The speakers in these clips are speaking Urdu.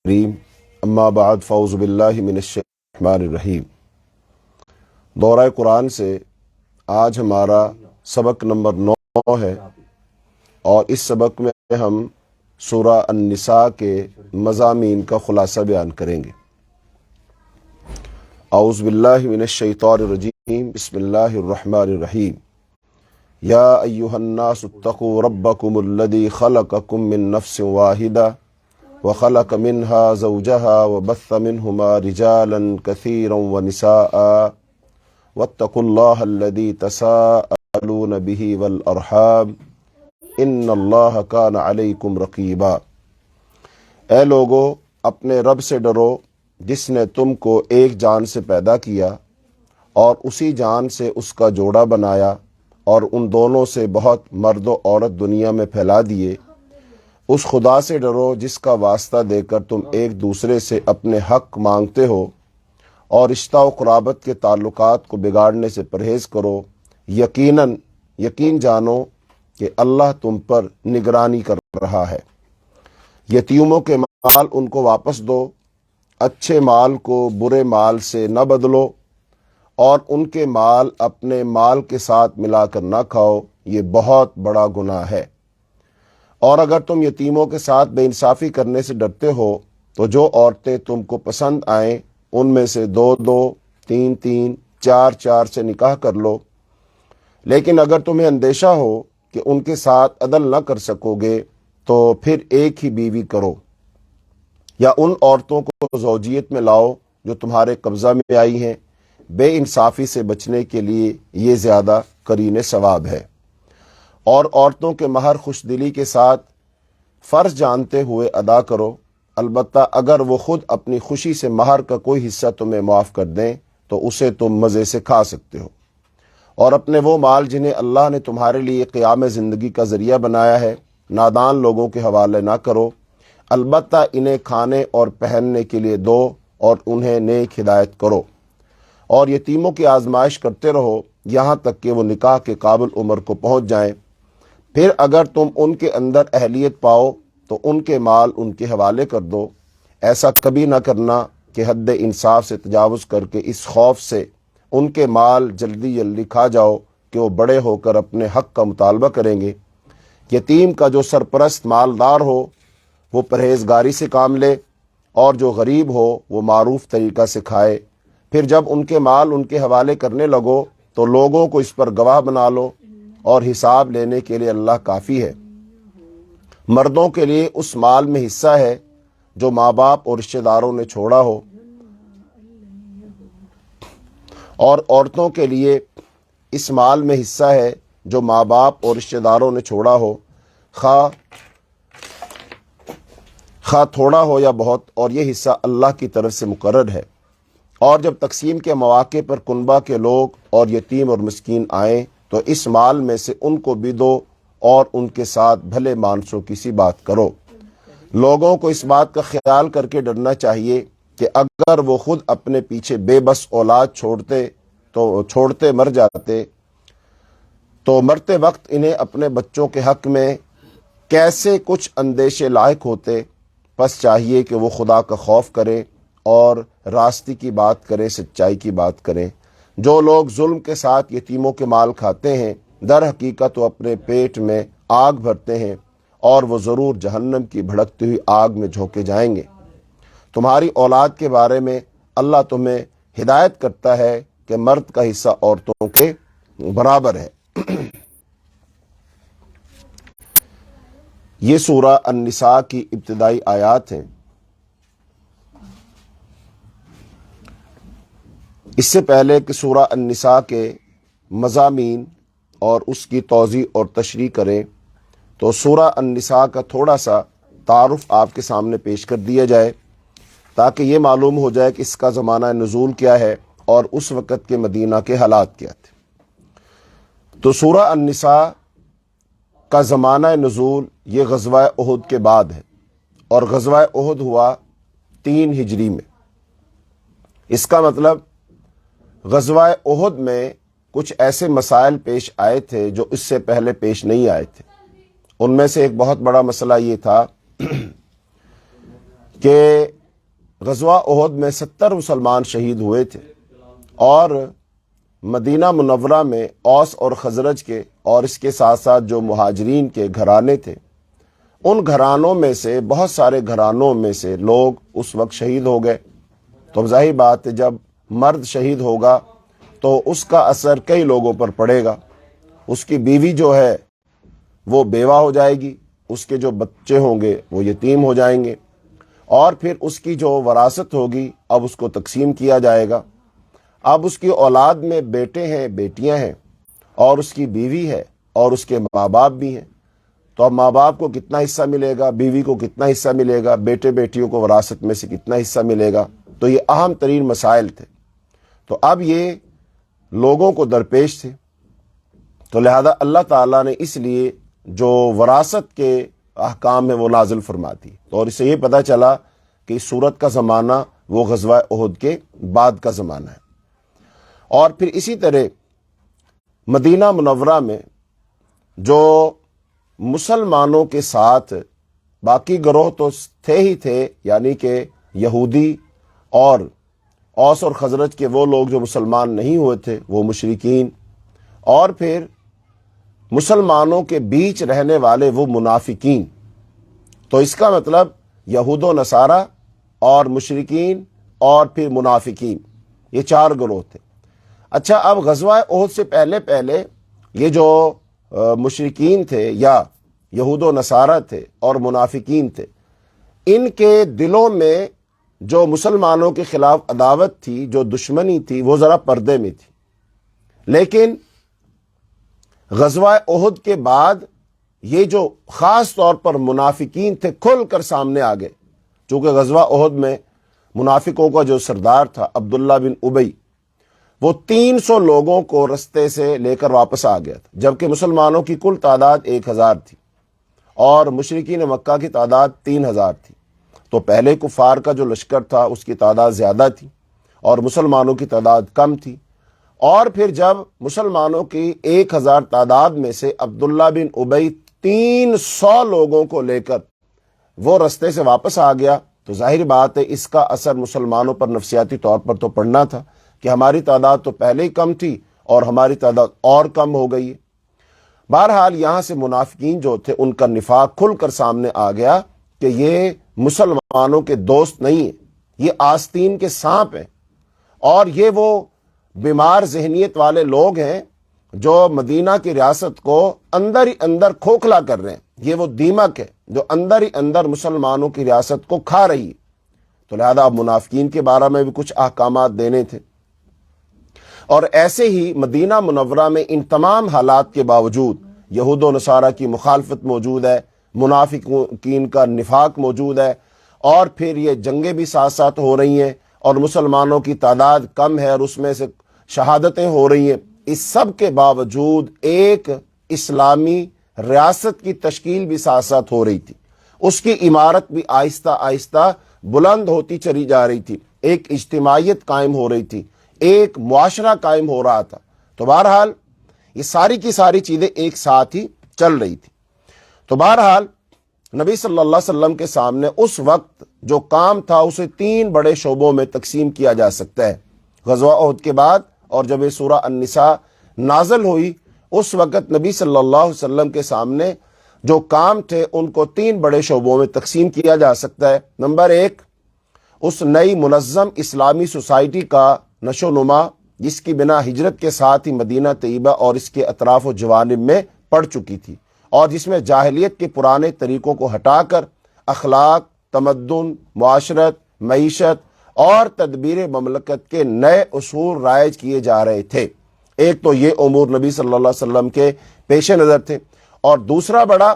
کریم اما بعد فاعوذ باللہ من الشیطان الرجیم۔ دورہ قرآن سے آج ہمارا سبق نمبر 9 ہے اور اس سبق میں ہم سورہ النساء کے مضامین کا خلاصہ بیان کریں گے۔ اعوذ باللہ من الشیطان الرجیم، بسم اللہ الرحمن الرحیم۔ یا ایہا الناس اتقوا ربکم الذی خلقکم من نفس واحدہ وخلق منها زوجها وبث منهما رجالا كثيرا ونساء واتقوا الله الذي تساءلون به والأرحام ان الله كان عليكم رقيبا۔ اے لوگو، اپنے رب سے ڈرو جس نے تم کو ایک جان سے پیدا کیا اور اسی جان سے اس کا جوڑا بنایا اور ان دونوں سے بہت مرد و عورت دنیا میں پھیلا دیے۔ اس خدا سے ڈرو جس کا واسطہ دے کر تم ایک دوسرے سے اپنے حق مانگتے ہو اور رشتہ و قرابت کے تعلقات کو بگاڑنے سے پرہیز کرو۔ یقین جانو کہ اللہ تم پر نگرانی کر رہا ہے۔ یتیموں کے مال ان کو واپس دو، اچھے مال کو برے مال سے نہ بدلو اور ان کے مال اپنے مال کے ساتھ ملا کر نہ کھاؤ، یہ بہت بڑا گناہ ہے۔ اور اگر تم یتیموں کے ساتھ بے انصافی کرنے سے ڈرتے ہو تو جو عورتیں تم کو پسند آئیں ان میں سے 2-2، 3-3، 4-4 سے نکاح کر لو۔ لیکن اگر تمہیں اندیشہ ہو کہ ان کے ساتھ عدل نہ کر سکو گے تو پھر ایک ہی بیوی کرو، یا ان عورتوں کو زوجیت میں لاؤ جو تمہارے قبضہ میں آئی ہیں۔ بے انصافی سے بچنے کے لیے یہ زیادہ قرین ثواب ہے۔ اور عورتوں کے مہر خوش دلی کے ساتھ فرض جانتے ہوئے ادا کرو، البتہ اگر وہ خود اپنی خوشی سے مہر کا کوئی حصہ تمہیں معاف کر دیں تو اسے تم مزے سے کھا سکتے ہو۔ اور اپنے وہ مال جنہیں اللہ نے تمہارے لیے قیام زندگی کا ذریعہ بنایا ہے نادان لوگوں کے حوالے نہ کرو، البتہ انہیں کھانے اور پہننے کے لیے دو اور انہیں نیک ہدایت کرو۔ اور یتیموں کی آزمائش کرتے رہو یہاں تک کہ وہ نکاح کے قابل عمر کو پہنچ جائیں۔ پھر اگر تم ان کے اندر اہلیت پاؤ تو ان کے مال ان کے حوالے کر دو۔ ایسا کبھی نہ کرنا کہ حد انصاف سے تجاوز کر کے اس خوف سے ان کے مال جلدی کھا جاؤ کہ وہ بڑے ہو کر اپنے حق کا مطالبہ کریں گے۔ یتیم کا جو سرپرست مالدار ہو وہ پرہیزگاری سے کام لے اور جو غریب ہو وہ معروف طریقہ سے کھائے۔ پھر جب ان کے مال ان کے حوالے کرنے لگو تو لوگوں کو اس پر گواہ بنا لو اور حساب لینے کے لیے اللہ کافی ہے۔ مردوں کے لیے اس مال میں حصہ ہے جو ماں باپ اور رشتہ داروں نے چھوڑا ہو، اور عورتوں کے لیے اس مال میں حصہ ہے جو ماں باپ اور رشتہ داروں نے چھوڑا ہو، خواہ تھوڑا ہو یا بہت، اور یہ حصہ اللہ کی طرف سے مقرر ہے۔ اور جب تقسیم کے مواقع پر کنبہ کے لوگ اور یتیم اور مسکین آئیں تو اس مال میں سے ان کو بھی دو اور ان کے ساتھ بھلے مانسوں کی سی بات کرو۔ لوگوں کو اس بات کا خیال کر کے ڈرنا چاہیے کہ اگر وہ خود اپنے پیچھے بے بس اولاد چھوڑتے مر جاتے تو مرتے وقت انہیں اپنے بچوں کے حق میں کیسے کچھ اندیشے لاحق ہوتے۔ پس چاہیے کہ وہ خدا کا خوف کریں اور راستی کی بات کریں، سچائی کی بات کریں۔ جو لوگ ظلم کے ساتھ یتیموں کے مال کھاتے ہیں در حقیقت وہ اپنے پیٹ میں آگ بھرتے ہیں اور وہ ضرور جہنم کی بھڑکتی ہوئی آگ میں جھونکے جائیں گے۔ تمہاری اولاد کے بارے میں اللہ تمہیں ہدایت کرتا ہے کہ مرد کا حصہ عورتوں کے برابر ہے۔ یہ سورہ النساء کی ابتدائی آیات ہیں۔ اس سے پہلے کہ سورہ النساء کے مضامین اور اس کی توضیح اور تشریح کریں تو سورہ النساء کا تھوڑا سا تعارف آپ کے سامنے پیش کر دیا جائے تاکہ یہ معلوم ہو جائے کہ اس کا زمانہ نزول کیا ہے اور اس وقت کے مدینہ کے حالات کیا تھے۔ تو سورہ النساء کا زمانہ نزول یہ غزوہ احد کے بعد ہے، اور غزوہ احد ہوا 3 ہجری میں۔ اس کا مطلب غزوہ احد میں کچھ ایسے مسائل پیش آئے تھے جو اس سے پہلے پیش نہیں آئے تھے۔ ان میں سے ایک بہت بڑا مسئلہ یہ تھا کہ غزوہ احد میں 70 مسلمان شہید ہوئے تھے، اور مدینہ منورہ میں اوس اور خزرج کے اور اس کے ساتھ ساتھ جو مہاجرین کے گھرانے تھے، ان گھرانوں میں سے بہت سارے گھرانوں میں سے لوگ اس وقت شہید ہو گئے۔ تو اب ظاہر بات ہے جب مرد شہید ہوگا تو اس کا اثر کئی لوگوں پر پڑے گا۔ اس کی بیوی جو ہے وہ بیوہ ہو جائے گی، اس کے جو بچے ہوں گے وہ یتیم ہو جائیں گے، اور پھر اس کی جو وراثت ہوگی اب اس کو تقسیم کیا جائے گا۔ اب اس کی اولاد میں بیٹے ہیں، بیٹیاں ہیں، اور اس کی بیوی ہے، اور اس کے ماں باپ بھی ہیں۔ تو اب ماں باپ کو کتنا حصہ ملے گا، بیوی کو کتنا حصہ ملے گا، بیٹے بیٹیوں کو وراثت میں سے کتنا حصہ ملے گا؟ تو یہ اہم ترین مسائل تھے۔ تو اب یہ لوگوں کو درپیش تھے، تو لہذا اللہ تعالیٰ نے اس لیے جو وراثت کے احکام ہے وہ نازل فرما دی۔ تو اور اس سے یہ پتہ چلا کہ اس صورت کا زمانہ وہ غزوہ احد کے بعد کا زمانہ ہے۔ اور پھر اسی طرح مدینہ منورہ میں جو مسلمانوں کے ساتھ باقی گروہ تو تھے ہی تھے، یعنی کہ یہودی اور اوس اور خزرج کے وہ لوگ جو مسلمان نہیں ہوئے تھے، وہ مشرکین، اور پھر مسلمانوں کے بیچ رہنے والے وہ منافقین۔ تو اس کا مطلب یہود و نصارہ اور مشرکین اور پھر منافقین، یہ 4 گروہ تھے۔ اچھا، اب غزوہ احد سے پہلے یہ جو مشرکین تھے یا یہود و نصارہ تھے اور منافقین تھے، ان کے دلوں میں جو مسلمانوں کے خلاف عداوت تھی، جو دشمنی تھی، وہ ذرا پردے میں تھی۔ لیکن غزوہ احد کے بعد یہ جو خاص طور پر منافقین تھے کھل کر سامنے آ گئے، چونکہ غزوہ احد میں منافقوں کا جو سردار تھا عبداللہ بن ابی، وہ 300 لوگوں کو رستے سے لے کر واپس آ گیا تھا، جبکہ مسلمانوں کی کل تعداد 1000 تھی اور مشرکین مکہ کی تعداد 3000 تھی۔ تو پہلے کفار کا جو لشکر تھا اس کی تعداد زیادہ تھی اور مسلمانوں کی تعداد کم تھی، اور پھر جب مسلمانوں کی 1000 تعداد میں سے عبداللہ بن ابی 300 لوگوں کو لے کر وہ رستے سے واپس آ گیا، تو ظاہر بات ہے اس کا اثر مسلمانوں پر نفسیاتی طور پر تو پڑنا تھا کہ ہماری تعداد تو پہلے ہی کم تھی اور ہماری تعداد اور کم ہو گئی ہے۔ بہرحال یہاں سے منافقین جو تھے ان کا نفاق کھل کر سامنے آ گیا کہ یہ مسلمانوں کے دوست نہیں ہیں، یہ آستین کے سانپ ہیں، اور یہ وہ بیمار ذہنیت والے لوگ ہیں جو مدینہ کی ریاست کو اندر ہی اندر کھوکھلا کر رہے ہیں۔ یہ وہ دیمک ہے جو اندر ہی اندر مسلمانوں کی ریاست کو کھا رہی ہے۔ تو لہذا اب منافقین کے بارے میں بھی کچھ احکامات دینے تھے۔ اور ایسے ہی مدینہ منورہ میں ان تمام حالات کے باوجود یہود و نصارہ کی مخالفت موجود ہے، منافقین کا نفاق موجود ہے، اور پھر یہ جنگیں بھی ساتھ ساتھ ہو رہی ہیں اور مسلمانوں کی تعداد کم ہے اور اس میں سے شہادتیں ہو رہی ہیں۔ اس سب کے باوجود ایک اسلامی ریاست کی تشکیل بھی ساتھ ساتھ ہو رہی تھی، اس کی عمارت بھی آہستہ آہستہ بلند ہوتی چلی جا رہی تھی، ایک اجتماعیت قائم ہو رہی تھی، ایک معاشرہ قائم ہو رہا تھا۔ تو بہرحال یہ ساری کی ساری چیزیں ایک ساتھ ہی چل رہی تھی۔ تو بہرحال نبی صلی اللہ علیہ وسلم کے سامنے اس وقت جو کام تھا اسے 3 بڑے شعبوں میں تقسیم کیا جا سکتا ہے۔ غزوہ احد کے بعد اور جب یہ سورہ النساء نازل ہوئی اس وقت نبی صلی اللہ علیہ وسلم کے سامنے جو کام تھے ان کو 3 بڑے شعبوں میں تقسیم کیا جا سکتا ہے۔ نمبر 1، اس نئی منظم اسلامی سوسائٹی کا نشو و نما جس کی بنا ہجرت کے ساتھ ہی مدینہ طیبہ اور اس کے اطراف و جوانب میں پڑ چکی تھی، اور جس میں جاہلیت کے پرانے طریقوں کو ہٹا کر اخلاق، تمدن، معاشرت، معیشت اور تدبیر مملکت کے نئے اصول رائج کیے جا رہے تھے۔ ایک تو یہ امور نبی صلی اللہ علیہ وسلم کے پیش نظر تھے، اور دوسرا بڑا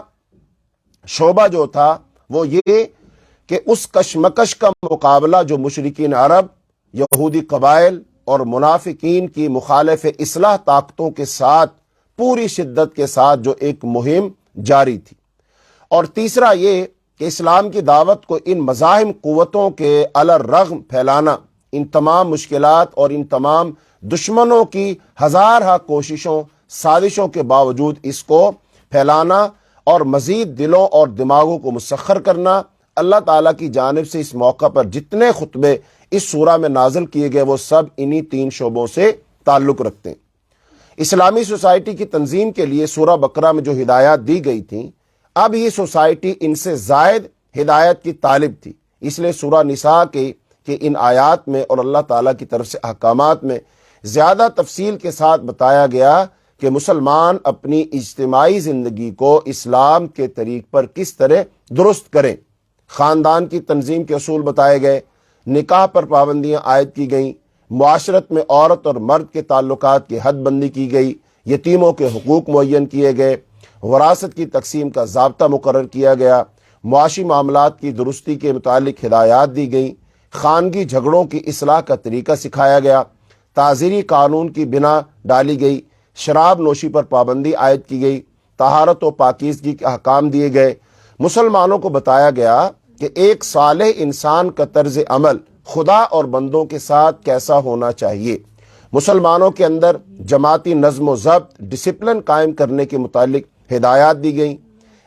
شعبہ جو تھا وہ یہ کہ اس کشمکش کا مقابلہ جو مشرکین عرب، یہودی قبائل اور منافقین کی مخالف اصلاح طاقتوں کے ساتھ پوری شدت کے ساتھ جو ایک مہم جاری تھی، اور تیسرا یہ کہ اسلام کی دعوت کو ان مزاحم قوتوں کے علی الرغم پھیلانا، ان تمام مشکلات اور ان تمام دشمنوں کی ہزارہ کوششوں سازشوں کے باوجود اس کو پھیلانا اور مزید دلوں اور دماغوں کو مسخر کرنا، اللہ تعالیٰ کی جانب سے اس موقع پر جتنے خطبے اس سورہ میں نازل کیے گئے وہ سب انہی 3 شعبوں سے تعلق رکھتے ہیں۔ اسلامی سوسائٹی کی تنظیم کے لیے سورہ بقرہ میں جو ہدایات دی گئی تھیں، اب یہ سوسائٹی ان سے زائد ہدایت کی طالب تھی، اس لیے سورہ نساء کے ان آیات میں اور اللہ تعالیٰ کی طرف سے احکامات میں زیادہ تفصیل کے ساتھ بتایا گیا کہ مسلمان اپنی اجتماعی زندگی کو اسلام کے طریق پر کس طرح درست کریں۔ خاندان کی تنظیم کے اصول بتائے گئے، نکاح پر پابندیاں عائد کی گئیں، معاشرت میں عورت اور مرد کے تعلقات کی حد بندی کی گئی، یتیموں کے حقوق معین کیے گئے، وراثت کی تقسیم کا ضابطہ مقرر کیا گیا، معاشی معاملات کی درستی کے متعلق ہدایات دی گئیں، خانگی جھگڑوں کی اصلاح کا طریقہ سکھایا گیا، تعزیری قانون کی بنا ڈالی گئی، شراب نوشی پر پابندی عائد کی گئی، طہارت و پاکیزگی کے احکام دیے گئے۔ مسلمانوں کو بتایا گیا کہ ایک صالح انسان کا طرز عمل خدا اور بندوں کے ساتھ کیسا ہونا چاہیے۔ مسلمانوں کے اندر جماعتی نظم و ضبط، ڈسپلن قائم کرنے کے متعلق ہدایات دی گئیں۔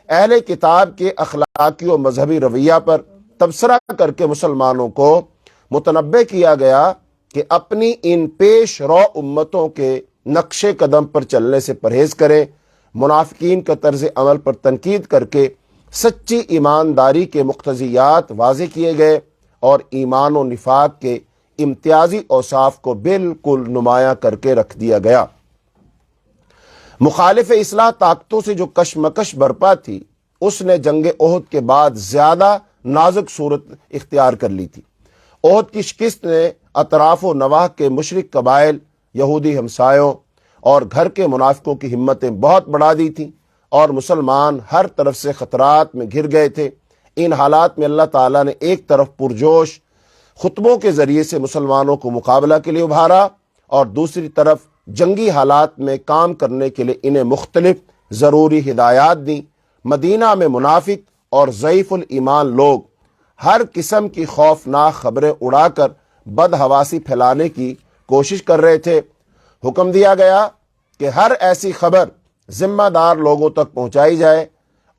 اہل کتاب کے اخلاقی و مذہبی رویہ پر تبصرہ کر کے مسلمانوں کو متنبہ کیا گیا کہ اپنی ان پیش رو امتوں کے نقش قدم پر چلنے سے پرہیز کریں، منافقین کا طرز عمل پر تنقید کر کے سچی ایمانداری کے مقتضیات واضح کیے گئے اور ایمان و نفاق کے امتیازی اوصاف کو بالکل نمایاں کر کے رکھ دیا گیا۔ مخالف اصلاح طاقتوں سے جو کشمکش برپا تھی، اس نے جنگ احد کے بعد زیادہ نازک صورت اختیار کر لی تھی۔ احد کی شکست نے اطراف و نواح کے مشرک قبائل، یہودی ہمسایوں اور گھر کے منافقوں کی ہمتیں بہت بڑھا دی تھیں اور مسلمان ہر طرف سے خطرات میں گھر گئے تھے۔ ان حالات میں اللہ تعالیٰ نے ایک طرف پرجوش خطبوں کے ذریعے سے مسلمانوں کو مقابلہ کے لیے ابھارا اور دوسری طرف جنگی حالات میں کام کرنے کے لیے انہیں مختلف ضروری ہدایات دیں۔ مدینہ میں منافق اور ضعیف الایمان لوگ ہر قسم کی خوفناک خبریں اڑا کر بدحواسی پھیلانے کی کوشش کر رہے تھے۔ حکم دیا گیا کہ ہر ایسی خبر ذمہ دار لوگوں تک پہنچائی جائے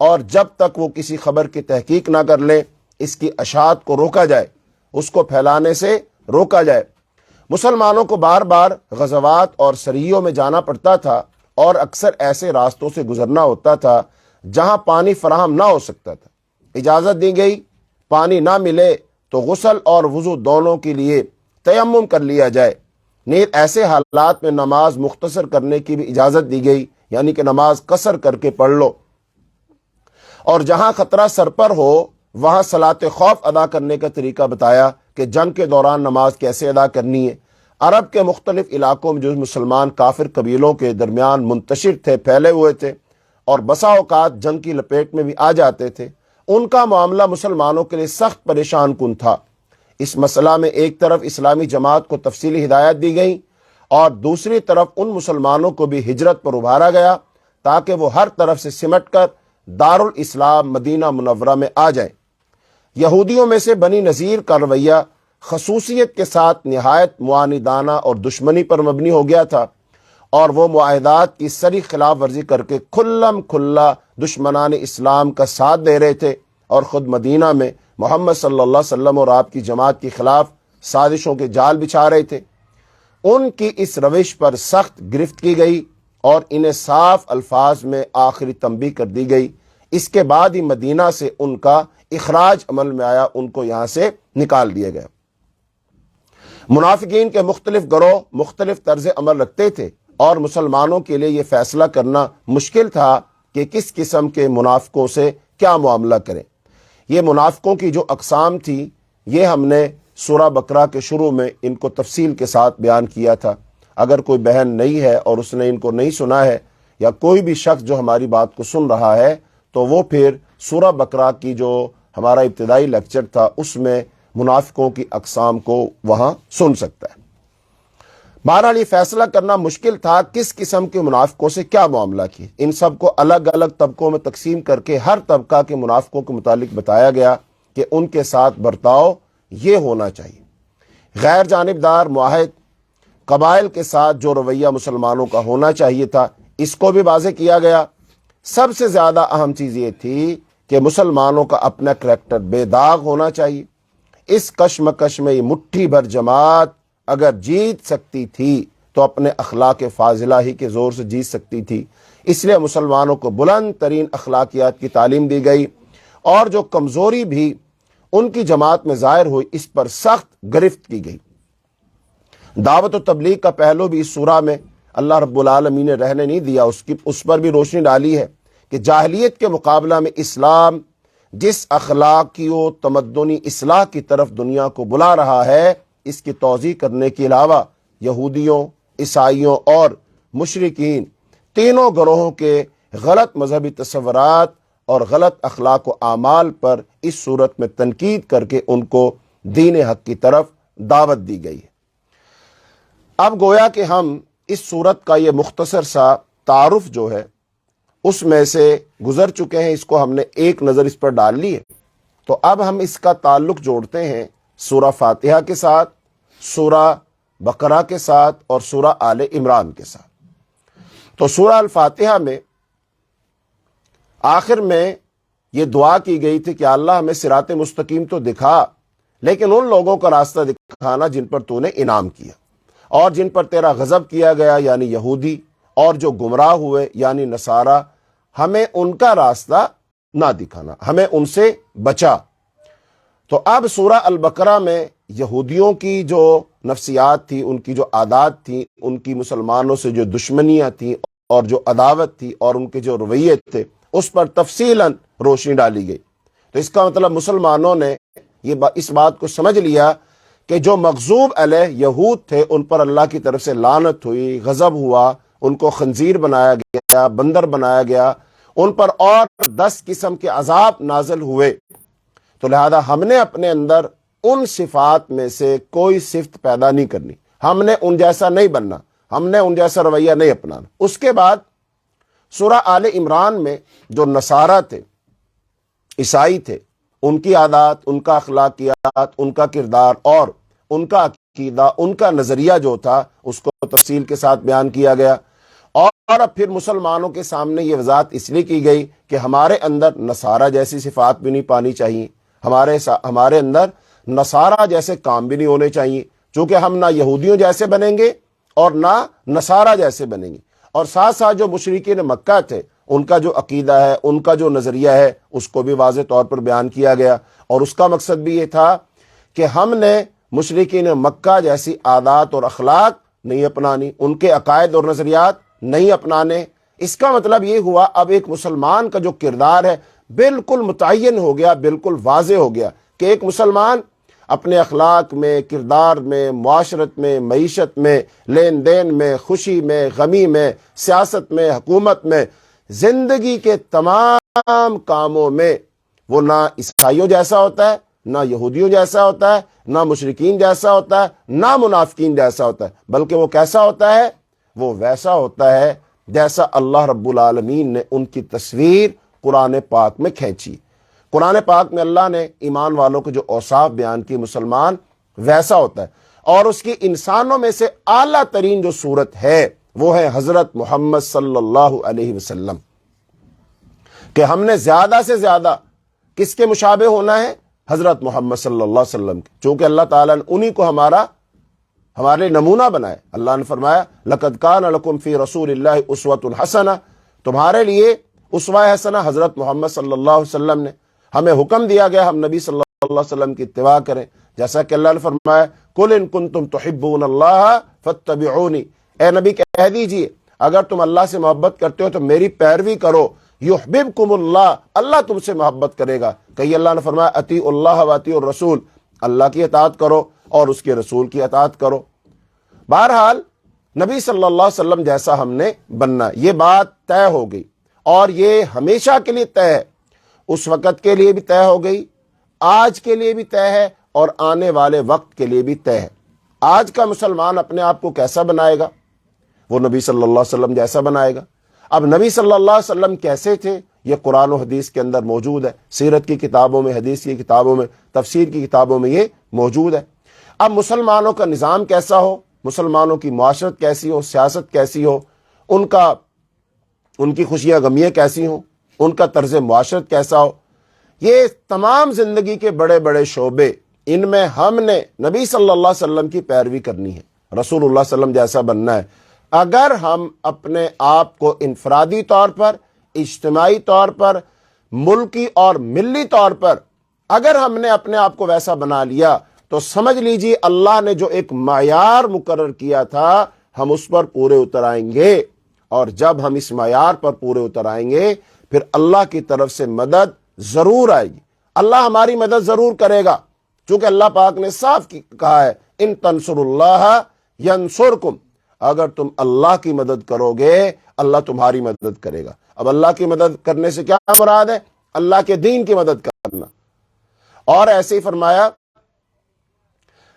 اور جب تک وہ کسی خبر کی تحقیق نہ کر لیں اس کی اشاعت کو روکا جائے، اس کو پھیلانے سے روکا جائے۔ مسلمانوں کو بار بار غزوات اور سریوں میں جانا پڑتا تھا اور اکثر ایسے راستوں سے گزرنا ہوتا تھا جہاں پانی فراہم نہ ہو سکتا تھا۔ اجازت دی گئی پانی نہ ملے تو غسل اور وضو دونوں کے لیے تیمم کر لیا جائے۔ نیز ایسے حالات میں نماز مختصر کرنے کی بھی اجازت دی گئی، یعنی کہ نماز قصر کر کے پڑھ لو، اور جہاں خطرہ سر پر ہو وہاں صلاۃ خوف ادا کرنے کا طریقہ بتایا کہ جنگ کے دوران نماز کیسے ادا کرنی ہے۔ عرب کے مختلف علاقوں میں جو مسلمان کافر قبیلوں کے درمیان منتشر تھے، پھیلے ہوئے تھے اور بسا اوقات جنگ کی لپیٹ میں بھی آ جاتے تھے، ان کا معاملہ مسلمانوں کے لیے سخت پریشان کن تھا۔ اس مسئلہ میں ایک طرف اسلامی جماعت کو تفصیلی ہدایت دی گئی اور دوسری طرف ان مسلمانوں کو بھی ہجرت پر ابھارا گیا تاکہ وہ ہر طرف سے سمٹ کر دارالاسلام مدینہ منورہ میں آ جائیں۔ یہودیوں میں سے بنی نذیر کا رویہ خصوصیت کے ساتھ نہایت معاندانہ اور دشمنی پر مبنی ہو گیا تھا اور وہ معاہدات کی سری خلاف ورزی کر کے کھلم کھلا دشمنان اسلام کا ساتھ دے رہے تھے اور خود مدینہ میں محمد صلی اللہ علیہ وسلم اور آپ کی جماعت کے خلاف سازشوں کے جال بچھا رہے تھے۔ ان کی اس روش پر سخت گرفت کی گئی اور انہیں صاف الفاظ میں آخری تنبیہ کر دی گئی۔ اس کے بعد ہی مدینہ سے ان کا اخراج عمل میں آیا، ان کو یہاں سے نکال دیا گیا۔ منافقین کے مختلف گروہ مختلف طرز عمل رکھتے تھے اور مسلمانوں کے لیے یہ فیصلہ کرنا مشکل تھا کہ کس قسم کے منافقوں سے کیا معاملہ کریں۔ یہ منافقوں کی جو اقسام تھی یہ ہم نے سورہ بقرہ کے شروع میں ان کو تفصیل کے ساتھ بیان کیا تھا۔ اگر کوئی بہن نہیں ہے اور اس نے ان کو نہیں سنا ہے یا کوئی بھی شخص جو ہماری بات کو سن رہا ہے تو وہ پھر سورہ بقرہ کی جو ہمارا ابتدائی لیکچر تھا اس میں منافقوں کی اقسام کو وہاں سن سکتا ہے۔ بہرحال یہ فیصلہ کرنا مشکل تھا کس قسم کے منافقوں سے کیا معاملہ کیے۔ ان سب کو الگ الگ طبقوں میں تقسیم کر کے ہر طبقہ کے منافقوں کے متعلق بتایا گیا کہ ان کے ساتھ برتاؤ یہ ہونا چاہیے۔ غیر جانبدار معاہد قبائل کے ساتھ جو رویہ مسلمانوں کا ہونا چاہیے تھا اس کو بھی واضح کیا گیا۔ سب سے زیادہ اہم چیز یہ تھی کہ مسلمانوں کا اپنا کریکٹر بے داغ ہونا چاہیے۔ اس کشمکش میں یہ مٹھی بھر جماعت اگر جیت سکتی تھی تو اپنے اخلاق فاضلہ ہی کے زور سے جیت سکتی تھی۔ اس لیے مسلمانوں کو بلند ترین اخلاقیات کی تعلیم دی گئی، اور جو کمزوری بھی ان کی جماعت میں ظاہر ہوئی اس پر سخت گرفت کی گئی۔ دعوت و تبلیغ کا پہلو بھی اس سورہ میں اللہ رب العالمین نے رہنے نہیں دیا، اس پر بھی روشنی ڈالی ہے کہ جاہلیت کے مقابلہ میں اسلام جس اخلاقی و تمدنی اصلاح کی طرف دنیا کو بلا رہا ہے، اس کی توضیح کرنے کے علاوہ یہودیوں، عیسائیوں اور مشرکین تینوں گروہوں کے غلط مذہبی تصورات اور غلط اخلاق و اعمال پر اس صورت میں تنقید کر کے ان کو دین حق کی طرف دعوت دی گئی ہے۔ اب گویا کہ ہم اس صورت کا یہ مختصر سا تعارف جو ہے اس میں سے گزر چکے ہیں، اس کو ہم نے ایک نظر اس پر ڈال لی ہے۔ تو اب ہم اس کا تعلق جوڑتے ہیں سورہ فاتحہ کے ساتھ، سورہ بقرہ کے ساتھ اور سورہ آل عمران کے ساتھ۔ تو سورہ الفاتحہ میں آخر میں یہ دعا کی گئی تھی کہ اللہ ہمیں صراط مستقیم تو دکھا، لیکن ان لوگوں کا راستہ دکھانا جن پر تو نے انعام کیا، اور جن پر تیرا غضب کیا گیا یعنی یہودی، اور جو گمراہ ہوئے یعنی نصارہ، ہمیں ان کا راستہ نہ دکھانا، ہمیں ان سے بچا۔ تو اب سورہ البقرہ میں یہودیوں کی جو نفسیات تھی، ان کی جو عادات تھیں، ان کی مسلمانوں سے جو دشمنیاں تھیں اور جو عداوت تھی اور ان کے جو رویے تھے، اس پر تفصیلاً روشنی ڈالی گئی۔ تو اس کا مطلب مسلمانوں نے اس بات کو سمجھ لیا کہ جو مغضوب علیہ یہود تھے ان پر اللہ کی طرف سے لعنت ہوئی، غضب ہوا، ان کو خنزیر بنایا گیا، بندر بنایا گیا، ان پر اور 10 قسم کے عذاب نازل ہوئے۔ تو لہذا ہم نے اپنے اندر ان صفات میں سے کوئی صفت پیدا نہیں کرنی، ہم نے ان جیسا نہیں بننا، ہم نے ان جیسا رویہ نہیں اپنانا۔ اس کے بعد سورہ آل عمران میں جو نصارہ تھے، عیسائی تھے، ان کی عادات، ان کا اخلاقیات، ان کا کردار اور ان کا عقیدہ، ان کا نظریہ جو تھا، اس کو تفصیل کے ساتھ بیان کیا گیا۔ اور اب پھر مسلمانوں کے سامنے یہ وضاحت اس لیے کی گئی کہ ہمارے اندر نصارہ جیسی صفات بھی نہیں پانی چاہیے، ہمارے اندر نصارہ جیسے کام بھی نہیں ہونے چاہیے، چونکہ ہم نہ یہودیوں جیسے بنیں گے اور نہ نصارہ جیسے بنیں گے۔ اور ساتھ ساتھ جو مشرکین مکہ تھے، ان کا جو عقیدہ ہے، ان کا جو نظریہ ہے، اس کو بھی واضح طور پر بیان کیا گیا، اور اس کا مقصد بھی یہ تھا کہ ہم نے مشرکین مکہ جیسی عادات اور اخلاق نہیں اپنانی، ان کے عقائد اور نظریات نہیں اپنانے۔ اس کا مطلب یہ ہوا اب ایک مسلمان کا جو کردار ہے بالکل متعین ہو گیا، بالکل واضح ہو گیا کہ ایک مسلمان اپنے اخلاق میں، کردار میں، معاشرت میں، معیشت میں، لین دین میں، خوشی میں، غمی میں، سیاست میں، حکومت میں، زندگی کے تمام کاموں میں وہ نہ عیسائیوں جیسا ہوتا ہے، نہ یہودیوں جیسا ہوتا ہے، نہ مشرکین جیسا ہوتا ہے، نہ منافقین جیسا ہوتا ہے، بلکہ وہ کیسا ہوتا ہے؟ وہ ویسا ہوتا ہے جیسا اللہ رب العالمین نے ان کی تصویر قرآن پاک میں کھینچی۔ قرآن پاک میں اللہ نے ایمان والوں کو جو اوصاف بیان کی، مسلمان ویسا ہوتا ہے۔ اور اس کی انسانوں میں سے اعلیٰ ترین جو صورت ہے وہ ہے حضرت محمد صلی اللہ علیہ وسلم، کہ ہم نے زیادہ سے زیادہ کس کے مشابہ ہونا ہے؟ حضرت محمد صلی اللہ علیہ وسلم کے، چونکہ اللہ تعالیٰ نے انہی کو ہمارے لیے نمونہ بنایا۔ اللہ نے فرمایا لَقَدْ كَانَ لَكُمْ فِي رَسُولِ اللَّهِ أُسْوَةٌ حَسَنَةٌ، تمہارے لیے اسوہ حسنہ حضرت محمد صلی اللہ علیہ وسلم نے، ہمیں حکم دیا گیا ہم نبی صلی اللہ علیہ وسلم کی اتباع کریں، جیسا کہ اللہ نے فرمایا قُلْ إِن كُنتُمْ تُحِبُّونَ اللَّهَ فَاتَّبِعُونِ، اے نبی کہہ دیجئے اگر تم اللہ سے محبت کرتے ہو تو میری پیروی کرو، یحببکم اللہ، اللہ تم سے محبت کرے گا۔ کہیں اللہ نے فرمایا اطیعوا اللہ واطیعوا الرسول، اللہ کی اطاعت کرو اور اس کے رسول کی اطاعت کرو۔ بہرحال نبی صلی اللہ علیہ وسلم جیسا ہم نے بننا، یہ بات طے ہو گئی، اور یہ ہمیشہ کے لیے طے ہے، اس وقت کے لیے بھی طے ہو گئی، آج کے لیے بھی طے ہے، اور آنے والے وقت کے لیے بھی طے ہے۔ آج کا مسلمان اپنے آپ کو کیسا بنائے گا؟ وہ نبی صلی اللہ علیہ وسلم جیسا بنائے گا۔ اب نبی صلی اللہ علیہ وسلم کیسے تھے یہ قرآن و حدیث کے اندر موجود ہے، سیرت کی کتابوں میں، حدیث کی کتابوں میں، تفسیر کی کتابوں میں یہ موجود ہے۔ اب مسلمانوں کا نظام کیسا ہو، مسلمانوں کی معاشرت کیسی ہو، سیاست کیسی ہو، ان کی خوشیاں غمیاں کیسی ہوں، ان کا طرز معاشرت کیسا ہو، یہ تمام زندگی کے بڑے بڑے شعبے، ان میں ہم نے نبی صلی اللہ علیہ وسلم کی پیروی کرنی ہے، رسول اللہ صلی اللہ علیہ وسلم جیسا بننا ہے۔ اگر ہم اپنے آپ کو انفرادی طور پر، اجتماعی طور پر، ملکی اور ملی طور پر اگر ہم نے اپنے آپ کو ویسا بنا لیا تو سمجھ لیجیے اللہ نے جو ایک معیار مقرر کیا تھا ہم اس پر پورے اتر آئیں گے، اور جب ہم اس معیار پر پورے اتر آئیں گے پھر اللہ کی طرف سے مدد ضرور آئے گی، اللہ ہماری مدد ضرور کرے گا، چونکہ اللہ پاک نے صاف کہا ہے ان تنصر اللہ ینصرکم، اگر تم اللہ کی مدد کرو گے اللہ تمہاری مدد کرے گا۔ اب اللہ کی مدد کرنے سے کیا مراد ہے؟ اللہ کے دین کی مدد کرنا۔ اور ایسے ہی فرمایا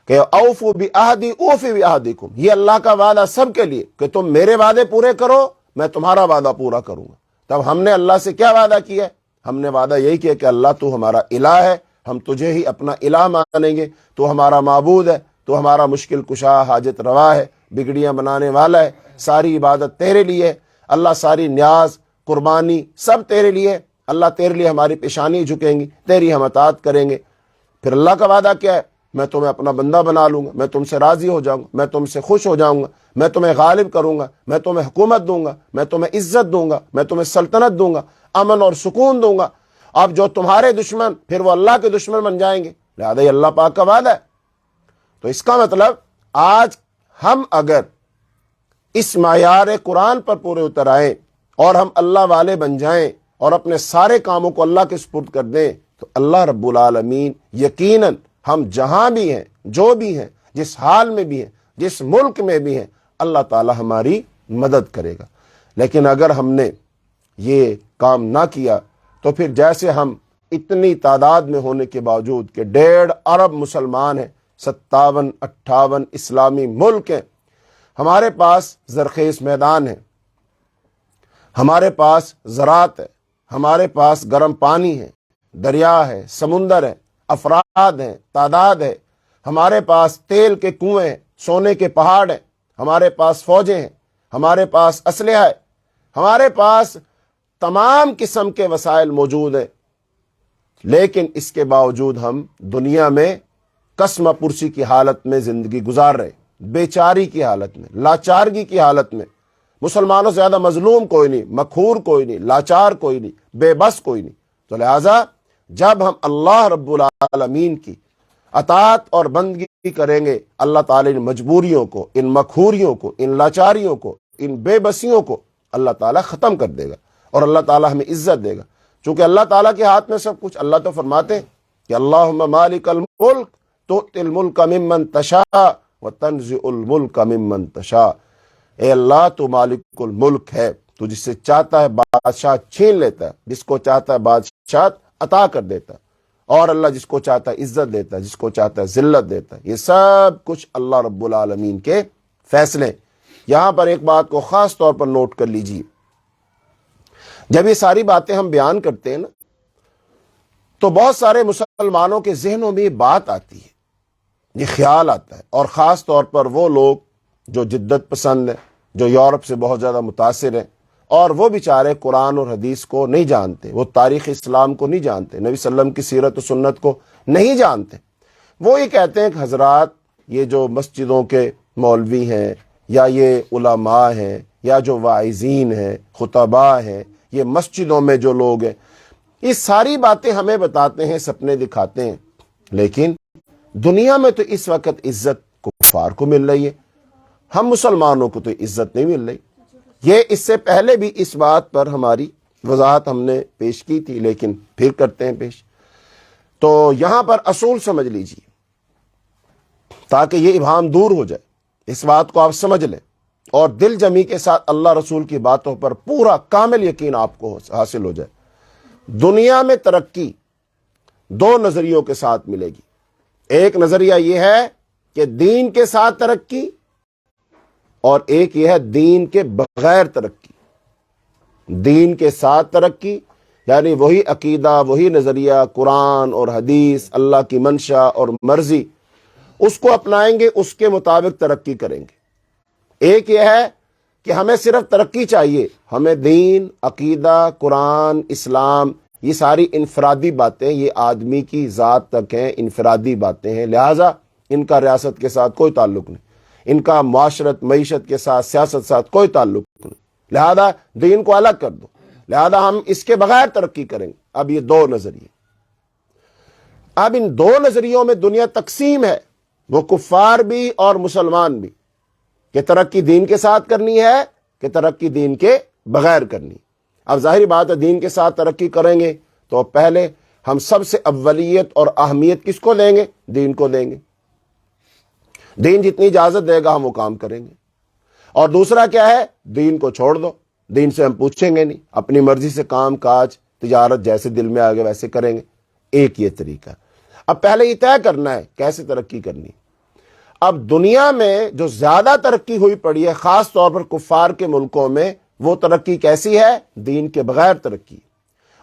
کہ اوفوا بعہدی اوفی بعہدکم، یہ اللہ کا وعدہ سب کے لیے کہ تم میرے وعدے پورے کرو میں تمہارا وعدہ پورا کروں گا۔ تب ہم نے اللہ سے کیا وعدہ کیا ہے؟ ہم نے وعدہ یہی کیا کہ اللہ تو ہمارا الہ ہے، ہم تجھے ہی اپنا الہ مانیں گے، تو ہمارا معبود ہے، تو ہمارا مشکل کشا حاجت روا ہے، بگڑیاں بنانے والا ہے، ساری عبادت تیرے لیے اللہ، ساری نیاز قربانی سب تیرے لیے اللہ، تیرے لیے ہماری پیشانی جھکیں گی، تیری ہم اطاعت کریں گے۔ پھر اللہ کا وعدہ کیا ہے؟ میں تمہیں اپنا بندہ بنا لوں گا، میں تم سے راضی ہو جاؤں گا، میں تم سے خوش ہو جاؤں گا، میں تمہیں غالب کروں گا، میں تمہیں حکومت دوں گا، میں تمہیں عزت دوں گا، میں تمہیں سلطنت دوں گا، امن اور سکون دوں گا۔ اب جو تمہارے دشمن پھر وہ اللہ کے دشمن بن جائیں گے، لہذا یہ اللہ پاک کا وعدہ ہے۔ تو اس کا مطلب آج ہم اگر اس معیار قرآن پر پورے اتر آئیں اور ہم اللہ والے بن جائیں اور اپنے سارے کاموں کو اللہ کے سپرد کر دیں تو اللہ رب العالمین یقیناً ہم جہاں بھی ہیں، جو بھی ہیں، جس حال میں بھی ہیں، جس ملک میں بھی ہیں، اللہ تعالی ہماری مدد کرے گا۔ لیکن اگر ہم نے یہ کام نہ کیا تو پھر جیسے ہم اتنی تعداد میں ہونے کے باوجود کہ 1.5 ارب مسلمان ہیں، 57-58 اسلامی ملک ہیں، ہمارے پاس زرخیز میدان ہے، ہمارے پاس زراعت ہے، ہمارے پاس گرم پانی ہے، دریا ہے، سمندر ہے، افراد ہیں، تعداد ہے، ہمارے پاس تیل کے کنویں ہیں، سونے کے پہاڑ ہیں، ہمارے پاس فوجیں ہیں، ہمارے پاس اسلحہ ہے، ہمارے پاس تمام قسم کے وسائل موجود ہیں، لیکن اس کے باوجود ہم دنیا میں قسم پرسی کی حالت میں زندگی گزار رہے، بیچاری کی حالت میں، لاچارگی کی حالت میں۔ مسلمانوں سے زیادہ مظلوم کوئی نہیں، مقہور کوئی نہیں، لاچار کوئی نہیں، بے بس کوئی نہیں۔ تو لہٰذا جب ہم اللہ رب العالمین کی اطاعت اور بندگی کریں گے، اللہ تعالی ان مجبوریوں کو، ان مقہوریوں کو، ان لاچاریوں کو، ان بے بسیوں کو اللہ تعالیٰ ختم کر دے گا اور اللہ تعالیٰ ہمیں عزت دے گا، چونکہ اللہ تعالیٰ کے ہاتھ میں سب کچھ۔ اللہ تو فرماتے ہیں کہ اللہم مالک الملک تؤتی الملک ممن تشاء وتنزع الملک ممن تشاء، اے اللہ تو مالک الملک ہے، تو جس سے چاہتا ہے بادشاہ چھین لیتا ہے، جس کو چاہتا ہے بادشاہ عطا کر دیتا ہے، اور اللہ جس کو چاہتا ہے عزت دیتا ہے، جس کو چاہتا ہے ذلت دیتا ہے۔ یہ سب کچھ اللہ رب العالمین کے فیصلے۔ یہاں پر ایک بات کو خاص طور پر نوٹ کر لیجیے، جب یہ ساری باتیں ہم بیان کرتے ہیں نا تو بہت سارے مسلمانوں کے ذہنوں میں یہ بات آتی ہے، یہ خیال آتا ہے، اور خاص طور پر وہ لوگ جو جدت پسند ہیں، جو یورپ سے بہت زیادہ متاثر ہیں، اور وہ بیچارے قرآن اور حدیث کو نہیں جانتے، وہ تاریخ اسلام کو نہیں جانتے، نبی صلی اللہ علیہ وسلم کی سیرت و سنت کو نہیں جانتے۔ وہ یہ کہتے ہیں کہ حضرات یہ جو مسجدوں کے مولوی ہیں، یا یہ علماء ہیں، یا جو واعظین ہیں، خطباء ہیں، یہ مسجدوں میں جو لوگ ہیں، یہ ساری باتیں ہمیں بتاتے ہیں، سپنے دکھاتے ہیں، لیکن دنیا میں تو اس وقت عزت کفار کو مل رہی ہے، ہم مسلمانوں کو تو عزت نہیں مل رہی۔ یہ اس سے پہلے بھی اس بات پر ہماری وضاحت ہم نے پیش کی تھی، لیکن پھر کرتے ہیں پیش۔ تو یہاں پر اصول سمجھ لیجیے تاکہ یہ ابہام دور ہو جائے، اس بات کو آپ سمجھ لیں اور دل جمی کے ساتھ اللہ رسول کی باتوں پر پورا کامل یقین آپ کو حاصل ہو جائے۔ دنیا میں ترقی 2 نظریوں کے ساتھ ملے گی۔ ایک نظریہ یہ ہے کہ دین کے ساتھ ترقی، اور ایک یہ ہے دین کے بغیر ترقی۔ دین کے ساتھ ترقی یعنی وہی عقیدہ، وہی نظریہ، قرآن اور حدیث، اللہ کی منشا اور مرضی، اس کو اپنائیں گے، اس کے مطابق ترقی کریں گے۔ ایک یہ ہے کہ ہمیں صرف ترقی چاہیے، ہمیں دین، عقیدہ، قرآن، اسلام یہ ساری انفرادی باتیں، یہ آدمی کی ذات تک ہیں، انفرادی باتیں ہیں، لہٰذا ان کا ریاست کے ساتھ کوئی تعلق نہیں، ان کا معاشرت معیشت کے ساتھ سیاست ساتھ کوئی تعلق نہیں، لہذا دین کو الگ کر دو، لہذا ہم اس کے بغیر ترقی کریں گے۔ اب یہ دو نظریے، اب ان دو نظریوں میں دنیا تقسیم ہے، وہ کفار بھی اور مسلمان بھی، کہ ترقی دین کے ساتھ کرنی ہے کہ ترقی دین کے بغیر کرنی۔ اب ظاہری بات ہے دین کے ساتھ ترقی کریں گے تو پہلے ہم سب سے اولیت اور اہمیت کس کو دیں گے؟ دین کو دیں گے، دین جتنی اجازت دے گا ہم وہ کام کریں گے۔ اور دوسرا کیا ہے؟ دین کو چھوڑ دو، دین سے ہم پوچھیں گے نہیں، اپنی مرضی سے کام کاج تجارت جیسے دل میں آگے ویسے کریں گے۔ ایک یہ طریقہ۔ اب پہلے یہ طے کرنا ہے کیسے ترقی کرنی۔ اب دنیا میں جو زیادہ ترقی ہوئی پڑی ہے خاص طور پر کفار کے ملکوں میں، وہ ترقی کیسی ہے؟ دین کے بغیر ترقی۔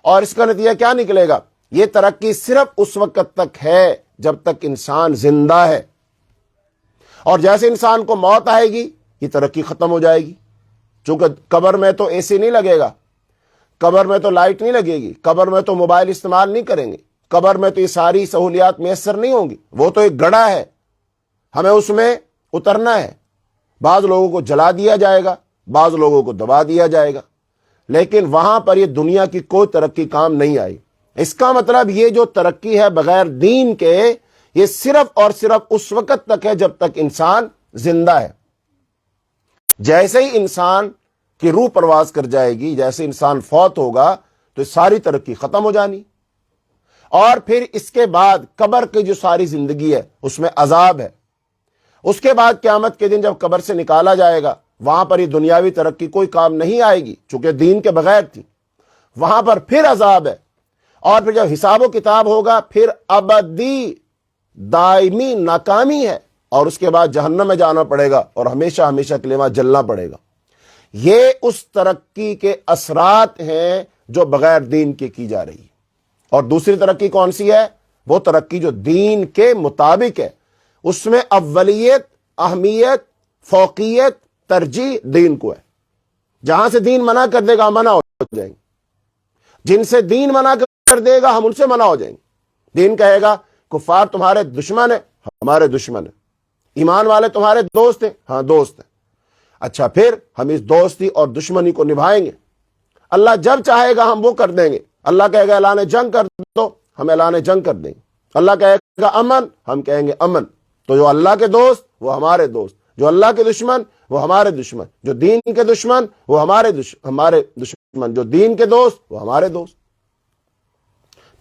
اور اس کا نتیجہ کیا نکلے گا؟ یہ ترقی صرف اس وقت تک ہے جب تک انسان زندہ ہے، اور جیسے انسان کو موت آئے گی یہ ترقی ختم ہو جائے گی، چونکہ قبر میں تو اے سی نہیں لگے گا، قبر میں تو لائٹ نہیں لگے گی، قبر میں تو موبائل استعمال نہیں کریں گے، قبر میں تو یہ ساری سہولیات میسر نہیں ہوں گی، وہ تو ایک گڑھا ہے، ہمیں اس میں اترنا ہے۔ بعض لوگوں کو جلا دیا جائے گا، بعض لوگوں کو دبا دیا جائے گا، لیکن وہاں پر یہ دنیا کی کوئی ترقی کام نہیں آئی۔ اس کا مطلب یہ جو ترقی ہے بغیر دین کے، یہ صرف اور صرف اس وقت تک ہے جب تک انسان زندہ ہے۔ جیسے ہی انسان کی روح پرواز کر جائے گی، جیسے انسان فوت ہوگا تو ساری ترقی ختم ہو جانی، اور پھر اس کے بعد قبر کی جو ساری زندگی ہے اس میں عذاب ہے۔ اس کے بعد قیامت کے دن جب قبر سے نکالا جائے گا، وہاں پر یہ دنیاوی ترقی کوئی کام نہیں آئے گی چونکہ دین کے بغیر تھی، وہاں پر پھر عذاب ہے، اور پھر جب حساب و کتاب ہوگا پھر ابدی دائمی ناکامی ہے، اور اس کے بعد جہنم میں جانا پڑے گا اور ہمیشہ ہمیشہ کے لیے وہاں جلنا پڑے گا۔ یہ اس ترقی کے اثرات ہیں جو بغیر دین کے کی جا رہی ہے۔ اور دوسری ترقی کون سی ہے؟ وہ ترقی جو دین کے مطابق ہے، اس میں اولیت، اہمیت، فوقیت، ترجیح دین کو ہے۔ جہاں سے دین منع کر دے گا ہم منع ہو جائیں گے، جن سے دین منع کر دے گا ہم ان سے منع ہو جائیں گے۔ دین کہے گا کفار تمہارے دشمن ہیں، ہمارے دشمن ہیں، ایمان والے تمہارے دوست ہیں، ہاں دوست ہیں۔ اچھا پھر ہم اس دوستی اور دشمنی کو نبھائیں گے، اللہ جب چاہے گا ہم وہ کر دیں گے۔ اللہ کہے گا اعلان جنگ کر دو، ہم اعلان جنگ کر دیں گے۔ اللہ کہے گا امن، ہم کہیں گے امن۔ تو جو اللہ کے دوست وہ ہمارے دوست، جو اللہ کے دشمن وہ ہمارے دشمن، جو دین کے دشمن وہ ہمارے دشمن، جو دین کے دوست وہ ہمارے دوست،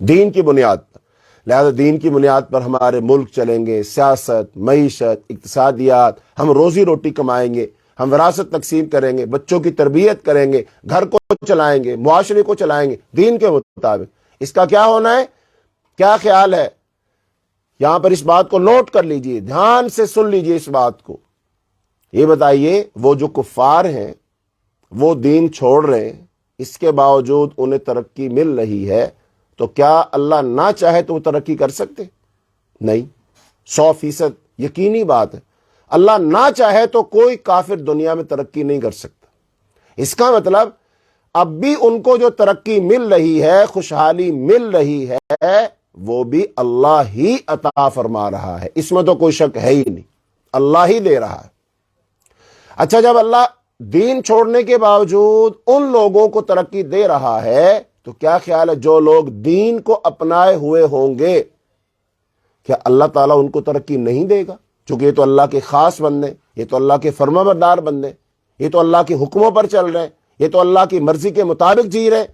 دین کی بنیاد پر۔ لہذا دین کی بنیاد پر ہمارے ملک چلیں گے، سیاست، معیشت، اقتصادیات، ہم روزی روٹی کمائیں گے، ہم وراثت تقسیم کریں گے، بچوں کی تربیت کریں گے، گھر کو چلائیں گے، معاشرے کو چلائیں گے دین کے مطابق۔ اس کا کیا ہونا ہے؟ کیا خیال ہے؟ یہاں پر اس بات کو نوٹ کر لیجئے، دھیان سے سن لیجئے اس بات کو۔ یہ بتائیے وہ جو کفار ہیں وہ دین چھوڑ رہے ہیں، اس کے باوجود انہیں ترقی مل رہی ہے، تو کیا اللہ نہ چاہے تو وہ ترقی کر سکتے؟ نہیں، 100% یقینی بات ہے۔ اللہ نہ چاہے تو کوئی کافر دنیا میں ترقی نہیں کر سکتا۔ اس کا مطلب اب بھی ان کو جو ترقی مل رہی ہے، خوشحالی مل رہی ہے، وہ بھی اللہ ہی عطا فرما رہا ہے، اس میں تو کوئی شک ہے ہی نہیں، اللہ ہی دے رہا ہے۔ اچھا جب اللہ دین چھوڑنے کے باوجود ان لوگوں کو ترقی دے رہا ہے، تو کیا خیال ہے جو لوگ دین کو اپنائے ہوئے ہوں گے، کیا اللہ تعالیٰ ان کو ترقی نہیں دے گا؟ چونکہ یہ تو اللہ کے خاص بندے، یہ تو اللہ کے فرمانبردار بندے، یہ تو اللہ کے حکموں پر چل رہے ہیں، یہ تو اللہ کی مرضی کے مطابق جی رہے۔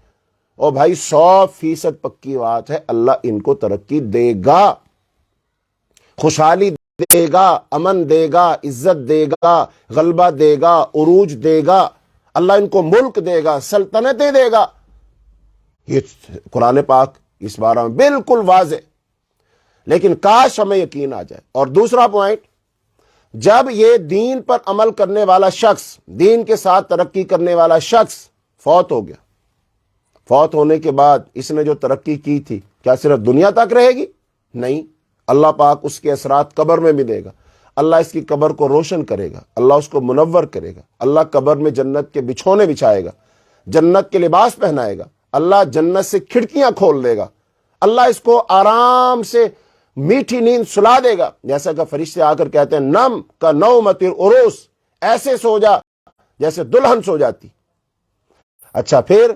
اور بھائی 100% پکی بات ہے، اللہ ان کو ترقی دے گا، خوشحالی دے گا، امن دے گا، عزت دے گا، غلبہ دے گا، عروج دے گا، اللہ ان کو ملک دے گا، سلطنتیں دے گا۔ یہ قرآن پاک اس بارے میں بالکل واضح، لیکن کاش ہمیں یقین آ جائے۔ اور دوسرا پوائنٹ، جب یہ دین پر عمل کرنے والا شخص، دین کے ساتھ ترقی کرنے والا شخص فوت ہو گیا، فوت ہونے کے بعد اس نے جو ترقی کی تھی کیا صرف دنیا تک رہے گی؟ نہیں، اللہ پاک اس کے اثرات قبر میں بھی دے گا۔ اللہ اس کی قبر کو روشن کرے گا، اللہ اس کو منور کرے گا، اللہ قبر میں جنت کے بچھونے بچھائے گا، جنت کے لباس پہنائے گا، اللہ جنت سے کھڑکیاں کھول دے گا، اللہ اس کو آرام سے میٹھی نیند سلا دے گا، جیسا کہ فرشتے آ کر کہتے ہیں نم کا نومۃ العروس، ایسے سو جا جیسے دلہن سو جاتی۔ اچھا، پھر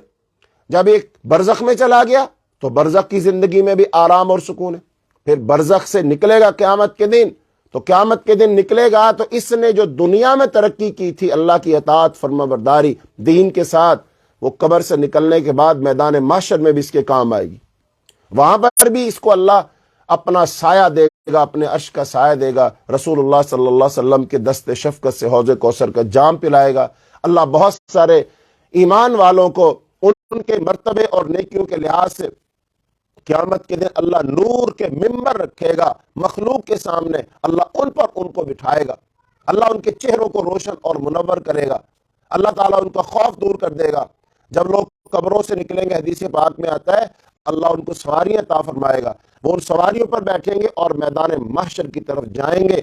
جب ایک برزخ میں چلا گیا تو برزخ کی زندگی میں بھی آرام اور سکون ہے۔ پھر برزخ سے نکلے گا قیامت کے دن، تو قیامت کے دن نکلے گا تو اس نے جو دنیا میں ترقی کی تھی اللہ کی اطاعت فرما برداری دین کے ساتھ، وہ قبر سے نکلنے کے بعد میدان محشر میں بھی اس کے کام آئے گی۔ وہاں پر بھی اس کو اللہ اپنا سایہ دے گا، اپنے عرش کا سایہ دے گا، رسول اللہ صلی اللہ علیہ وسلم کے دست شفقت سے حوض کوثر کا جام پلائے گا۔ اللہ بہت سارے ایمان والوں کو ان کے مرتبے اور نیکیوں کے لحاظ سے قیامت کے دن اللہ نور کے ممبر رکھے گا مخلوق کے سامنے، اللہ ان پر ان کو بٹھائے گا، اللہ ان کے چہروں کو روشن اور منور کرے گا، اللہ تعالیٰ ان کا خوف دور کر دے گا۔ جب لوگ قبروں سے نکلیں گے، حدیث پاک میں آتا ہے اللہ ان کو سواریاں عطا فرمائے گا، وہ ان سواریوں پر بیٹھیں گے اور میدان محشر کی طرف جائیں گے،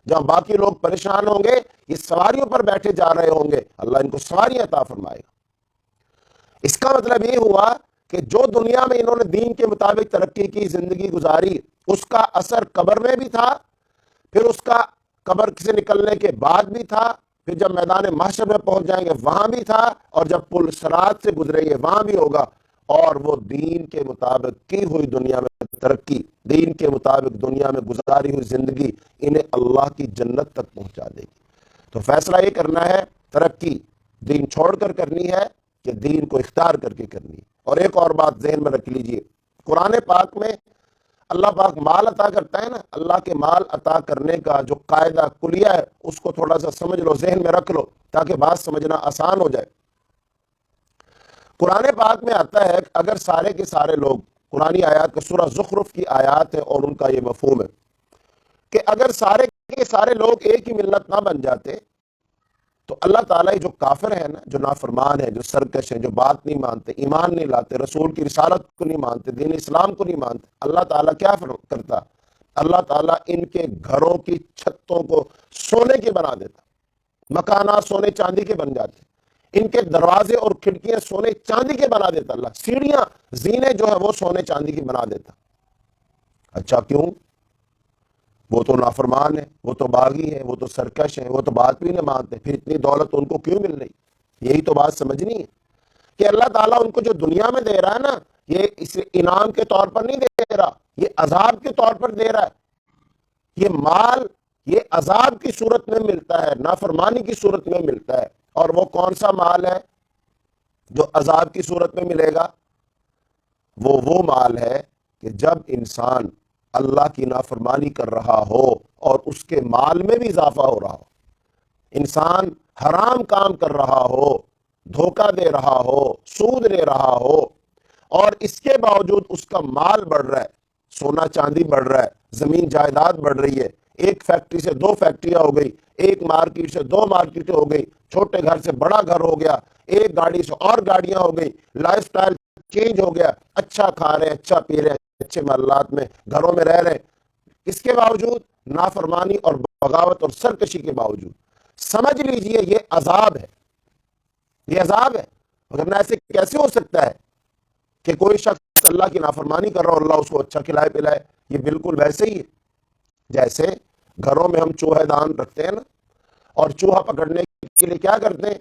جہاں باقی لوگ پریشان ہوں گے یہ سواریوں پر بیٹھے جا رہے ہوں گے، اللہ ان کو سواریاں عطا فرمائے گا۔ اس کا مطلب یہ ہوا کہ جو دنیا میں انہوں نے دین کے مطابق ترقی کی، زندگی گزاری، اس کا اثر قبر میں بھی تھا، پھر اس کا قبر سے نکلنے کے بعد بھی تھا، پھر جب میدان محشر میں پہنچ جائیں گے وہاں بھی تھا، اور جب پل صراط سے گزریں گے وہاں بھی ہوگا۔ اور وہ دین کے مطابق کی ہوئی دنیا میں ترقی، دین کے مطابق دنیا میں گزاری ہوئی زندگی انہیں اللہ کی جنت تک پہنچا دے گی۔ تو فیصلہ یہ کرنا ہے، ترقی دین چھوڑ کر کرنی ہے کہ دین کو اختیار کر کے کرنی ہے۔ اور ایک اور بات ذہن میں رکھ لیجئے، قرآن پاک میں اللہ پاک مال عطا کرتا ہے نا، اللہ کے مال عطا کرنے کا جو قاعدہ کلیہ ہے اس کو تھوڑا سا سمجھ لو، ذہن میں رکھ لو تاکہ بات سمجھنا آسان ہو جائے۔ قرآن پاک میں آتا ہے کہ اگر سارے کے سارے لوگ، قرآنی آیات کا سورہ زخرف کی آیات ہے اور ان کا یہ مفہوم ہے کہ اگر سارے کے سارے لوگ ایک ہی ملت نہ بن جاتے تو اللہ تعالیٰ جو کافر ہیں نا، جو نافرمان ہیں، جو سرکش ہیں، جو بات نہیں مانتے، ایمان نہیں لاتے، رسول کی رسالت کو نہیں مانتے، دین اسلام کو نہیں مانتے، اللہ تعالیٰ کیا کرتا؟ اللہ تعالیٰ ان کے گھروں کی چھتوں کو سونے کے بنا دیتا، مکانات سونے چاندی کے بن جاتے، ان کے دروازے اور کھڑکیاں سونے چاندی کے بنا دیتا، اللہ سیڑھیاں زینے جو ہے وہ سونے چاندی کی بنا دیتا۔ اچھا کیوں؟ وہ تو نافرمان ہے، وہ تو باغی ہے، وہ تو سرکش ہے، وہ تو بات بھی نہیں مانتے، پھر اتنی دولت ان کو کیوں مل رہی؟ یہی تو بات سمجھنی ہے کہ اللہ تعالیٰ ان کو جو دنیا میں دے رہا ہے نا، یہ اس انعام کے طور پر نہیں دے رہا، یہ عذاب کے طور پر دے رہا ہے۔ یہ مال یہ عذاب کی صورت میں ملتا ہے، نافرمانی کی صورت میں ملتا ہے۔ اور وہ کون سا مال ہے جو عذاب کی صورت میں ملے گا؟ وہ مال ہے کہ جب انسان اللہ کی نافرمانی کر رہا ہو اور اس کے مال میں بھی اضافہ ہو رہا ہو، انسان حرام کام کر رہا ہو، دھوکہ دے رہا ہو، سود لے رہا ہو، اور اس کے باوجود اس کا مال بڑھ رہا ہے، سونا چاندی بڑھ رہا ہے، زمین جائیداد بڑھ رہی ہے، ایک فیکٹری سے 2 فیکٹریاں ہو گئی، ایک مارکیٹ سے 2 مارکیٹیں ہو گئی، چھوٹے گھر سے بڑا گھر ہو گیا، ایک گاڑی سے اور گاڑیاں ہو گئی، لائف سٹائل چینج ہو گیا، اچھا کھا رہے ہیں، اچھا پی رہے ہیں، اچھے محلات میں گھروں میں رہ رہے ہیں، اس کے باوجود نافرمانی اور بغاوت اور سرکشی کے باوجود سمجھ لیجئے یہ عذاب ہے، یہ عذاب ہے۔ ورنہ ایسے کیسے ہو سکتا ہے کہ کوئی شخص اللہ کی نافرمانی کر رہا ہو، اللہ اس کو اچھا کھلائے پلائے؟ یہ بالکل ویسے ہی ہے جیسے گھروں میں ہم چوہے دان رکھتے ہیں نا، اور چوہا پکڑنے کے لیے کیا کرتے ہیں؟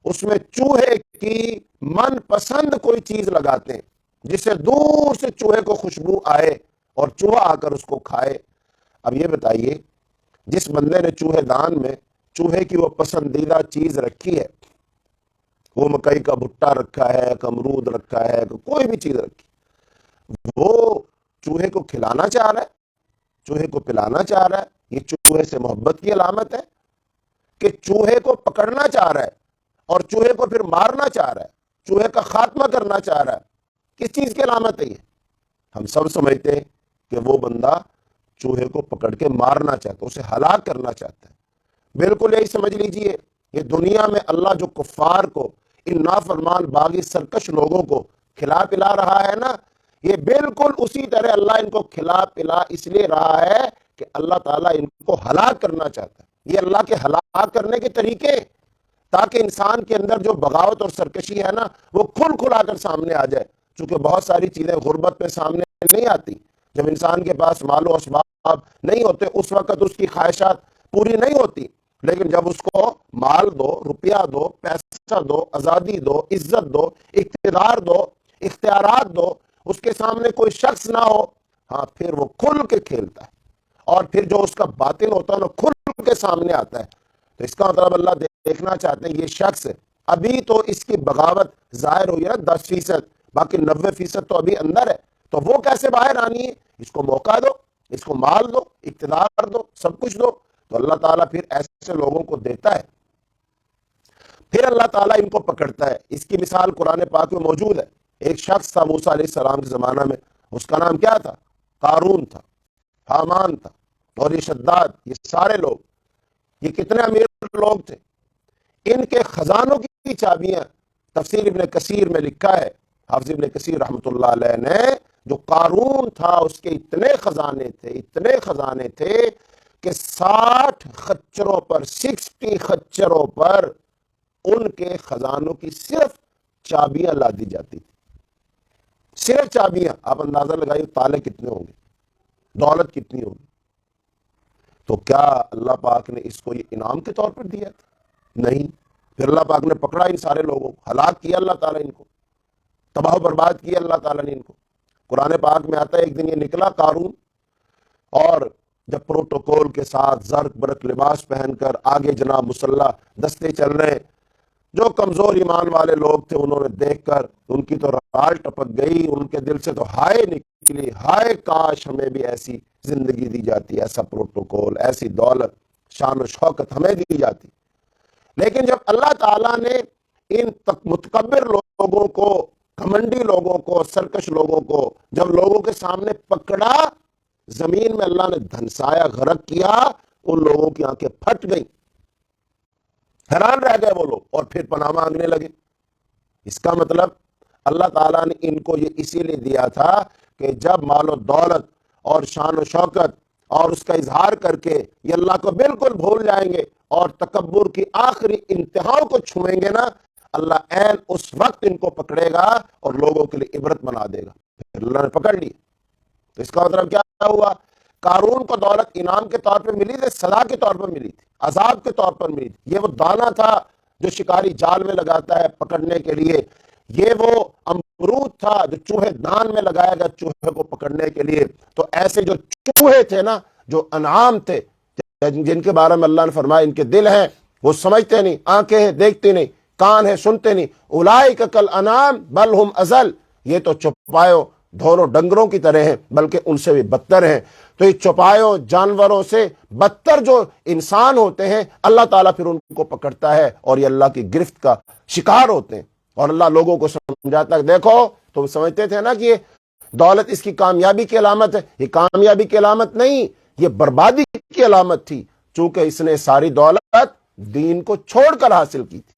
اس میں چوہے کی من پسند کوئی چیز لگاتے ہیں جس سے دور سے چوہے کو خوشبو آئے اور چوہا آ کر اس کو کھائے۔ اب یہ بتائیے جس بندے نے چوہے دان میں چوہے کی وہ پسندیدہ چیز رکھی ہے، وہ مکئی کا بھٹا رکھا ہے، امرود رکھا ہے، کوئی بھی چیز رکھی، وہ چوہے کو کھلانا چاہ رہا ہے، چوہے کو پلانا چاہ رہا ہے، یہ چوہے سے محبت کی علامت ہے کہ چوہے کو پکڑنا چاہ رہا ہے اور چوہے کو پھر مارنا چاہ رہا ہے، چوہے کا خاتمہ کرنا چاہ رہا ہے؟ کس چیز کی علامت ہے یہ؟ ہم سب سمجھتے ہیں کہ وہ بندہ چوہے کو پکڑ کے مارنا چاہتا ہے، اسے ہلاک کرنا چاہتا ہے۔ بالکل یہی سمجھ لیجئے، یہ دنیا میں اللہ جو کفار کو، ان نافرمان باغی سرکش لوگوں کو کھلا پلا رہا ہے نا، یہ بالکل اسی طرح اللہ ان کو کھلا پلا اس لیے رہا ہے کہ اللہ تعالیٰ ان کو ہلاک کرنا چاہتا ہے۔ یہ اللہ کے ہلاک کرنے کے طریقے، تاکہ انسان کے اندر جو بغاوت اور سرکشی ہے نا وہ کھل کھلا کر سامنے آ جائے. چونکہ بہت ساری چیزیں غربت میں سامنے نہیں آتی. جب انسان کے پاس مال و اسباب نہیں ہوتے اس وقت اس کی خواہشات پوری نہیں ہوتی. لیکن جب اس کو مال دو، روپیہ دو، پیسہ دو، آزادی دو، عزت دو، اقتدار دو، اختیارات دو، اس کے سامنے کوئی شخص نہ ہو، ہاں پھر وہ کھل کے کھیلتا ہے. اور پھر جو اس کا باطن ہوتا ہے نا کھل کے سامنے آتا ہے. تو اس کا مطلب اللہ دیکھنا چاہتے ہیں یہ شخص ابھی تو اس کی بغاوت ظاہر ہوئی ہے 10%، باقی 90% تو ابھی اندر ہے. تو وہ کیسے باہر آنی ہے؟ اس کو موقع دو، اس کو مال دو، اقتدار دو، سب کچھ دو. تو اللہ تعالیٰ پھر ایسے لوگوں کو دیتا ہے. پھر اللہ تعالیٰ ان کو پکڑتا ہے. اس کی مثال قرآن پاک میں موجود ہے. ایک شخص تھا موسیٰ علیہ السلام کے زمانہ میں، اس کا نام کیا تھا؟ قارون تھا، حامان تھا، اور یہ شداد، یہ سارے لوگ، یہ کتنے امیر لوگ تھے. ان کے خزانوں کی چابیاں تفسیر ابن کثیر میں لکھا ہے، حافظ ابن کثیر رحمۃ اللہ علیہ نے، جو قارون تھا اس کے اتنے خزانے تھے کہ 60 خچروں پر 60 خچروں پر ان کے خزانوں کی صرف چابیاں لا دی جاتی تھی. صرف چابیاں. آپ اندازہ لگائیے تالے کتنے ہوں گے، دولت کتنی ہوگی. تو کیا اللہ پاک نے اس کو یہ انعام کے طور پر دیا تھا؟ نہیں. پھر اللہ پاک نے پکڑا ان سارے لوگوں کو، ہلاک کیا اللہ تعالیٰ ان کو، تباہ و برباد کیا اللہ تعالیٰ نے ان کو. قرآن پاک میں آتا ہے ایک دن یہ نکلا قارون، اور جب پروٹوکول کے ساتھ زرق برق لباس پہن کر آگے جناب مسلح دستے چل رہے، جو کمزور ایمان والے لوگ تھے انہوں نے دیکھ کر ان کی تو رال ٹپک گئی، ان کے دل سے تو ہائے نکلی، ہائے کاش ہمیں بھی ایسی زندگی دی جاتی، ایسا پروٹوکول، ایسی دولت، شان و شوکت ہمیں دی جاتی. لیکن جب اللہ تعالیٰ نے ان متکبر لوگوں کو، گھمنڈی لوگوں کو، سرکش لوگوں کو جب لوگوں کے سامنے پکڑا، زمین میں اللہ نے دھنسایا، غرق کیا، ان لوگوں کی آنکھیں پھٹ گئیں، حیران رہ گئے وہ لوگ، اور پھر پناہ مانگنے لگے. اس کا مطلب اللہ تعالیٰ نے ان کو یہ اسی لیے دیا تھا کہ جب مال و دولت اور شان و شوکت اور اس کا اظہار کر کے یہ اللہ کو بالکل بھول جائیں گے اور تکبر کی آخری انتہاؤں کو چھوئیں گے نا، اللہ عین اس وقت ان کو پکڑے گا اور لوگوں کے لیے عبرت بنا دے گا. پھر اللہ نے پکڑ لی. تو اس کا مطلب کیا ہوا؟ قارون کو دولت انعام کے طور پر ملی تھی، سزا کے طور پر ملی تھی، عذاب کے طور پر ملی تھی. یہ وہ دانہ تھا جو شکاری جال میں لگاتا ہے پکڑنے کے لیے، یہ وہ امرود تھا جو چوہے دان میں لگایا گیا چوہے کو پکڑنے کے لیے. تو ایسے جو چوہے تھے نا، جو انعام تھے، جن کے بارے میں اللہ نے فرمایا ان کے دل ہیں وہ سمجھتے نہیں، آنکھیں ہیں دیکھتے نہیں، کان ہیں سنتے نہیں، اولئک کالانعام بل ہم اضل، یہ تو چوپایوں دھوروں ڈنگروں کی طرح ہیں بلکہ ان سے بھی بدتر ہیں. تو یہ چوپایوں جانوروں سے بدتر جو انسان ہوتے ہیں، اللہ تعالیٰ پھر ان کو پکڑتا ہے اور یہ اللہ کی گرفت کا شکار ہوتے ہیں. اور اللہ لوگوں کو سمجھاتا ہے دیکھو تم سمجھتے تھے نا کہ یہ دولت اس کی کامیابی کی علامت ہے، یہ کامیابی کی علامت نہیں، یہ بربادی کی علامت تھی، چونکہ اس نے ساری دولت دین کو چھوڑ کر حاصل کی تھی.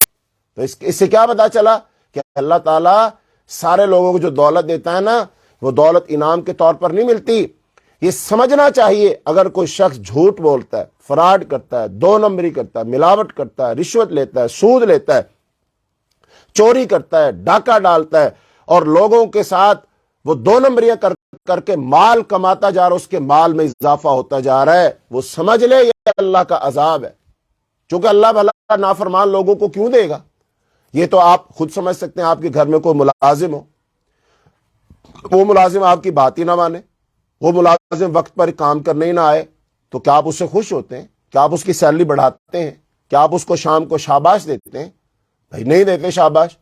تو اس سے کیا پتا چلا کہ اللہ تعالیٰ سارے لوگوں کو جو دولت دیتا ہے نا، وہ دولت انعام کے طور پر نہیں ملتی. یہ سمجھنا چاہیے اگر کوئی شخص جھوٹ بولتا ہے، فراڈ کرتا ہے، دو نمبری کرتا ہے، ملاوٹ کرتا ہے، رشوت لیتا ہے، سود لیتا ہے، چوری کرتا ہے، ڈاکہ ڈالتا ہے، اور لوگوں کے ساتھ وہ دو نمبریاں کر کے مال کماتا جا رہا ہے، اس کے مال میں اضافہ ہوتا جا رہا ہے، وہ سمجھ لے یہ اللہ کا عذاب ہے. چونکہ اللہ بھلا نافرمان لوگوں کو کیوں دے گا؟ یہ تو آپ خود سمجھ سکتے ہیں. آپ کے گھر میں کوئی ملازم ہو، وہ ملازم آپ کی بات ہی نہ مانے، وہ ملازم وقت پر کام کرنے ہی نہ آئے، تو کیا آپ اس سے خوش ہوتے ہیں؟ کیا آپ اس کی سیلری بڑھاتے ہیں؟ کیا آپ اس کو شام کو شاباش دیتے ہیں؟ بھائی نہیں دیتے شاباش.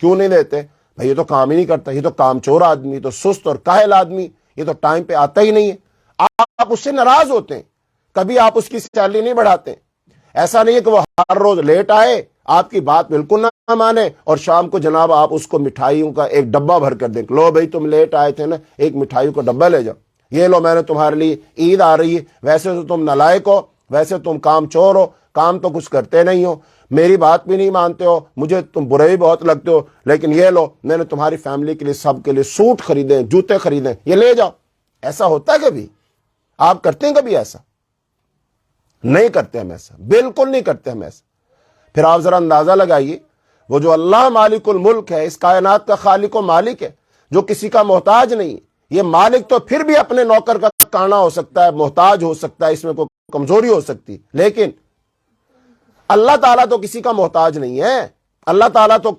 کیوں نہیں دیتے؟ بھائی یہ تو کام ہی نہیں کرتا، یہ تو کام چور آدمی، تو سست اور کاہل آدمی، یہ تو ٹائم پہ آتا ہی نہیں ہے. آپ اس سے ناراض ہوتے ہیں، کبھی آپ اس کی سیلری نہیں بڑھاتے. ایسا نہیں ہے کہ وہ ہر روز لیٹ آئے، آپ کی بات بالکل نہ مانے، اور شام کو جناب آپ اس کو مٹھائیوں کا ایک ڈبہ بھر کر دیں، لو بھائی تم لیٹ آئے تھے نا، ایک مٹھائیوں کا ڈبہ لے جاؤ، یہ لو میں نے تمہارے لیے، عید آ رہی ہے، ویسے تو تم نالائق ہو، ویسے تم کام چور ہو، کام تو کچھ کرتے نہیں ہو، میری بات بھی نہیں مانتے ہو، مجھے تم برے بھی بہت لگتے ہو، لیکن یہ لو میں نے تمہاری فیملی کے لیے، سب کے لیے سوٹ خریدے، جوتے خریدے، یہ لے جاؤ. ایسا ہوتا ہے کبھی؟ آپ کرتے ہیں کبھی ایسا؟ نہیں کرتے ہم ایسا، بالکل نہیں کرتے ہم ایسا. پھر آپ ذرا اندازہ لگائیے، وہ جو اللہ مالک الملک ہے، اس کائنات کا خالق و مالک ہے، جو کسی کا محتاج نہیں ہے، یہ مالک تو پھر بھی اپنے نوکر کا کانا ہو سکتا ہے، محتاج ہو سکتا ہے، اس میں کوئی کمزوری ہو سکتی، لیکن اللہ تعالیٰ تو کسی کا محتاج نہیں ہے، اللہ تعالیٰ تو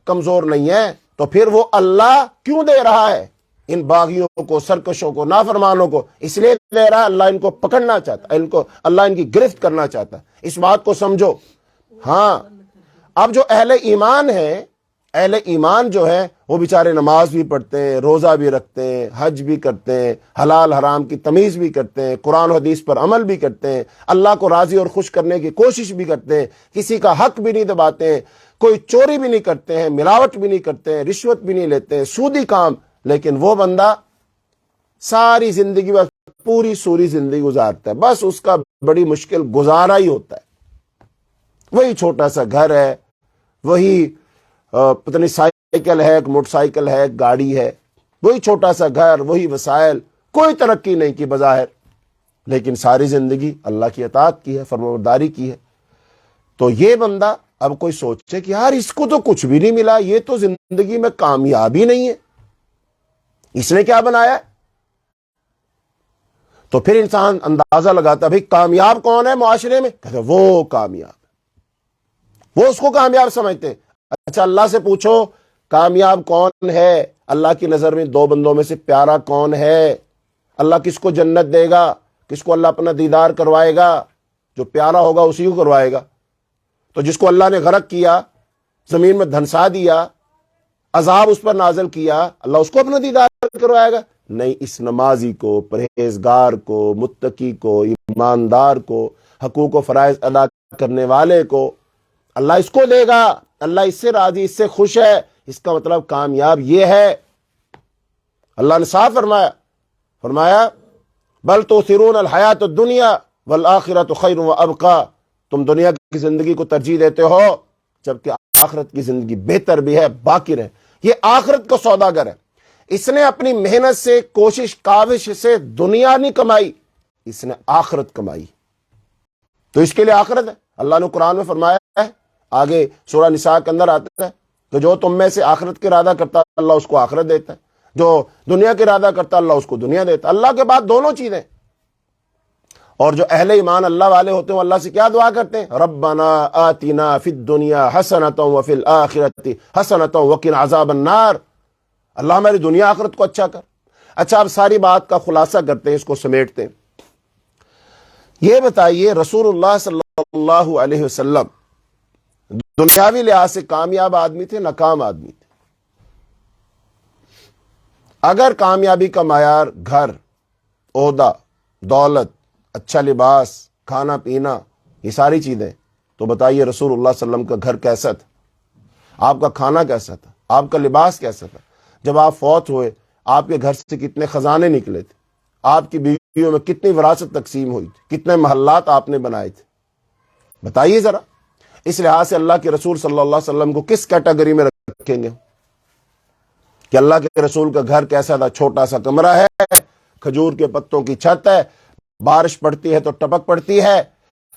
کمزور نہیں ہے، تو پھر وہ اللہ کیوں دے رہا ہے ان باغیوں کو، سرکشوں کو، نافرمانوں کو؟ اس لیے دے رہا ہے اللہ ان کو پکڑنا چاہتا ہے، اللہ ان کی گرفت کرنا چاہتا ہے۔ اس بات کو سمجھو۔ ہاں، اب جو اہل ایمان ہے، اہل ایمان جو ہے وہ بیچارے نماز بھی پڑھتے ہیں، روزہ بھی رکھتے ہیں، حج بھی کرتے ہیں، حلال حرام کی تمیز بھی کرتے ہیں، قرآن و حدیث پر عمل بھی کرتے ہیں، اللہ کو راضی اور خوش کرنے کی کوشش بھی کرتے ہیں، کسی کا حق بھی نہیں دباتے ہیں، کوئی چوری بھی نہیں کرتے ہیں، ملاوٹ بھی نہیں کرتے ہیں، رشوت بھی نہیں لیتے ہیں، سودی کام۔ لیکن وہ بندہ ساری زندگی بس پوری سوری زندگی گزارتا ہے، بس اس کا بڑی مشکل گزارا ہی ہوتا ہے۔ وہی چھوٹا سا گھر ہے، وہی پتہ نہیں سائیکل ہے، ایک موٹر سائیکل ہے، ایک گاڑی ہے، وہی چھوٹا سا گھر، وہی وسائل، کوئی ترقی نہیں کی بظاہر، لیکن ساری زندگی اللہ کی اطاعت کی ہے، فرمانبرداری کی ہے۔ تو یہ بندہ اب کوئی سوچے کہ یار اس کو تو کچھ بھی نہیں ملا، یہ تو زندگی میں کامیابی نہیں ہے، اس نے کیا بنایا؟ تو پھر انسان اندازہ لگاتا ہے بھئی کامیاب کون ہے معاشرے میں؟ کہتے ہیں وہ کامیاب، وہ اس کو کامیاب سمجھتے ہیں۔ اچھا اللہ سے پوچھو کامیاب کون ہے؟ اللہ کی نظر میں دو بندوں میں سے پیارا کون ہے؟ اللہ کس کو جنت دے گا؟ کس کو اللہ اپنا دیدار کروائے گا؟ جو پیارا ہوگا اسی کو کروائے گا۔ تو جس کو اللہ نے غرق کیا، زمین میں دھنسا دیا، عذاب اس پر نازل کیا، اللہ اس کو اپنا دیدار کروائے گا؟ نہیں، اس نمازی کو، پرہیزگار کو، متقی کو، ایماندار کو، حقوق و فرائض ادا کرنے والے کو اللہ اس کو دے گا، اللہ اس سے راضی، اس سے خوش ہے۔ اس کا مطلب کامیاب یہ ہے۔ اللہ نے صاف فرمایا بل تؤثرون الحیات الدنیا والآخرۃ خیر وابقی، تم دنیا کی زندگی کو ترجیح دیتے ہو جبکہ آخرت کی زندگی بہتر بھی ہے، باقی رہے۔ یہ آخرت کا سوداگر ہے، اس نے اپنی محنت سے، کوشش کاوش سے دنیا نہیں کمائی، اس نے آخرت کمائی، تو اس کے لیے آخرت ہے۔ اللہ نے قرآن میں فرمایا ہے، آگے سورہ نساء کے اندر آتا ہے کہ جو تم میں سے آخرت کا ارادہ کرتا اللہ اس کو آخرت دیتا ہے، جو دنیا کا ارادہ کرتا اللہ اس کو دنیا دیتا ہے۔ اللہ کے بعد دونوں چیزیں۔ اور جو اہل ایمان اللہ والے ہوتے ہیں وہ اللہ سے کیا دعا کرتے ہیں؟ ربنا آتنا فی الدنیا حسنۃ وفی الآخرۃ حسنۃ وقنا عذاب النار، اللہ ہماری دنیا آخرت کو اچھا کر۔ اچھا، اب ساری بات کا خلاصہ کرتے ہیں، اس کو سمیٹتے ہیں۔ یہ بتائیے رسول اللہ صلی اللہ علیہ وسلم دنیاوی لحاظ سے کامیاب آدمی تھے، ناکام آدمی تھے؟ اگر کامیابی کا معیار گھر، عہدہ، دولت، اچھا لباس، کھانا پینا، یہ ساری چیزیں، تو بتائیے رسول اللہ صلی اللہ علیہ وسلم کا گھر کیسا تھا؟ آپ کا کھانا کیسا تھا؟ آپ کا لباس کیسا تھا؟ جب آپ فوت ہوئے آپ کے گھر سے کتنے خزانے نکلے تھے؟ آپ کی بیویوں میں کتنی وراثت تقسیم ہوئی تھی؟ کتنے محلات آپ نے بنائے تھے؟ بتائیے ذرا۔ اس لحاظ سے اللہ کے رسول صلی اللہ علیہ وسلم کو کس کیٹیگری میں رکھیں گے کہ اللہ کے رسول کا گھر کیسا تھا؟ چھوٹا سا کمرہ ہے، کھجور کے پتوں کی چھت ہے، بارش پڑتی ہے تو ٹپک پڑتی ہے،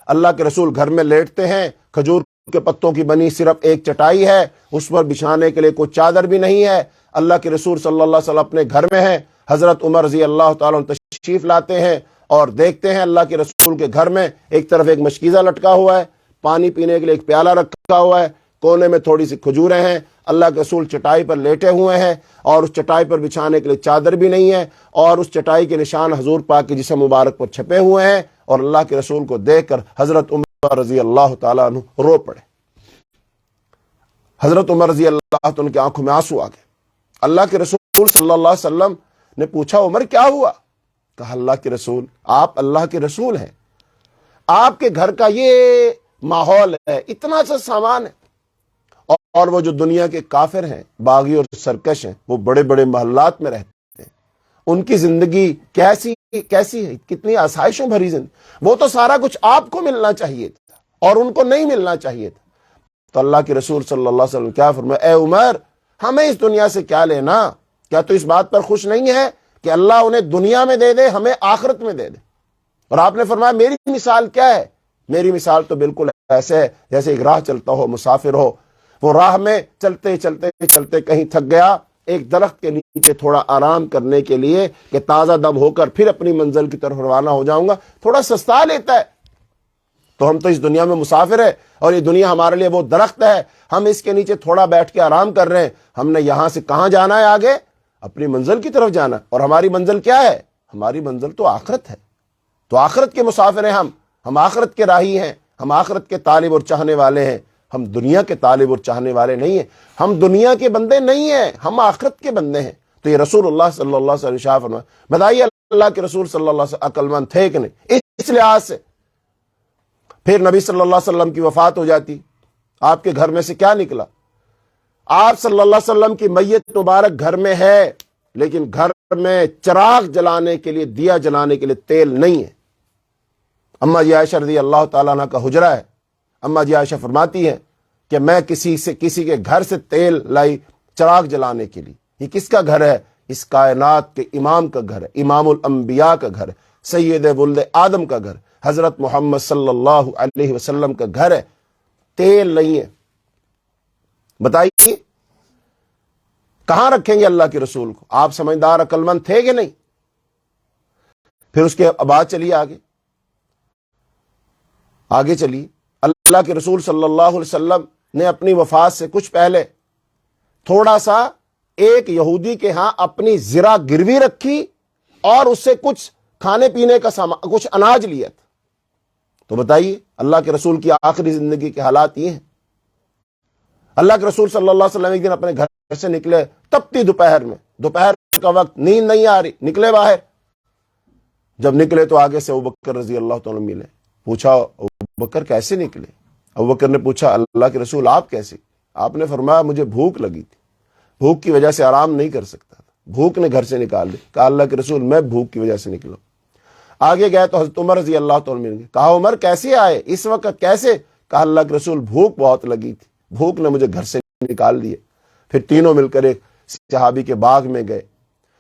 اللہ کے رسول گھر میں لیٹتے ہیں، کھجور کے پتوں کی بنی صرف ایک چٹائی ہے، اس پر بچھانے کے لیے کوئی چادر بھی نہیں ہے۔ اللہ کے رسول صلی اللہ علیہ وسلم اپنے گھر میں ہیں، حضرت عمر رضی اللہ تعالیٰ عنہ تشریف لاتے ہیں اور دیکھتے ہیں اللہ کے رسول کے گھر میں ایک طرف ایک مشکیزہ لٹکا ہوا ہے، پانی پینے کے لیے ایک پیالہ رکھا ہوا ہے، کونے میں تھوڑی سی کھجوریں ہیں، اللہ کے رسول چٹائی پر لیٹے ہوئے ہیں اور اس چٹائی پر بچھانے کے لیے چادر بھی نہیں ہے، اور اس چٹائی کے نشان حضور پاک کے جسم مبارک پر چھپے ہوئے ہیں، اور اللہ کے رسول کو دیکھ کر حضرت عمر رضی اللہ تعالیٰ عنہ رو پڑے۔ حضرت عمر رضی اللہ عنہ کی آنکھوں میں آنسو آ گئے۔ اللہ کے رسول صلی اللہ علیہ وسلم نے پوچھا عمر کیا ہوا؟ کہا اللہ کے رسول، آپ اللہ کے رسول ہیں، آپ کے گھر کا یہ ماحول ہے، اتنا سا سامان ہے، اور وہ جو دنیا کے کافر ہیں، باغی اور سرکش ہیں، وہ بڑے بڑے محلات میں رہتے ہیں، ان کی زندگی کیسی ہے، کتنی آسائشوں بھری زندگی، وہ تو سارا کچھ آپ کو ملنا چاہیے تھا اور ان کو نہیں ملنا چاہیے تھا۔ تو اللہ کے رسول صلی اللہ علیہ وسلم کیا فرمایا؟ اے عمر، ہمیں اس دنیا سے کیا لینا؟ کیا تو اس بات پر خوش نہیں ہے کہ اللہ انہیں دنیا میں دے دے، ہمیں آخرت میں دے دے؟ اور آپ نے فرمایا میری مثال کیا ہے؟ میری مثال تو بالکل ایسے ہے جیسے ایک راہ چلتا ہو، مسافر ہو، وہ راہ میں چلتے چلتے چلتے کہیں تھک گیا، ایک درخت کے نیچے تھوڑا آرام کرنے کے لیے کہ تازہ دم ہو کر پھر اپنی منزل کی طرف روانہ ہو جاؤں گا، تھوڑا سستا لیتا ہے۔ تو ہم تو اس دنیا میں مسافر ہے، اور یہ دنیا ہمارے لیے وہ درخت ہے، ہم اس کے نیچے تھوڑا بیٹھ کے آرام کر رہے ہیں۔ ہم نے یہاں سے کہاں جانا ہے؟ آگے اپنی منزل کی طرف جانا، اور ہماری منزل کیا ہے؟ ہماری منزل تو آخرت ہے۔ تو آخرت کے مسافر ہیں ہم آخرت کے راہی ہیں، ہم آخرت کے طالب اور چاہنے والے ہیں، ہم دنیا کے طالب اور چاہنے والے نہیں ہیں، ہم دنیا کے بندے نہیں ہیں، ہم آخرت کے بندے ہیں۔ تو یہ رسول اللہ صلی اللہ علیہ وسلم شاہ فرمائے، بتائیے اللہ کے رسول صلی اللہ علیہ وسلم عقل مند تھے کہ نہیں؟ اس لحاظ سے پھر نبی صلی اللہ علیہ وسلم کی وفات ہو جاتی، آپ کے گھر میں سے کیا نکلا؟ آپ صلی اللہ علیہ وسلم کی میت مبارک گھر میں ہے، لیکن گھر میں چراغ جلانے کے لیے، دیا جلانے کے لیے تیل نہیں ہے۔ اما جی عائشہ رضی اللہ تعالیٰ عنہ کا حجرہ ہے، اما جی عائشہ فرماتی ہیں کہ میں کسی کے گھر سے تیل لائی چراغ جلانے کے لیے۔ یہ کس کا گھر ہے؟ اس کائنات کے امام کا گھر ہے، امام الانبیاء کا گھر ہے، سید ولد آدم کا گھر، حضرت محمد صلی اللہ علیہ وسلم کا گھر ہے، تیل نہیں ہے۔ بتائیے کہاں رکھیں گے اللہ کے رسول کو؟ آپ سمجھدار عقل مند تھے کہ نہیں؟ پھر اس کے بعد چلیے آگے چلیے، اللہ کے رسول صلی اللہ علیہ وسلم نے اپنی وفات سے کچھ پہلے تھوڑا سا ایک یہودی کے ہاں اپنی زرہ گروی رکھی اور اس سے کچھ کھانے پینے کا سامان، کچھ اناج لیا تھا۔ تو بتائیے اللہ کے رسول کی آخری زندگی کے حالات یہ ہیں۔ اللہ کے رسول صلی اللہ علیہ وسلم ایک دن اپنے گھر سے نکلے، تپتی دوپہر میں، دوپہر کا وقت، نیند نہیں آ رہی، نکلے باہر۔ جب نکلے تو آگے سے ابوبکر رضی اللہ تعالیٰ ملے، پوچھا ابوبکر کیسے نکلے؟ ابوبکر نے پوچھا اللہ کے رسول آپ کیسے؟ آپ نے فرمایا مجھے بھوک لگی تھی، بھوک کی وجہ سے آرام نہیں کر سکتا تھا، بھوک نے گھر سے نکال دی۔ کہا اللہ کے رسول میں بھوک کی وجہ سے نکلا۔ آگے گئے تو حضرت عمر رضی اللہ تعالیٰ مل گئے، کہا عمر کیسے آئے اس وقت، کیسے؟ کہا اللہ کے رسول بھوک بہت لگی تھی، بھوک نے مجھے گھر سے نکال دیے۔ پھر تینوں مل کر ایک صحابی کے باغ میں گئے،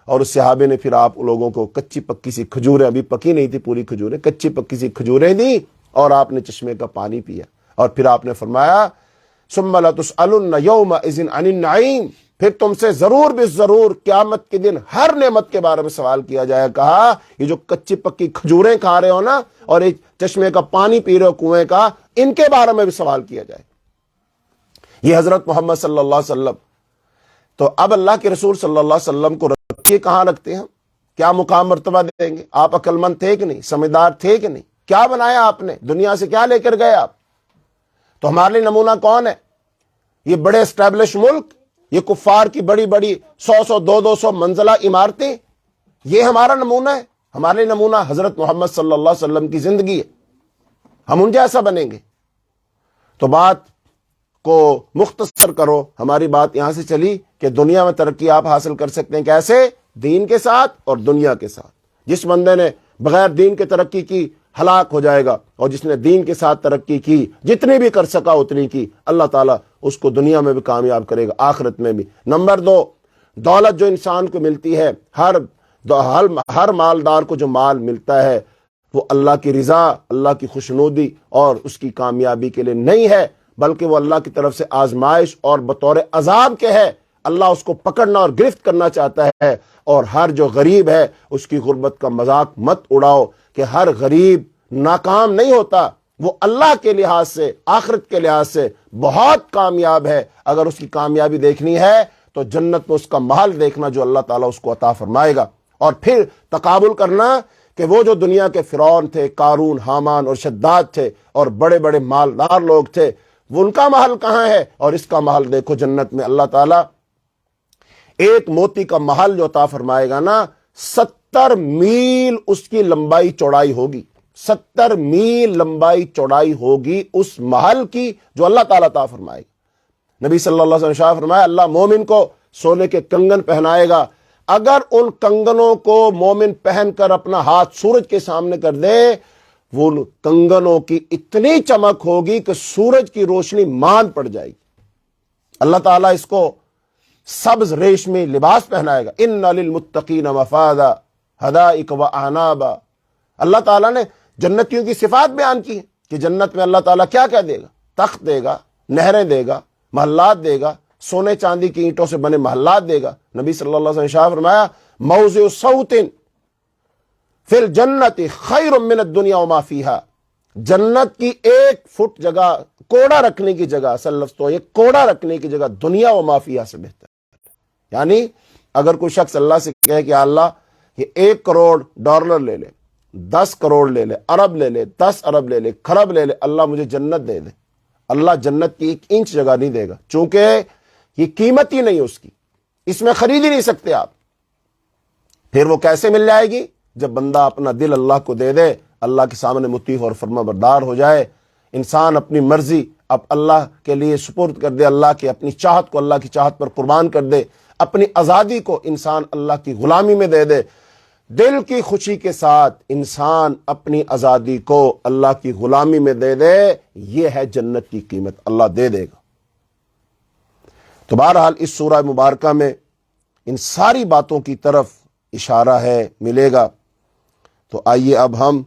اور اس صحابی نے پھر آپ لوگوں کو کچی پکی سی کھجوریں، ابھی پکی نہیں تھی پوری کھجوریں، کچی پکی سی کھجوریں دی، اور آپ نے چشمے کا پانی پیا، اور پھر آپ نے فرمایا ثم لتسألن یومئذ عن النعیم، پھر تم سے ضرور بے ضرور قیامت کے دن ہر نعمت کے بارے میں سوال کیا جائے۔ کہا یہ جو کچی پکی کھجوریں کھا رہے ہو نا، اور ایک چشمے کا پانی پی رہے ہو کنویں کا، ان کے بارے میں بھی سوال کیا جائے۔ یہ حضرت محمد صلی اللہ علیہ وسلم۔ تو اب اللہ کے رسول صلی اللہ علیہ وسلم کو رکھیے کہاں رکھتے ہیں، کیا مقام مرتبہ دیں گے؟ آپ عقل مند تھے کہ نہیں؟ سمجھدار تھے کہ نہیں؟ کیا بنایا آپ نے؟ دنیا سے کیا لے کر گئے آپ؟ تو ہمارے لیے نمونہ کون ہے؟ یہ بڑے اسٹیبلش ملک، یہ کفار کی بڑی بڑی 100 200 منزلہ عمارتیں، یہ ہمارا نمونہ ہے؟ ہمارے لیے نمونہ حضرت محمد صلی اللہ علیہ وسلم کی زندگی ہے، ہم ان جیسا بنیں گے۔ تو بات کو مختصر کرو، ہماری بات یہاں سے چلی کہ دنیا میں ترقی آپ حاصل کر سکتے ہیں کیسے؟ دین کے ساتھ اور دنیا کے ساتھ۔ جس بندے نے بغیر دین کے ترقی کی ہلاک ہو جائے گا، اور جس نے دین کے ساتھ ترقی کی، جتنی بھی کر سکا اتنی کی، اللہ تعالیٰ اس کو دنیا میں بھی کامیاب کرے گا، آخرت میں بھی۔ نمبر 2، دولت جو انسان کو ملتی ہے، ہر مالدار کو جو مال ملتا ہے، وہ اللہ کی رضا، اللہ کی خوشنودی اور اس کی کامیابی کے لیے نہیں ہے، بلکہ وہ اللہ کی طرف سے آزمائش اور بطور عذاب کے ہے۔ اللہ اس کو پکڑنا اور گرفت کرنا چاہتا ہے۔ اور ہر جو غریب ہے اس کی غربت کا مذاق مت اڑاؤ کہ ہر غریب ناکام نہیں ہوتا، وہ اللہ کے لحاظ سے، آخرت کے لحاظ سے بہت کامیاب ہے۔ اگر اس کی کامیابی دیکھنی ہے تو جنت میں اس کا محل دیکھنا جو اللہ تعالیٰ اس کو عطا فرمائے گا، اور پھر تقابل کرنا کہ وہ جو دنیا کے فرعون تھے، قارون، حامان اور شداد تھے، اور بڑے بڑے مالدار لوگ تھے، وہ ان کا محل کہاں ہے، اور اس کا محل دیکھو جنت میں۔ اللہ تعالیٰ ایک موتی کا محل جو عطا فرمائے گا نا، 70 میل اس کی لمبائی چوڑائی ہوگی، 70 میل لمبائی چوڑائی ہوگی اس محل کی جو اللہ تعالیٰ عطا فرمائے گا۔ نبی صلی اللہ علیہ وسلم شاہ فرمایا اللہ مومن کو سونے کے کنگن پہنائے گا، اگر ان کنگنوں کو مومن پہن کر اپنا ہاتھ سورج کے سامنے کر دے، وہ کنگنوں کی اتنی چمک ہوگی کہ سورج کی روشنی مان پڑ جائے گی۔ اللہ تعالیٰ اس کو سبز ریشمی لباس پہنائے گا۔ ان للمتقین مفازا حدائق و اعنابا۔ اللہ تعالیٰ نے جنتیوں کی صفات بیان کی ہے کہ جنت میں اللہ تعالیٰ کیا کیا دے گا؟ تخت دے گا، نہریں دے گا، محلات دے گا، سونے چاندی کی اینٹوں سے بنے محلات دے گا۔ نبی صلی اللہ علیہ وسلم نے ارشاد فرمایا موضع صوت فی الجنت خیر من الدنیا وما فیہا، جنت کی 1 فٹ جگہ کوڑا رکھنے کی جگہ، اصل لفظ تو یہ کوڑا رکھنے کی جگہ دنیا وما فیہا سے بہتر ہے۔ یعنی اگر کوئی شخص اللہ سے کہے کہ اللہ یہ 1 کروڑ ڈالر لے لے، 10 کروڑ لے لے، ارب لے لے، 10 ارب لے لے، خرب لے لے، اللہ مجھے جنت دے دے، اللہ جنت کی 1 انچ جگہ نہیں دے گا، چونکہ یہ قیمت ہی نہیں اس کی، اس میں خرید ہی نہیں سکتے آپ۔ پھر وہ کیسے مل جائے گی؟ جب بندہ اپنا دل اللہ کو دے دے، اللہ کے سامنے مطیع اور فرما بردار ہو جائے، انسان اپنی مرضی اب اللہ کے لیے سپرد کر دے، اللہ کی اپنی چاہت کو اللہ کی چاہت پر قربان کر دے، اپنی آزادی کو انسان اللہ کی غلامی میں دے دے، دل کی خوشی کے ساتھ انسان اپنی آزادی کو اللہ کی غلامی میں دے دے، یہ ہے جنت کی قیمت، اللہ دے دے گا۔ تو بہرحال اس سورہ مبارکہ میں ان ساری باتوں کی طرف اشارہ ہے، ملے گا۔ تو آئیے اب ہم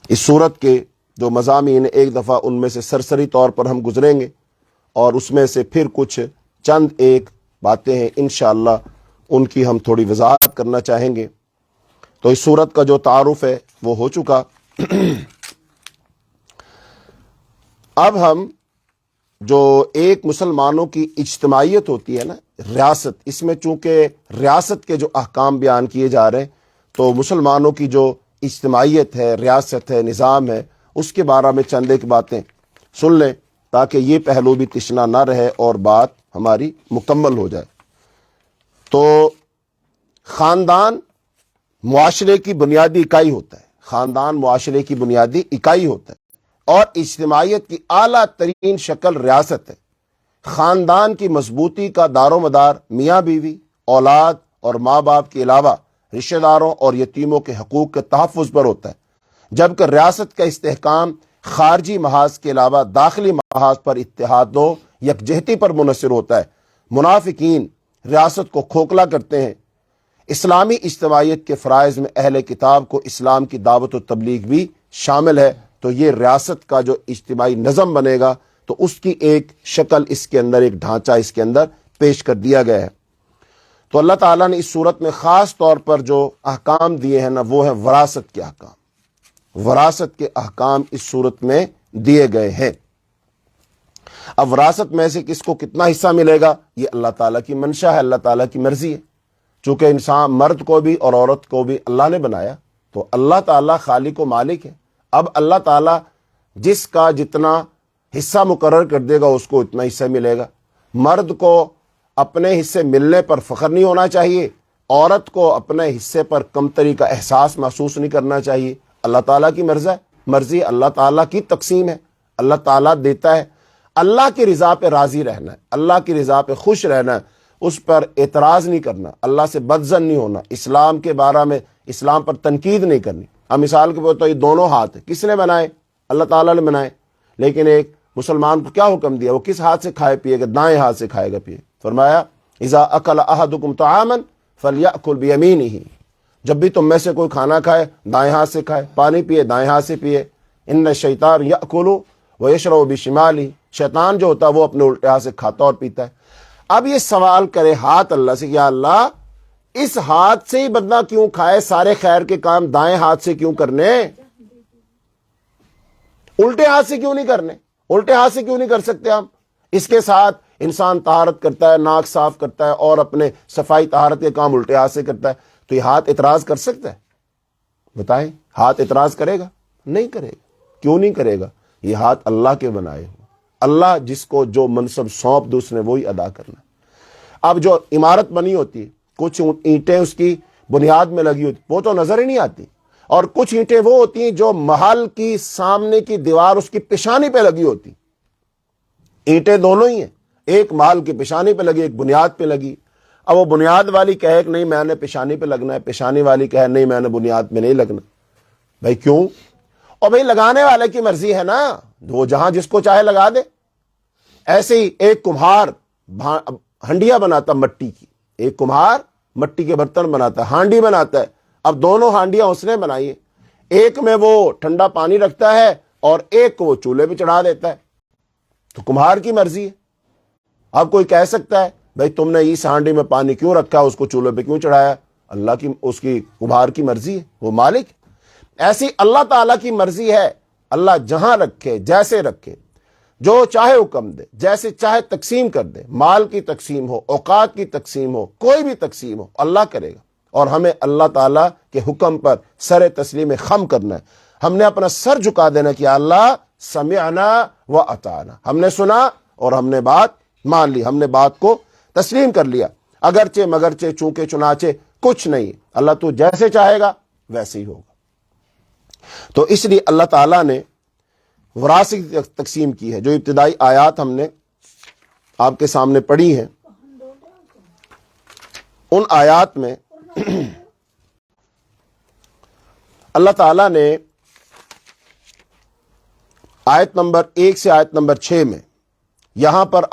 اس سورت کے جو مضامین ایک دفعہ ان میں سے سرسری طور پر ہم گزریں گے، اور اس میں سے پھر کچھ چند ایک باتیں ہیں انشاءاللہ ان کی ہم تھوڑی وضاحت کرنا چاہیں گے۔ تو اس سورت کا جو تعارف ہے وہ ہو چکا۔ اب ہم جو ایک مسلمانوں کی اجتماعیت ہوتی ہے نا، ریاست، اس میں چونکہ ریاست کے جو احکام بیان کیے جا رہے ہیں، تو مسلمانوں کی جو اجتماعیت ہے، ریاست ہے، نظام ہے، اس کے بارے میں چند ایک باتیں سن لیں تاکہ یہ پہلو بھی تشنا نہ رہے اور بات ہماری مکمل ہو جائے۔ تو خاندان معاشرے کی بنیادی اکائی ہوتا ہے، خاندان معاشرے کی بنیادی اکائی ہوتا ہے، اور اجتماعیت کی اعلیٰ ترین شکل ریاست ہے۔ خاندان کی مضبوطی کا دار و مدار میاں بیوی، اولاد اور ماں باپ کے علاوہ رشتہ داروں اور یتیموں کے حقوق کے تحفظ پر ہوتا ہے، جبکہ ریاست کا استحکام خارجی محاذ کے علاوہ داخلی محاذ پر اتحاد و یکجہتی پر منحصر ہوتا ہے۔ منافقین ریاست کو کھوکھلا کرتے ہیں۔ اسلامی اجتماعیت کے فرائض میں اہل کتاب کو اسلام کی دعوت و تبلیغ بھی شامل ہے، تو یہ ریاست کا جو اجتماعی نظم بنے گا تو اس کی ایک شکل اس کے اندر، ایک ڈھانچہ اس کے اندر پیش کر دیا گیا ہے۔ تو اللہ تعالیٰ نے اس صورت میں خاص طور پر جو احکام دیے ہیں نا، وہ ہے وراثت کے احکام۔ وراثت کے احکام اس صورت میں دیے گئے ہیں۔ اب وراثت میں سے کس کو کتنا حصہ ملے گا، یہ اللہ تعالیٰ کی منشا ہے، اللہ تعالیٰ کی مرضی ہے۔ چونکہ انسان مرد کو بھی اور عورت کو بھی اللہ نے بنایا، تو اللہ تعالیٰ خالق و مالک ہے۔ اب اللہ تعالیٰ جس کا جتنا حصہ مقرر کر دے گا اس کو اتنا حصہ ملے گا۔ مرد کو اپنے حصے ملنے پر فخر نہیں ہونا چاہیے، عورت کو اپنے حصے پر کمتری کا احساس محسوس نہیں کرنا چاہیے۔ اللہ تعالیٰ کی مرضی، اللہ تعالیٰ کی تقسیم ہے، اللہ تعالیٰ دیتا ہے۔ اللہ کی رضا پہ راضی رہنا ہے، اللہ کی رضا پہ خوش رہنا ہے، اس پر اعتراض نہیں کرنا، اللہ سے بدظن نہیں ہونا، اسلام کے بارے میں اسلام پر تنقید نہیں کرنی۔ اب مثال کے طور پر یہ دونوں ہاتھ کس نے بنائے؟ اللہ تعالیٰ نے بنائے، لیکن ایک مسلمان کو کیا حکم دیا؟ وہ کس ہاتھ سے کھائے پیے گا؟ دائیں ہاتھ سے کھائے گا پیے۔ فرمایا اذا اکل احدکم طعاما فلیأکل بیمینہ، جب بھی تم میں سے کوئی کھانا کھائے دائیں ہاتھ سے کھائے، پانی پیے دائیں ہاتھ سے پیے۔ ان الشیطان یأکل ویشرب بشمالہ، شیطان جو ہوتا ہے وہ اپنے الٹے ہاتھ سے کھاتا اور پیتا ہے۔ اب یہ سوال کرے ہاتھ اللہ سے، یا اللہ اس ہاتھ سے ہی بندہ کیوں کھائے، سارے خیر کے کام دائیں ہاتھ سے کیوں کرنے، الٹے ہاتھ سے کیوں نہیں کرنے؟ الٹے ہاتھ سے کیوں نہیں کر سکتے ہم؟ اس کے ساتھ انسان طہارت کرتا ہے، ناک صاف کرتا ہے اور اپنے صفائی طہارت کے کام الٹے ہاتھ سے کرتا ہے، تو یہ ہاتھ اعتراض کر سکتا ہے؟ بتائیں، ہاتھ اعتراض کرے گا؟ نہیں کرے گا۔ کیوں نہیں کرے گا؟ یہ ہاتھ اللہ کے بنائے ہو، اللہ جس کو جو منصب سونپ دو اس نے وہی ادا کرنا۔ اب جو عمارت بنی ہوتی ہے، کچھ اینٹیں اس کی بنیاد میں لگی ہوتی وہ تو نظر ہی نہیں آتی، اور کچھ اینٹیں وہ ہوتی ہیں جو محل کی سامنے کی دیوار اس کی پیشانی پہ لگی ہوتی۔ اینٹیں دونوں ہی ہیں، ایک محل کی پیشانی پہ لگی، ایک بنیاد پہ لگی۔ اب وہ بنیاد والی کہے کہ نہیں میں نے پیشانی پہ لگنا ہے، پیشانی والی کہے نہیں میں نے بنیاد پہ نہیں لگنا۔ بھائی کیوں؟ اور بھائی لگانے والے کی مرضی ہے نا، وہ جہاں جس کو چاہے لگا دے۔ ایسے ہی ایک کمہار ہنڈیا بناتا مٹی کی، ایک کمہار مٹی کے برتن بناتا ہے، ہانڈی بناتا ہے، اب دونوں ہانڈیاں اس نے بنائی ہیں، ایک میں وہ ٹھنڈا پانی رکھتا ہے اور ایک کو وہ چولہے پہ چڑھا دیتا ہے، تو کمہار کی مرضی ہے۔ اب کوئی کہہ سکتا ہے بھائی تم نے اس ہانڈی میں پانی کیوں رکھا، اس کو چولہے پہ کیوں چڑھایا؟ اللہ کی، اس کی کمہار کی مرضی ہے، وہ مالک۔ ایسی اللہ تعالیٰ کی مرضی ہے، اللہ جہاں رکھے، جیسے رکھے، جو چاہے حکم دے، جیسے چاہے تقسیم کر دے، مال کی تقسیم ہو، اوقات کی تقسیم ہو، کوئی بھی تقسیم ہو، اللہ کرے گا۔ اور ہمیں اللہ تعالیٰ کے حکم پر سر تسلیم خم کرنا ہے، ہم نے اپنا سر جھکا دینا کہ اللہ سمعنا و اطعنا، ہم نے سنا اور ہم نے بات مان لی، ہم نے بات کو تسلیم کر لیا، اگرچہ مگرچہ چونکہ چنانچہ کچھ نہیں، اللہ تو جیسے چاہے گا ویسے ہی ہوگا۔ تو اس لیے اللہ تعالیٰ نے وراثت کی تقسیم کی ہے۔ جو ابتدائی آیات ہم نے آپ کے سامنے پڑھی ہیں، ان آیات میں اللہ تعالیٰ نے آیت نمبر 1 سے آیت نمبر 6 میں یہاں پر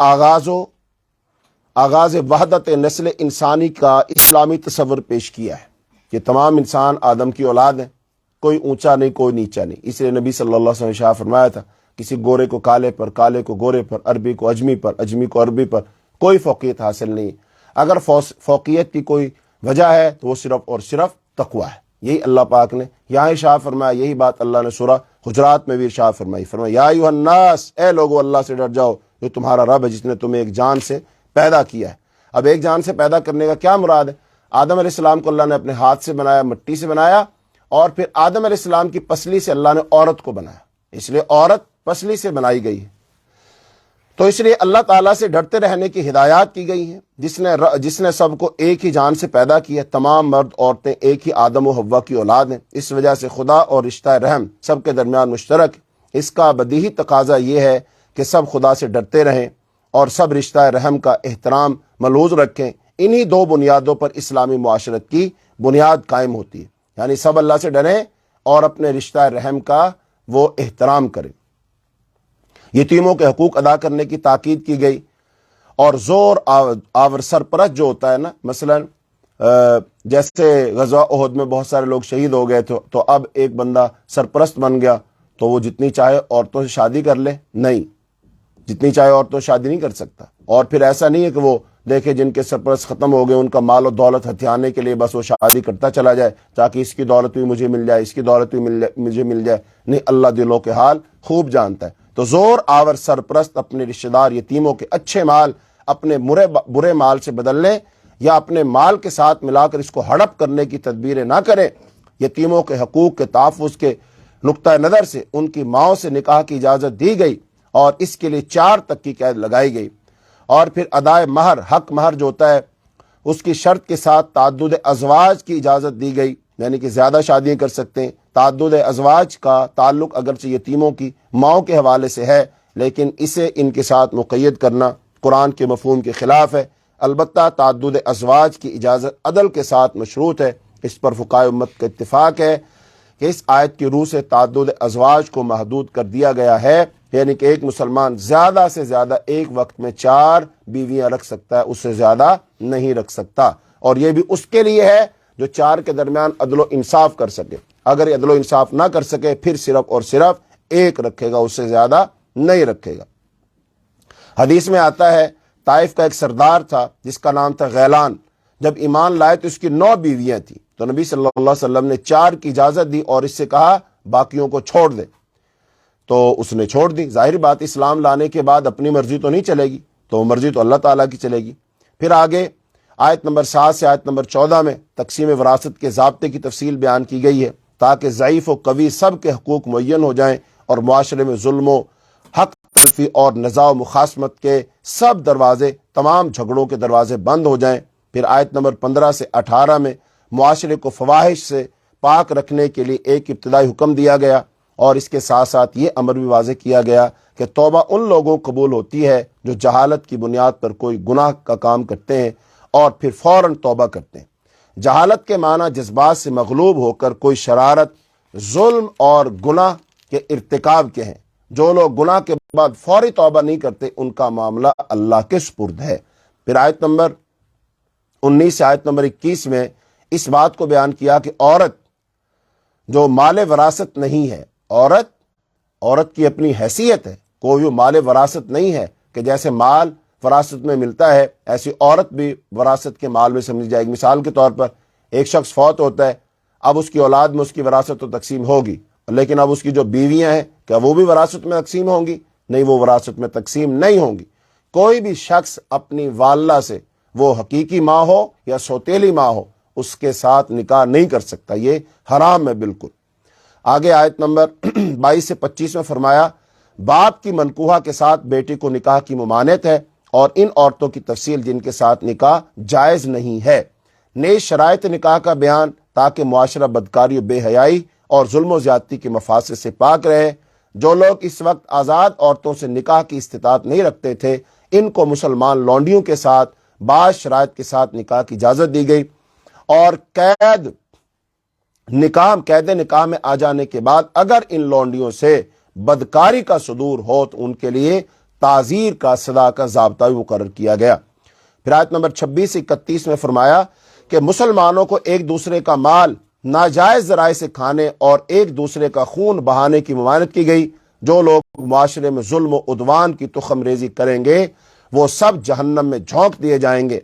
آغاز وحدت نسل انسانی کا اسلامی تصور پیش کیا ہے کہ تمام انسان آدم کی اولاد ہیں، کوئی اونچا نہیں، کوئی نیچا نہیں۔ اس لیے نبی صلی اللہ علیہ وسلم نے شاہ فرمایا تھا کسی گورے کو کالے پر، کالے کو گورے پر، عربی کو اجمی پر، اجمی کو عربی پر کوئی فوقیت حاصل نہیں۔ اگر فوقیت کی کوئی وجہ ہے تو وہ صرف اور صرف تقوی ہے۔ یہی اللہ پاک نے یہاں شاہ فرمایا، یہی بات اللہ نے سورہ حجرات میں بھی ارشاد فرمائی، فرمایا یا ایھا الناس، اے لوگو اللہ سے ڈر جاؤ جو تمہارا رب ہے، جس نے تمہیں ایک جان سے پیدا کیا ہے۔ اب ایک جان سے پیدا کرنے کا کیا مراد ہے؟ آدم علیہ السلام کو اللہ نے اپنے ہاتھ سے بنایا، مٹی سے بنایا، اور پھر آدم علیہ السلام کی پسلی سے اللہ نے عورت کو بنایا، اس لیے عورت پسلی سے بنائی گئی ہے۔ تو اس لیے اللہ تعالیٰ سے ڈرتے رہنے کی ہدایات کی گئی ہیں، جس نے سب کو ایک ہی جان سے پیدا کیا، تمام مرد عورتیں ایک ہی آدم و حوا کی اولاد ہیں، اس وجہ سے خدا اور رشتہ رحم سب کے درمیان مشترک ہے۔ اس کا بدیہی تقاضا یہ ہے کہ سب خدا سے ڈرتے رہیں اور سب رشتہ رحم کا احترام ملحوظ رکھیں۔ انہی دو بنیادوں پر اسلامی معاشرت کی بنیاد قائم ہوتی ہے، یعنی سب اللہ سے ڈریں اور اپنے رشتہ رحم کا وہ احترام کریں۔ یتیموں کے حقوق ادا کرنے کی تاکید کی گئی، اور زور آور سرپرست جو ہوتا ہے نا، مثلا جیسے غزوہ احد میں بہت سارے لوگ شہید ہو گئے تھے، تو اب ایک بندہ سرپرست بن گیا تو وہ جتنی چاہے عورتوں سے شادی کر لے، نہیں، جتنی چاہے عورتوں سے شادی نہیں کر سکتا۔ اور پھر ایسا نہیں ہے کہ وہ دیکھے جن کے سرپرست ختم ہو گئے ان کا مال و دولت ہتھیانے کے لیے بس وہ شادی کرتا چلا جائے تاکہ اس کی دولت بھی مجھے مل جائے، اس کی دولت بھی مجھے مل جائے۔ نہیں، اللہ دلوں کے حال خوب جانتا ہے۔ تو زور آور سرپرست اپنے رشتہ دار یتیموں کے اچھے مال اپنے برے مال سے بدل لیں، یا اپنے مال کے ساتھ ملا کر اس کو ہڑپ کرنے کی تدبیریں نہ کریں۔ یتیموں کے حقوق کے تحفظ کے نقطہ نظر سے ان کی ماؤں سے نکاح کی اجازت دی گئی، اور اس کے لیے 4 تک کی قید لگائی گئی۔ اور پھر ادائے مہر، حق مہر جو ہوتا ہے، اس کی شرط کے ساتھ تعدد ازواج کی اجازت دی گئی، یعنی کہ زیادہ شادیاں کر سکتے ہیں۔ تعدد ازواج کا تعلق اگرچہ یتیموں کی ماؤں کے حوالے سے ہے، لیکن اسے ان کے ساتھ مقید کرنا قرآن کے مفہوم کے خلاف ہے۔ البتہ تعدد ازواج کی اجازت عدل کے ساتھ مشروط ہے۔ اس پر فقہائے امت کا اتفاق ہے کہ اس آیت کی روح سے تعدد ازواج کو محدود کر دیا گیا ہے، یعنی کہ ایک مسلمان زیادہ سے زیادہ ایک وقت میں 4 بیویاں رکھ سکتا ہے، اس سے زیادہ نہیں رکھ سکتا۔ اور یہ بھی اس کے لیے ہے جو 4 کے درمیان عدل و انصاف کر سکے۔ اگر یہ عدل و انصاف نہ کر سکے پھر صرف اور صرف 1 رکھے گا، اس سے زیادہ نہیں رکھے گا۔ حدیث میں آتا ہے طائف کا ایک سردار تھا جس کا نام تھا غیلان، جب ایمان لائے تو اس کی 9 بیویاں تھیں، تو نبی صلی اللہ علیہ وسلم نے 4 کی اجازت دی اور اس سے کہا باقیوں کو چھوڑ دے، تو اس نے چھوڑ دی۔ ظاہر بات اسلام لانے کے بعد اپنی مرضی تو نہیں چلے گی، تو مرضی تو اللہ تعالیٰ کی چلے گی۔ پھر آگے آیت نمبر 7 سے آیت نمبر 14 میں تقسیم وراثت کے ضابطے کی تفصیل بیان کی گئی ہے تاکہ ضعیف و قوی سب کے حقوق معین ہو جائیں اور معاشرے میں ظلم و حق تلفی اور نزاع و مخاصمت کے سب دروازے، تمام جھگڑوں کے دروازے بند ہو جائیں۔ پھر آیت نمبر 15 سے 18 میں معاشرے کو فواحش سے پاک رکھنے کے لیے ایک ابتدائی حکم دیا گیا، اور اس کے ساتھ ساتھ یہ امر بھی واضح کیا گیا کہ توبہ ان لوگوں قبول ہوتی ہے جو جہالت کی بنیاد پر کوئی گناہ کا کام کرتے ہیں اور پھر فوراً توبہ کرتے ہیں۔ جہالت کے معنی جذبات سے مغلوب ہو کر کوئی شرارت، ظلم اور گناہ کے ارتکاب کے ہیں۔ جو لوگ گناہ کے بعد فوری توبہ نہیں کرتے ان کا معاملہ اللہ کے سپرد ہے۔ پھر آیت نمبر 19 سے آیت نمبر 21 میں اس بات کو بیان کیا کہ عورت جو مال وراثت نہیں ہے، عورت کی اپنی حیثیت ہے، کوئی وہ مال وراثت نہیں ہے کہ جیسے مال وراثت میں ملتا ہے ایسی عورت بھی وراثت کے مال میں سمجھی جائے گی۔ مثال کے طور پر ایک شخص فوت ہوتا ہے، اب اس کی اولاد میں اس کی وراثت تو تقسیم ہوگی، لیکن اب اس کی جو بیویاں ہیں کیا وہ بھی وراثت میں تقسیم ہوں گی؟ نہیں، وہ وراثت میں تقسیم نہیں ہوں گی۔ کوئی بھی شخص اپنی والدہ سے، وہ حقیقی ماں ہو یا سوتیلی ماں ہو، اس کے ساتھ نکاح نہیں کر سکتا، یہ حرام ہے بالکل۔ آگے آیت نمبر 22 سے 25 میں فرمایا باپ کی منکوحہ کے ساتھ بیٹی کو نکاح کی ممانعت ہے اور ان عورتوں کی تفصیل جن کے ساتھ نکاح جائز نہیں ہے۔ نیز شرائط نکاح کا بیان تاکہ معاشرہ بدکاری و بے حیائی اور ظلم و زیادتی کے مفاسد سے پاک رہے۔ جو لوگ اس وقت آزاد عورتوں سے نکاح کی استطاعت نہیں رکھتے تھے، ان کو مسلمان لونڈیوں کے ساتھ بعض شرائط کے ساتھ نکاح کی اجازت دی گئی، اور قید نکاح میں آ جانے کے بعد اگر ان لونڈیوں سے بدکاری کا صدور ہو تو ان کے لیے تعزیر کا سزا کا ضابطہ بھی مقرر کیا گیا۔ پھر آیت نمبر 26 سے 31 میں فرمایا کہ مسلمانوں کو ایک دوسرے کا مال ناجائز ذرائع سے کھانے اور ایک دوسرے کا خون بہانے کی ممانعت کی گئی۔ جو لوگ معاشرے میں ظلم و عدوان کی تخم ریزی کریں گے وہ سب جہنم میں جھونک دیے جائیں گے۔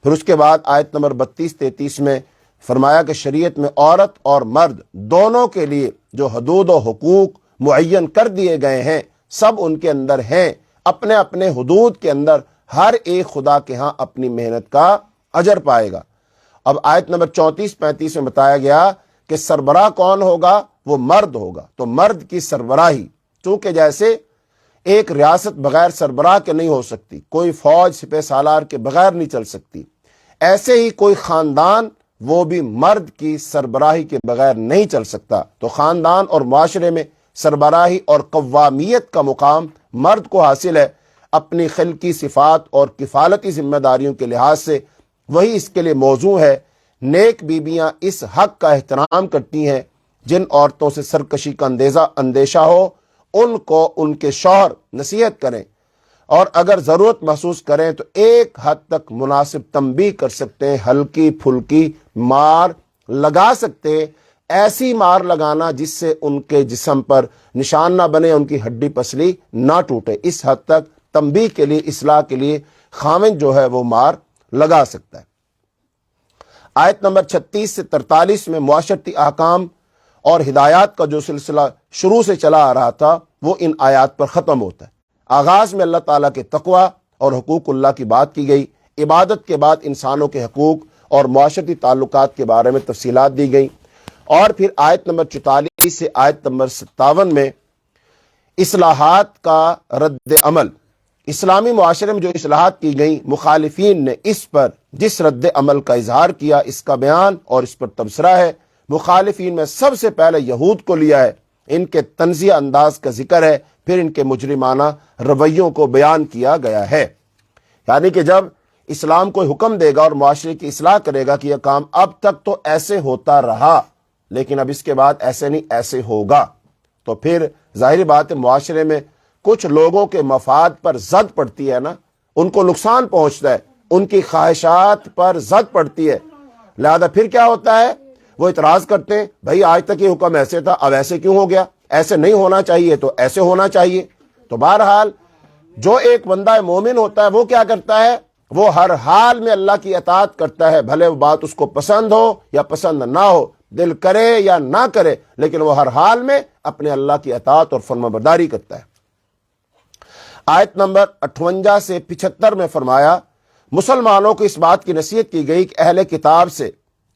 پھر اس کے بعد آیت نمبر 32-33 میں فرمایا کہ شریعت میں عورت اور مرد دونوں کے لیے جو حدود و حقوق معین کر دیے گئے ہیں سب ان کے اندر ہیں، اپنے اپنے حدود کے اندر ہر ایک خدا کے ہاں اپنی محنت کا اجر پائے گا۔ اب آیت نمبر 34-35 میں بتایا گیا کہ سربراہ کون ہوگا؟ وہ مرد ہوگا۔ تو مرد کی سربراہی، چونکہ جیسے ایک ریاست بغیر سربراہ کے نہیں ہو سکتی، کوئی فوج سپہ سالار کے بغیر نہیں چل سکتی، ایسے ہی کوئی خاندان وہ بھی مرد کی سربراہی کے بغیر نہیں چل سکتا۔ تو خاندان اور معاشرے میں سربراہی اور قوامیت کا مقام مرد کو حاصل ہے۔ اپنی خلقی صفات اور کفالتی ذمہ داریوں کے لحاظ سے وہی اس کے لیے موزوں ہے۔ نیک بیویاں اس حق کا احترام کرتی ہیں جن عورتوں سے سرکشی کا اندیشہ ہو ان کو ان کے شوہر نصیحت کریں، اور اگر ضرورت محسوس کریں تو ایک حد تک مناسب تنبیہ کر سکتے ہیں، ہلکی پھلکی مار لگا سکتے، ایسی مار لگانا جس سے ان کے جسم پر نشان نہ بنے، ان کی ہڈی پسلی نہ ٹوٹے، اس حد تک تنبیہ کے لیے، اصلاح کے لیے خاوند جو ہے وہ مار لگا سکتا ہے۔ آیت نمبر 36 سے 43 میں معاشرتی احکام اور ہدایات کا جو سلسلہ شروع سے چلا آ رہا تھا وہ ان آیات پر ختم ہوتا ہے۔ آغاز میں اللہ تعالیٰ کے تقوی اور حقوق اللہ کی بات کی گئی، عبادت کے بعد انسانوں کے حقوق اور معاشرتی تعلقات کے بارے میں تفصیلات دی گئی، اور پھر آیت نمبر 44 سے آیت نمبر 57 میں اصلاحات کا رد عمل، اسلامی معاشرے میں جو اصلاحات کی گئیں مخالفین نے اس پر جس رد عمل کا اظہار کیا اس کا بیان اور اس پر تبصرہ ہے۔ مخالفین میں سب سے پہلے یہود کو لیا ہے، ان کے طنزیہ انداز کا ذکر ہے، پھر ان کے مجرمانہ رویوں کو بیان کیا گیا ہے۔ یعنی کہ جب اسلام کوئی حکم دے گا اور معاشرے کی اصلاح کرے گا کہ یہ کام اب تک تو ایسے ہوتا رہا لیکن اب اس کے بعد ایسے نہیں، ایسے ہوگا، تو پھر ظاہری بات ہے معاشرے میں کچھ لوگوں کے مفاد پر زد پڑتی ہے نا، ان کو نقصان پہنچتا ہے، ان کی خواہشات پر زد پڑتی ہے، لہذا پھر کیا ہوتا ہے، وہ اعتراض کرتے ہیں بھائی آج تک یہ حکم ایسے تھا اب ایسے کیوں ہو گیا، ایسے نہیں ہونا چاہیے تو ایسے ہونا چاہیے۔ تو بہرحال جو ایک بندہ مومن ہوتا ہے وہ کیا کرتا ہے، وہ ہر حال میں اللہ کی اطاعت کرتا ہے، بھلے وہ بات اس کو پسند ہو یا پسند نہ ہو، دل کرے یا نہ کرے، لیکن وہ ہر حال میں اپنے اللہ کی اطاعت اور فرمانبرداری کرتا ہے۔ آیت نمبر 58 سے 75 میں فرمایا مسلمانوں کو اس بات کی نصیحت کی گئی کہ اہل کتاب سے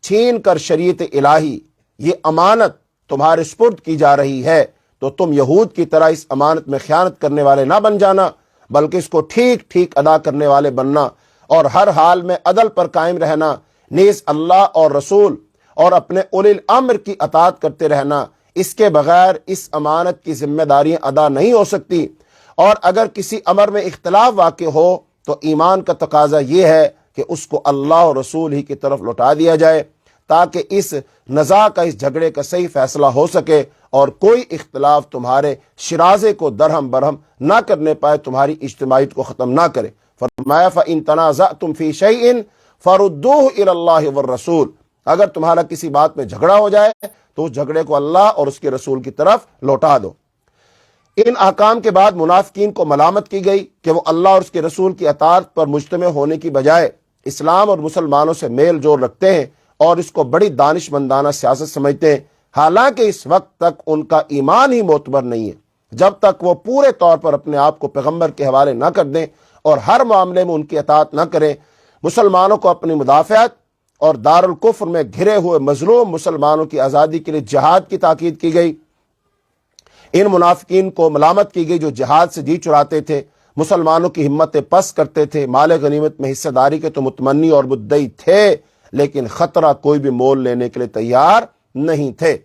چھین کر شریعت الہی یہ امانت تمہارے سپرد کی جا رہی ہے تو تم یہود کی طرح اس امانت میں خیانت کرنے والے نہ بن جانا، بلکہ اس کو ٹھیک ٹھیک ادا کرنے والے بننا اور ہر حال میں عدل پر قائم رہنا، نیز اللہ اور رسول اور اپنے اولی الامر کی اطاعت کرتے رہنا، اس کے بغیر اس امانت کی ذمہ داریاں ادا نہیں ہو سکتی۔ اور اگر کسی امر میں اختلاف واقع ہو تو ایمان کا تقاضا یہ ہے کہ اس کو اللہ اور رسول ہی کی طرف لوٹا دیا جائے تاکہ اس نزاع کا، اس جھگڑے کا صحیح فیصلہ ہو سکے اور کوئی اختلاف تمہارے شرازے کو درہم برہم نہ کرنے پائے، تمہاری اجتماعیت کو ختم نہ کرے۔ فرمایا فَإِن تَنَازَعْتُمْ فِي شَيْءٍ فَرُدُّوهُ إِلَى اللَّهِ وَالرَّسُولِ، اگر تمہارا کسی بات میں جھگڑا ہو جائے تو اس جھگڑے کو اللہ اور اس کے رسول کی طرف لوٹا دو۔ ان احکام کے بعد منافقین کو ملامت کی گئی کہ وہ اللہ اور اس کے رسول کی اطاعت پر مجتمع ہونے کی بجائے اسلام اور مسلمانوں سے میل جول رکھتے ہیں اور اس کو بڑی دانش مندانہ سیاست سمجھتے ہیں، حالانکہ اس وقت تک ان کا ایمان ہی معتبر نہیں ہے جب تک وہ پورے طور پر اپنے آپ کو پیغمبر کے حوالے نہ کر دیں اور ہر معاملے میں ان کی اطاعت نہ کریں۔ مسلمانوں کو اپنی مدافعت اور دارالکفر میں گھرے ہوئے مظلوم مسلمانوں کی آزادی کے لیے جہاد کی تاکید کی گئی۔ ان منافقین کو ملامت کی گئی جو جہاد سے جی چراتے تھے، مسلمانوں کی ہمتیں پست کرتے تھے، مال غنیمت میں حصہ داری کے تو متمنی اور مدعی تھے، لیکن خطرہ کوئی بھی مول لینے کے لیے تیار نہیں تھے۔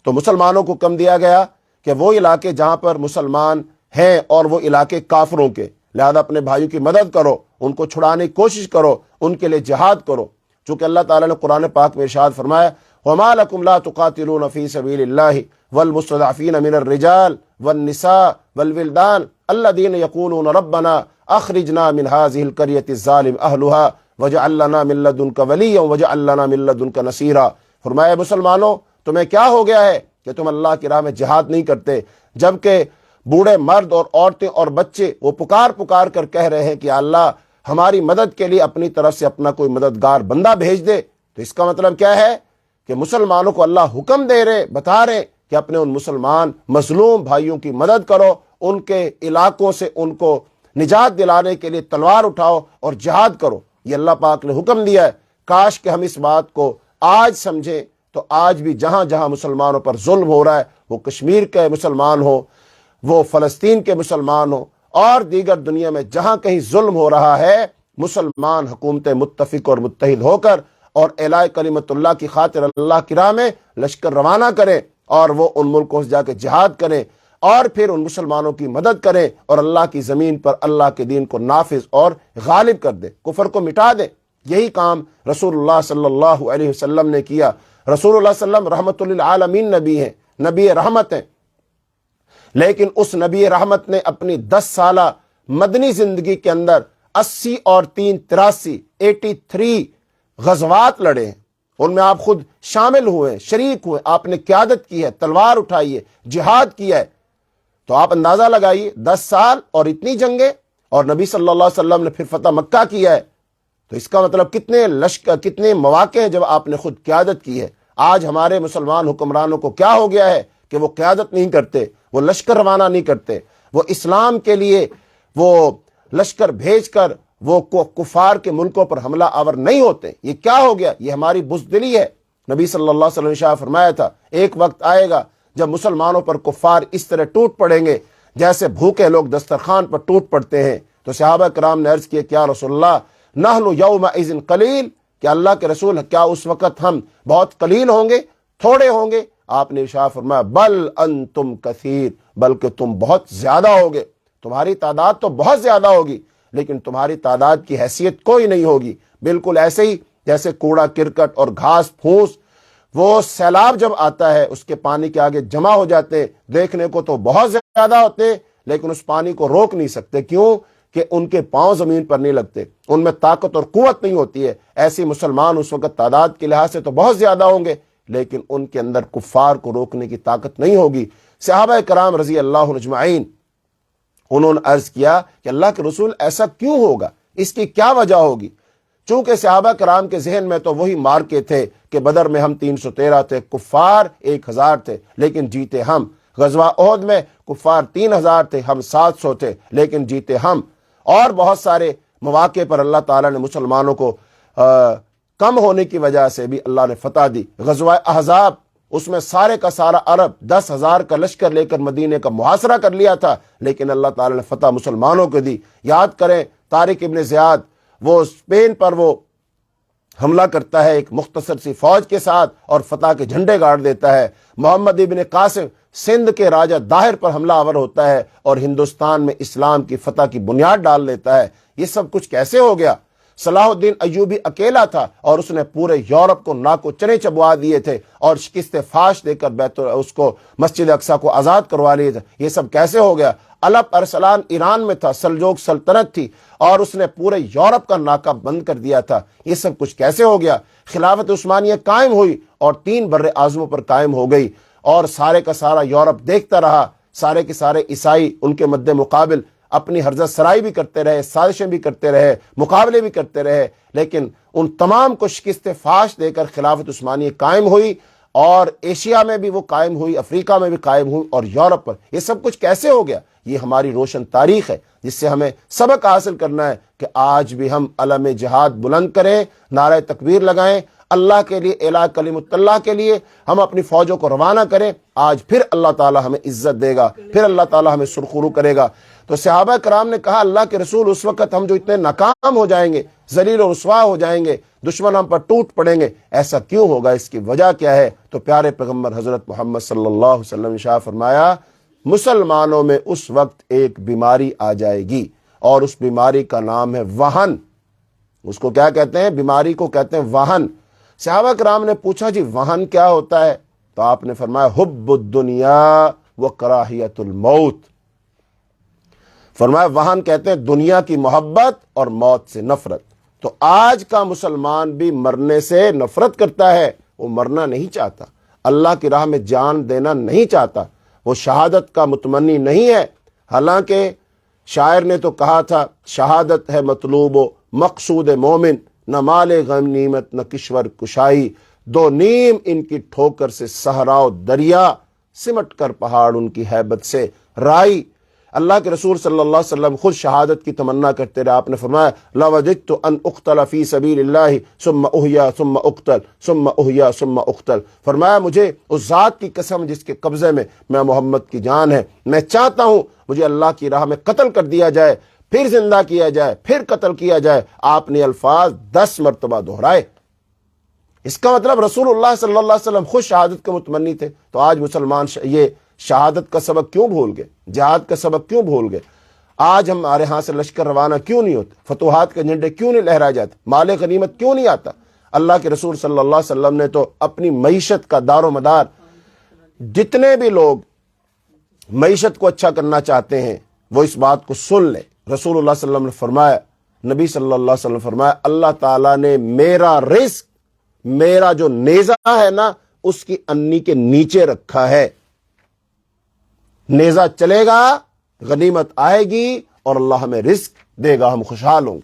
تو مسلمانوں کو کم دیا گیا کہ وہ علاقے جہاں پر مسلمان ہیں اور وہ علاقے کافروں کے، لہذا اپنے بھائیوں کی مدد کرو، ان کو چھڑانے کی کوشش کرو، ان کے لیے جہاد کرو۔ چونکہ اللہ تعالیٰ نے قرآن پاک میں ارشاد فرمایا وَمَا لَكُمْ لَا تُقَاتِلُونَ فِي سَبِيلِ اللَّهِ وَالْمُسْتَضْعَفِينَ مِنَ الرِّجَالِ وَالنِّسَاءِ وَالْوِلْدَانِ الَّذِينَ يَقُولُونَ رَبَّنَا أَخْرِجْنَا مِنْ هَٰذِهِ الْقَرْيَةِ الظَّالِمِ أَهْلُهَا وَاجْعَل لَّنَا مِن لَّدُنكَ وَلِيًّا وَاجْعَل لَّنَا مِن لَّدُنكَ نَصِيرًا۔ فرمایا مسلمانوں تمہیں کیا ہو گیا ہے کہ تم اللہ کی راہ میں جہاد نہیں کرتے، جبکہ بوڑھے مرد اور عورتیں اور بچے وہ پکار کر کہہ رہے ہیں کہ اللہ ہماری مدد کے لیے اپنی طرف سے اپنا کوئی مددگار بندہ بھیج دے۔ تو اس کا مطلب کیا ہے کہ مسلمانوں کو اللہ حکم دے رہے، بتا رہے کہ اپنے ان مسلمان مظلوم بھائیوں کی مدد کرو، ان کے علاقوں سے ان کو نجات دلانے کے لیے تلوار اٹھاؤ اور جہاد کرو۔ یہ اللہ پاک نے حکم دیا ہے۔ کاش کہ ہم اس بات کو آج سمجھیں تو آج بھی جہاں جہاں مسلمانوں پر ظلم ہو رہا ہے، وہ کشمیر کے مسلمان ہو، وہ فلسطین کے مسلمان ہو، اور دیگر دنیا میں جہاں کہیں ظلم ہو رہا ہے، مسلمان حکومتیں متفق اور متحد ہو کر اور اعلاء کلمت اللہ کی خاطر اللہ کی راہ میں لشکر روانہ کریں اور وہ ان ملکوں سے جا کے جہاد کریں اور پھر ان مسلمانوں کی مدد کریں اور اللہ کی زمین پر اللہ کے دین کو نافذ اور غالب کر دیں، کفر کو مٹا دیں۔ یہی کام رسول اللہ صلی اللہ علیہ وسلم نے کیا۔ رسول اللہ صلی اللہ علیہ وسلم رحمت للعالمین نبی ہیں، نبی رحمت ہیں، لیکن اس نبی رحمت نے اپنی 10 سالہ مدنی زندگی کے اندر 80 اور 3 83 83 غزوات لڑے ہیں، ان میں آپ خود شامل ہوئے ہیں، شریک ہوئے، آپ نے قیادت کی ہے، تلوار اٹھائی ہے، جہاد کیا ہے۔ تو آپ اندازہ لگائیے 10 سال اور اتنی جنگیں، اور نبی صلی اللہ علیہ وسلم نے پھر فتح مکہ کیا ہے۔ تو اس کا مطلب کتنے لشکر، کتنے مواقع ہیں جب آپ نے خود قیادت کی ہے۔ آج ہمارے مسلمان حکمرانوں کو کیا ہو گیا ہے کہ وہ قیادت نہیں کرتے، وہ لشکر روانہ نہیں کرتے، وہ اسلام کے لیے وہ لشکر بھیج کر وہ کفار کے ملکوں پر حملہ آور نہیں ہوتے۔ یہ کیا ہو گیا؟ یہ ہماری بزدلی ہے۔ نبی صلی اللہ علیہ وسلم نے شاہ فرمایا تھا ایک وقت آئے گا جب مسلمانوں پر کفار اس طرح ٹوٹ پڑیں گے جیسے بھوکے لوگ دسترخوان پر ٹوٹ پڑتے ہیں۔ تو صحابہ کرام نے عرض کیا کیا رسول اللہ نحن یومئذ قلیل، کہ اللہ کے رسول کیا اس وقت ہم بہت قلیل ہوں گے، تھوڑے ہوں گے؟ آپ نے ارشاد فرمایا بل انتم کثیر، بلکہ تم بہت زیادہ ہوگے، تمہاری تعداد تو بہت زیادہ ہوگی لیکن تمہاری تعداد کی حیثیت کوئی نہیں ہوگی۔ بالکل ایسے ہی جیسے کوڑا کرکٹ اور گھاس پھوس وہ سیلاب جب آتا ہے اس کے پانی کے آگے جمع ہو جاتے ہیں، دیکھنے کو تو بہت زیادہ ہوتے ہیں لیکن اس پانی کو روک نہیں سکتے۔ کیوں؟ کہ ان کے پاؤں زمین پر نہیں لگتے، ان میں طاقت اور قوت نہیں ہوتی ہے۔ ایسی مسلمان اس وقت تعداد کے لحاظ سے تو بہت زیادہ ہوں گے لیکن ان کے اندر کفار کو روکنے کی طاقت نہیں ہوگی۔ صحابہ کرام رضی اللہ عنہم اجمعین انہوں نے عرض کیا کہ اللہ کے رسول ایسا کیوں ہوگا، اس کی کیا وجہ ہوگی؟ چونکہ صحابہ کرام کے ذہن میں تو وہی مارکے تھے کہ بدر میں ہم 313 تھے، کفار 1000 تھے لیکن جیتے ہم۔ غزوہ احد میں کفار 3000 تھے، ہم 700 تھے لیکن جیتے ہم۔ اور بہت سارے مواقع پر اللہ تعالیٰ نے مسلمانوں کو کم ہونے کی وجہ سے بھی اللہ نے فتح دی۔ غزوہ احزاب اس میں سارے کا سارا عرب 10,000 کا لشکر لے کر مدینے کا محاصرہ کر لیا تھا لیکن اللہ تعالیٰ نے فتح مسلمانوں کو دی۔ یاد کریں طارق ابن زیاد، وہ اسپین پر وہ حملہ کرتا ہے ایک مختصر سی فوج کے ساتھ اور فتح کے جھنڈے گاڑ دیتا ہے۔ محمد ابن قاسم سندھ کے راجہ داہر پر حملہ آور ہوتا ہے اور ہندوستان میں اسلام کی فتح کی بنیاد ڈال لیتا ہے۔ یہ سب کچھ کیسے ہو گیا؟ صلاح الدین ایوبی اکیلا تھا اور اس نے پورے یورپ کو ناک و چنے چبوا دیے تھے اور شکست فاش دے کر اس کو مسجد اقصی کو آزاد کروا لیے تھے۔ یہ سب کیسے ہو گیا؟ الپ ارسلان ایران میں تھا، سلجوق سلطنت تھی اور اس نے پورے یورپ کا ناکہ بند کر دیا تھا۔ یہ سب کچھ کیسے ہو گیا؟ خلافت عثمانیہ قائم ہوئی اور 3 بر اعظموں پر قائم ہو گئی اور سارے کا سارا یورپ دیکھتا رہا، سارے کے سارے عیسائی ان کے مد مقابل اپنی حرزت سرائی بھی کرتے رہے، سازشیں بھی کرتے رہے، مقابلے بھی کرتے رہے، لیکن ان تمام کو شکست فاش دے کر خلافت عثمانیہ قائم ہوئی اور ایشیا میں بھی وہ قائم ہوئی، افریقہ میں بھی قائم ہوئی اور یورپ پر۔ یہ سب کچھ کیسے ہو گیا؟ یہ ہماری روشن تاریخ ہے جس سے ہمیں سبق حاصل کرنا ہے کہ آج بھی ہم علم جہاد بلند کریں، نعرہ تکبیر لگائیں، اللہ کے لیے، اعلاء کلمۃ اللہ کے لیے ہم اپنی فوجوں کو روانہ کریں۔ آج پھر اللہ تعالی ہمیں عزت دے گا، پھر اللہ تعالی ہمیں سرخرو کرے گا۔ تو صحابہ کرام نے کہا اللہ کے رسول اس وقت ہم جو اتنے ناکام ہو جائیں گے، ذلیل و رسوا ہو جائیں گے، دشمن ہم پر ٹوٹ پڑیں گے، ایسا کیوں ہوگا؟ اس کی وجہ کیا ہے؟ تو پیارے پیغمبر حضرت محمد صلی اللہ علیہ وسلم نے ارشاد فرمایا مسلمانوں میں اس وقت ایک بیماری آ جائے گی اور اس بیماری کا نام ہے وہن۔ اس کو کیا کہتے ہیں؟ بیماری کو کہتے ہیں وہن۔ صحابہ کرام نے پوچھا جی وہن کیا ہوتا ہے؟ تو آپ نے فرمایا حب الدنیا و کراہیت الموت۔ فرمایا وہن کہتے ہیں دنیا کی محبت اور موت سے نفرت۔ تو آج کا مسلمان بھی مرنے سے نفرت کرتا ہے، وہ مرنا نہیں چاہتا، اللہ کی راہ میں جان دینا نہیں چاہتا، وہ شہادت کا متمنی نہیں ہے۔ حالانکہ شاعر نے تو کہا تھا شہادت ہے مطلوب و مقصود مومن، نہ مال غنیمت نہ کشور کشائی، 2 نیم ان کی ٹھوکر سے صحرا و دریا، سمٹ کر پہاڑ ان کی ہیبت سے رائی۔ اللہ کے رسول صلی اللہ علیہ وسلم خود شہادت کی تمنا کرتے رہے۔ آپ نے فرمایا لَوَدِدتُ أَنْ أُقْتَلَ فِي سَبِيلِ اللَّهِ ثُمَّ أُحْيَا ثُمَّ أُقْتَلْ ثُمَّ أُحْيَا ثُمَّ أُقْتَلْ۔ فرمایا مجھے اس ذات کی قسم جس کے قبضے میں محمد کی جان ہے، میں چاہتا ہوں مجھے اللہ کی راہ میں قتل کر دیا جائے، پھر زندہ کیا جائے، پھر قتل کیا جائے۔ آپ نے الفاظ 10 مرتبہ دہرائے۔ اس کا مطلب رسول اللہ صلی اللہ علیہ وسلم خود شہادت کے متمنی تھے۔ تو آج مسلمان یہ شہادت کا سبق کیوں بھول گئے؟ جہاد کا سبق کیوں بھول گئے؟ آج ہمارے ہاں سے لشکر روانہ کیوں نہیں ہوتے؟ فتوحات کے جھنڈے کیوں نہیں لہرائے جاتے؟ مال غنیمت کیوں نہیں آتا؟ اللہ کے رسول صلی اللہ علیہ وسلم نے تو اپنی معیشت کا دار و مدار، جتنے بھی لوگ معیشت کو اچھا کرنا چاہتے ہیں وہ اس بات کو سن لیں۔ رسول اللہ صلی اللہ علیہ وسلم نے فرمایا، نبی صلی اللہ علیہ وسلم نے فرمایا اللہ تعالیٰ نے میرا رزق، میرا جو نیزہ ہے نا، اس کی انی کے نیچے رکھا ہے۔ نیزہ چلے گا، غنیمت آئے گی اور اللہ ہمیں رزق دے گا، ہم خوشحال ہوں۔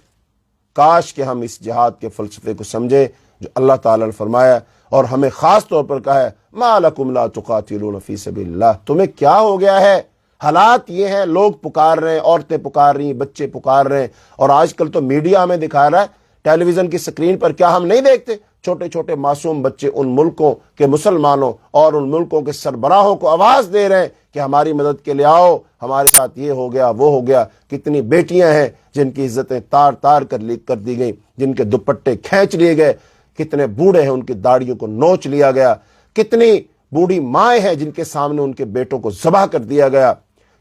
کاش کہ ہم اس جہاد کے فلسفے کو سمجھے جو اللہ تعالیٰ نے فرمایا اور ہمیں خاص طور پر کہا ہے ما لکم لا تقاتلون فی سبیل اللہ۔ تمہیں کیا ہو گیا ہے؟ حالات یہ ہیں، لوگ پکار رہے ہیں، عورتیں پکار رہی ہیں، بچے پکار رہے ہیں، اور آج کل تو میڈیا ہمیں دکھا رہا ہے، ٹیلی ویژن کی سکرین پر، کیا ہم نہیں دیکھتے چھوٹے چھوٹے معصوم بچے ان ملکوں کے مسلمانوں اور ان ملکوں کے سربراہوں کو آواز دے رہے ہیں کہ ہماری مدد کے لیے آؤ، ہمارے ساتھ یہ ہو گیا وہ ہو گیا۔ کتنی بیٹیاں ہیں جن کی عزتیں تار تار کر دی گئیں، جن کے دوپٹے کھینچ لیے گئے، کتنے بوڑھے ہیں ان کی داڑھیوں کو نوچ لیا گیا، کتنی بوڑھی مائیں ہیں جن کے سامنے ان کے بیٹوں کو ذبح کر دیا گیا۔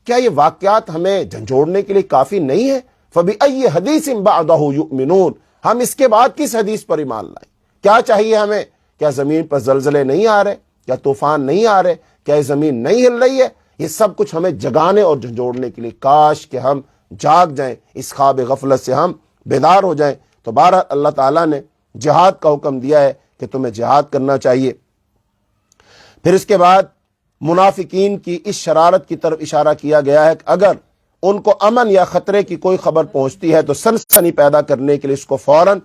کیا یہ واقعات ہمیں جھنجھوڑنے کے لیے کافی نہیں ہے؟ فَبِأَيِّ حَدِيثٍ بَعْدَهُ يُؤْمِنُونَ۔ ہم اس کے بعد کس حدیث پر ایمان لائیں؟ کیا چاہیے ہمیں؟ کیا زمین پر زلزلے نہیں آ رہے؟ کیا طوفان نہیں آ رہے؟ کیا یہ زمین نہیں ہل رہی ہے؟ یہ سب کچھ ہمیں جگانے اور جھنجھوڑنے کے لیے، کاش کہ ہم جاگ جائیں، اس خواب غفلت سے ہم بیدار ہو جائیں۔ تو بہرحال اللہ تعالیٰ نے جہاد کا حکم دیا ہے کہ تمہیں جہاد کرنا چاہیے۔ پھر اس کے بعد منافقین کی اس شرارت کی طرف اشارہ کیا گیا ہے کہ اگر ان کو امن یا خطرے کی کوئی خبر پہنچتی ہے تو سنسنی پیدا کرنے کے لیے اس کو فوراً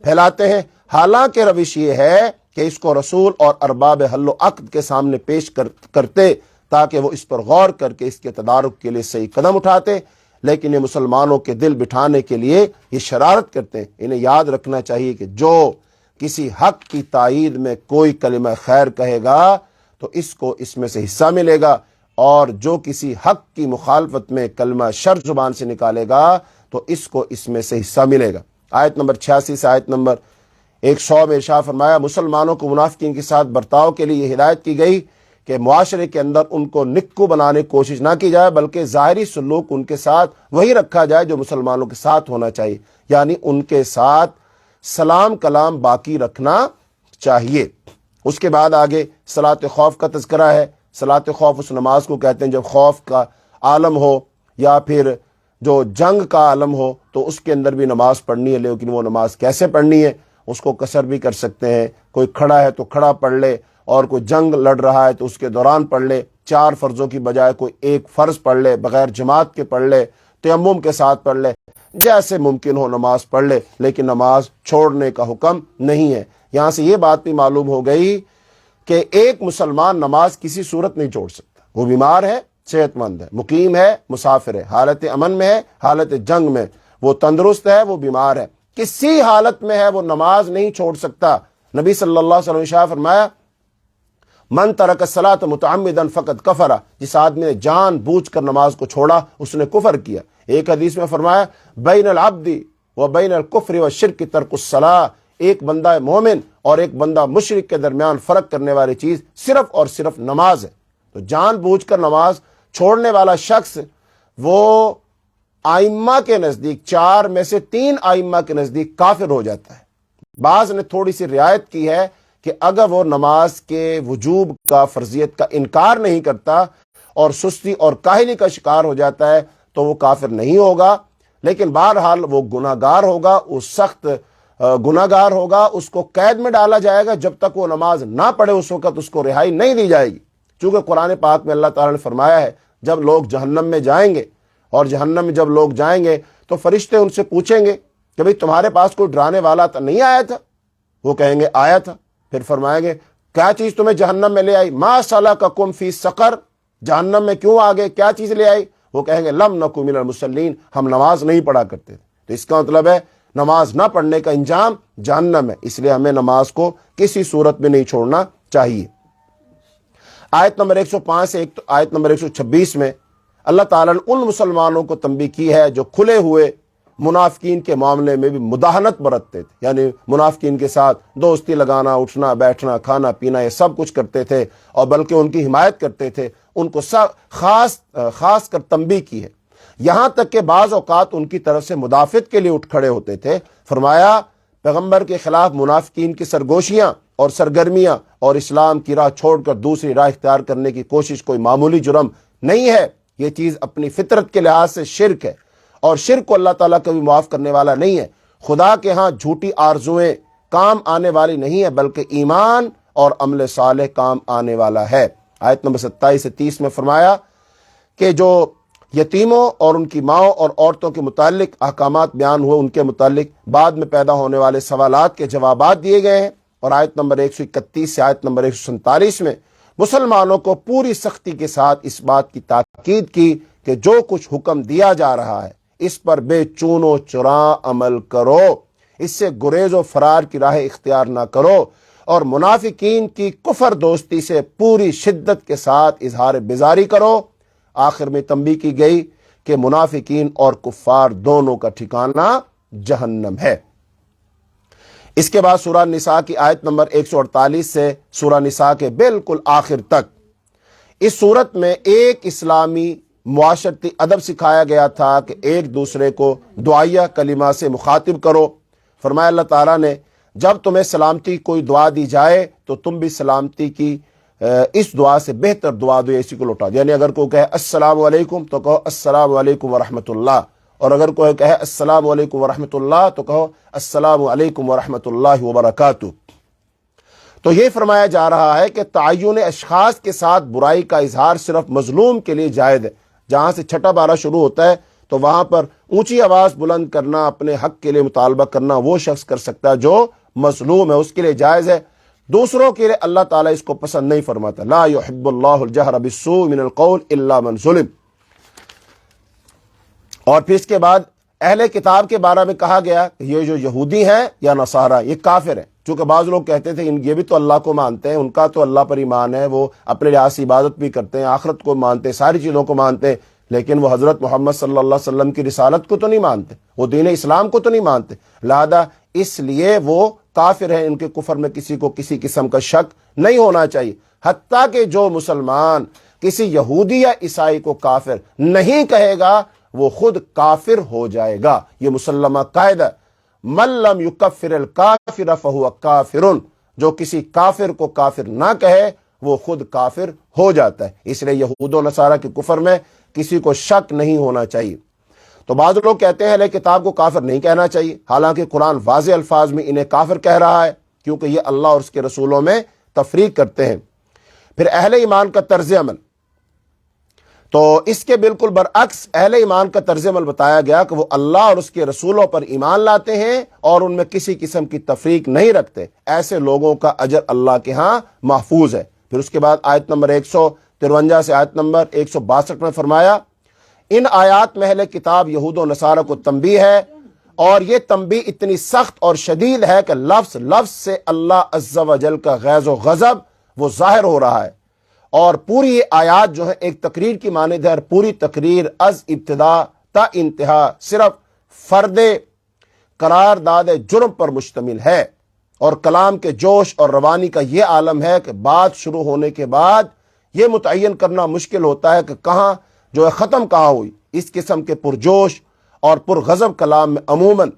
پھیلاتے ہیں۔ حالانکہ روش یہ ہے کہ اس کو رسول اور ارباب حل و عقد کے سامنے پیش کرتے تاکہ وہ اس پر غور کر کے اس کے تدارک کے لیے صحیح قدم اٹھاتے، لیکن یہ مسلمانوں کے دل بٹھانے کے لیے یہ شرارت کرتے ہیں۔ انہیں یاد رکھنا چاہیے کہ جو کسی حق کی تائید میں کوئی کلمہ خیر کہے گا تو اس کو اس میں سے حصہ ملے گا، اور جو کسی حق کی مخالفت میں کلمہ شر زبان سے نکالے گا تو اس کو اس میں سے حصہ ملے گا۔ آیت نمبر 86 سے آیت نمبر 100 میں ارشاد فرمایا مسلمانوں کو منافقین کے ساتھ برتاؤ کے لیے یہ ہدایت کی گئی کہ معاشرے کے اندر ان کو نکو بنانے کی کوشش نہ کی جائے، بلکہ ظاہری سلوک ان کے ساتھ وہی رکھا جائے جو مسلمانوں کے ساتھ ہونا چاہیے، یعنی ان کے ساتھ سلام کلام باقی رکھنا چاہیے۔ اس کے بعد آگے صلاۃ خوف کا تذکرہ ہے۔ صلاۃ خوف اس نماز کو کہتے ہیں جب خوف کا عالم ہو یا پھر جو جنگ کا عالم ہو تو اس کے اندر بھی نماز پڑھنی ہے، لیکن وہ نماز کیسے پڑھنی ہے؟ اس کو قصر بھی کر سکتے ہیں، کوئی کھڑا ہے تو کھڑا پڑھ لے، اور کوئی جنگ لڑ رہا ہے تو اس کے دوران پڑھ لے، 4 فرضوں کی بجائے کوئی ایک فرض پڑھ لے، بغیر جماعت کے پڑھ لے، تیمم کے ساتھ پڑھ لے، جیسے ممکن ہو نماز پڑھ لے، لیکن نماز چھوڑنے کا حکم نہیں ہے۔ یہاں سے یہ بات بھی معلوم ہو گئی کہ ایک مسلمان نماز کسی صورت نہیں چھوڑ سکتا، وہ بیمار ہے، صحت مند ہے، مقیم ہے، مسافر ہے، حالت امن میں ہے، حالت جنگ میں، وہ تندرست ہے، وہ بیمار ہے، کسی حالت میں ہے وہ نماز نہیں چھوڑ سکتا۔ نبی صلی اللہ علیہ وسلم نے فرمایا من ترک الصلاۃ متعمدا فقد کفر، جس آدمی نے جان بوجھ کر نماز کو چھوڑا اس نے کفر کیا۔ ایک حدیث میں فرمایا بین العبد و بین الکفر والشرک ترک الصلاۃ، ایک بندہ مومن اور ایک بندہ مشرک کے درمیان فرق کرنے والی چیز صرف اور صرف نماز ہے۔ تو جان بوجھ کر نماز چھوڑنے والا شخص وہ آئمہ کے نزدیک 4 میں سے 3 آئمہ کے نزدیک کافر ہو جاتا ہے۔ بعض نے تھوڑی سی رعایت کی ہے کہ اگر وہ نماز کے وجوب کا فرضیت کا انکار نہیں کرتا اور سستی اور کاہلی کا شکار ہو جاتا ہے تو وہ کافر نہیں ہوگا، لیکن بہرحال وہ گناہگار ہوگا، وہ سخت گناہگار ہوگا، اس کو قید میں ڈالا جائے گا جب تک وہ نماز نہ پڑھے، اس وقت اس کو رہائی نہیں دی جائے گی۔ چونکہ قرآن پاک میں اللہ تعالیٰ نے فرمایا ہے جب لوگ جہنم میں جائیں گے، اور جہنم میں جب لوگ جائیں گے تو فرشتے ان سے پوچھیں گے کہ بھئی تمہارے پاس کوئی ڈرانے والا تو نہیں آیا تھا؟ وہ کہیں گے آیا تھا۔ پھر فرمائیں گے کیا چیز تمہیں جہنم میں لے آئی؟ ما سلککم فی سقر، جہنم میں کیوں آ گئے، کیا چیز لے آئی؟ وہ کہیں گے لم نکو من المصلین، ہم نماز نہیں پڑھا کرتے تھے۔ تو اس کا مطلب ہے نماز نہ پڑھنے کا انجام جہنم ہے، اس لیے ہمیں نماز کو کسی صورت میں نہیں چھوڑنا چاہیے۔ آیت نمبر 105 سے آیت نمبر 126 میں اللہ تعالیٰ نے ان مسلمانوں کو تنبیہ کی ہے جو کھلے ہوئے منافقین کے معاملے میں بھی مداہنت برتتے تھے، یعنی منافقین کے ساتھ دوستی لگانا، اٹھنا بیٹھنا، کھانا پینا، یہ سب کچھ کرتے تھے، اور بلکہ ان کی حمایت کرتے تھے، ان کو خاص کر تنبیہ کی ہے۔ یہاں تک کہ بعض اوقات ان کی طرف سے مدافعت کے لیے اٹھ کھڑے ہوتے تھے۔ فرمایا پیغمبر کے خلاف منافقین کی سرگوشیاں اور سرگرمیاں اور اسلام کی راہ چھوڑ کر دوسری راہ اختیار کرنے کی کوشش کوئی معمولی جرم نہیں ہے، یہ چیز اپنی فطرت کے لحاظ سے شرک ہے، اور شرک کو اللہ تعالیٰ کبھی معاف کرنے والا نہیں ہے۔ خدا کے ہاں جھوٹی آرزویں کام آنے والی نہیں ہے، بلکہ ایمان اور عمل صالح کام آنے والا ہے۔ آیت نمبر 27 سے 30 میں فرمایا کہ جو یتیموں اور ان کی ماؤں اور عورتوں کے متعلق احکامات بیان ہوئے، ان کے متعلق بعد میں پیدا ہونے والے سوالات کے جوابات دیے گئے ہیں۔ اور آیت نمبر 131 سے آیت نمبر 147 میں مسلمانوں کو پوری سختی کے ساتھ اس بات کی تاکید کی کہ جو کچھ حکم دیا جا رہا ہے اس پر بے چون و چراں عمل کرو، اس سے گریز و فرار کی راہ اختیار نہ کرو، اور منافقین کی کفر دوستی سے پوری شدت کے ساتھ اظہار بیزاری کرو۔ آخر میں تنبیہ کی گئی کہ منافقین اور کفار دونوں کا ٹھکانہ جہنم ہے۔ اس کے بعد سورہ نساء کی آیت نمبر 148 سے سورہ نساء کے بالکل آخر تک اس صورت میں ایک اسلامی معاشرتی ادب سکھایا گیا تھا کہ ایک دوسرے کو دعائیہ کلمہ سے مخاطب کرو۔ فرمایا اللہ تعالیٰ نے جب تمہیں سلامتی کوئی دعا دی جائے تو تم بھی سلامتی کی اس دعا سے بہتر دعا دو، اسی کو لوٹا دو۔ یعنی اگر کوئی کہے السلام علیکم تو کہو السلام علیکم ورحمۃ اللہ، اور اگر کوئی کہے السلام علیکم ورحمۃ اللہ تو کہو السلام علیکم ورحمۃ اللہ وبرکاتہ۔ تو یہ فرمایا جا رہا ہے کہ تعین اشخاص کے ساتھ برائی کا اظہار صرف مظلوم کے لیے جائز ہے۔ جہاں سے چھٹا بارہ شروع ہوتا ہے تو وہاں پر اونچی آواز بلند کرنا، اپنے حق کے لیے مطالبہ کرنا وہ شخص کر سکتا ہے جو مظلوم ہے، اس کے لیے جائز ہے۔ دوسروں کے لیے اللہ تعالیٰ اس کو پسند نہیں فرماتا۔ لا يحب اللہ الجہر بالسوء من القول الا من ظلم۔ اور پھر اس کے بعد اہل کتاب کے بارے میں کہا گیا کہ یہ جو یہودی ہیں یا نصارہ یہ کافر ہیں، چونکہ بعض لوگ کہتے تھے یہ بھی تو اللہ کو مانتے ہیں، ان کا تو اللہ پر ایمان ہے، وہ اپنے لحاظ سے عبادت بھی کرتے ہیں، آخرت کو مانتے ہیں، ساری چیزوں کو مانتے ہیں، لیکن وہ حضرت محمد صلی اللہ علیہ وسلم کی رسالت کو تو نہیں مانتے، وہ دین اسلام کو تو نہیں مانتے، لہذا اس لیے وہ کافر ہیں، ان کے کفر میں کسی کو کسی قسم کا شک نہیں ہونا چاہیے، حتیٰ کہ جو مسلمان کسی یہودی یا عیسائی کو کافر نہیں کہے گا وہ خود کافر ہو جائے گا۔ یہ مسلمہ قاعدہ، من لم یکفر الکافر فہو کافر، جو کسی کافر کو کافر نہ کہے وہ خود کافر ہو جاتا ہے۔ اس لیے یہود و نصارہ کے کفر میں کسی کو شک نہیں ہونا چاہیے۔ تو بعض لوگ کہتے ہیں اہل کتاب کو کافر نہیں کہنا چاہیے، حالانکہ قرآن واضح الفاظ میں انہیں کافر کہہ رہا ہے، کیونکہ یہ اللہ اور اس کے رسولوں میں تفریق کرتے ہیں۔ پھر اہل ایمان کا طرز عمل، تو اس کے بالکل برعکس اہل ایمان کا طرز عمل بتایا گیا کہ وہ اللہ اور اس کے رسولوں پر ایمان لاتے ہیں اور ان میں کسی قسم کی تفریق نہیں رکھتے۔ ایسے لوگوں کا اجر اللہ کے ہاں محفوظ ہے۔ پھر اس کے بعد آیت نمبر 153 سے آیت نمبر 162 میں فرمایا، ان آیات میں اہل کتاب یہود و نصارہ کو تنبیہ ہے، اور یہ تنبیہ اتنی سخت اور شدید ہے کہ لفظ سے اللہ عز و جل کا غیظ و غضب وہ ظاہر ہو رہا ہے، اور پوری یہ آیات جو ہے ایک تقریر کی مانند ہے، اور پوری تقریر از ابتدا تا انتہا صرف فرد قرارداد جرم پر مشتمل ہے، اور کلام کے جوش اور روانی کا یہ عالم ہے کہ بات شروع ہونے کے بعد یہ متعین کرنا مشکل ہوتا ہے کہ کہاں جو ہے ختم کہاں ہوئی۔ اس قسم کے پرجوش اور پرغضب کلام میں عموماً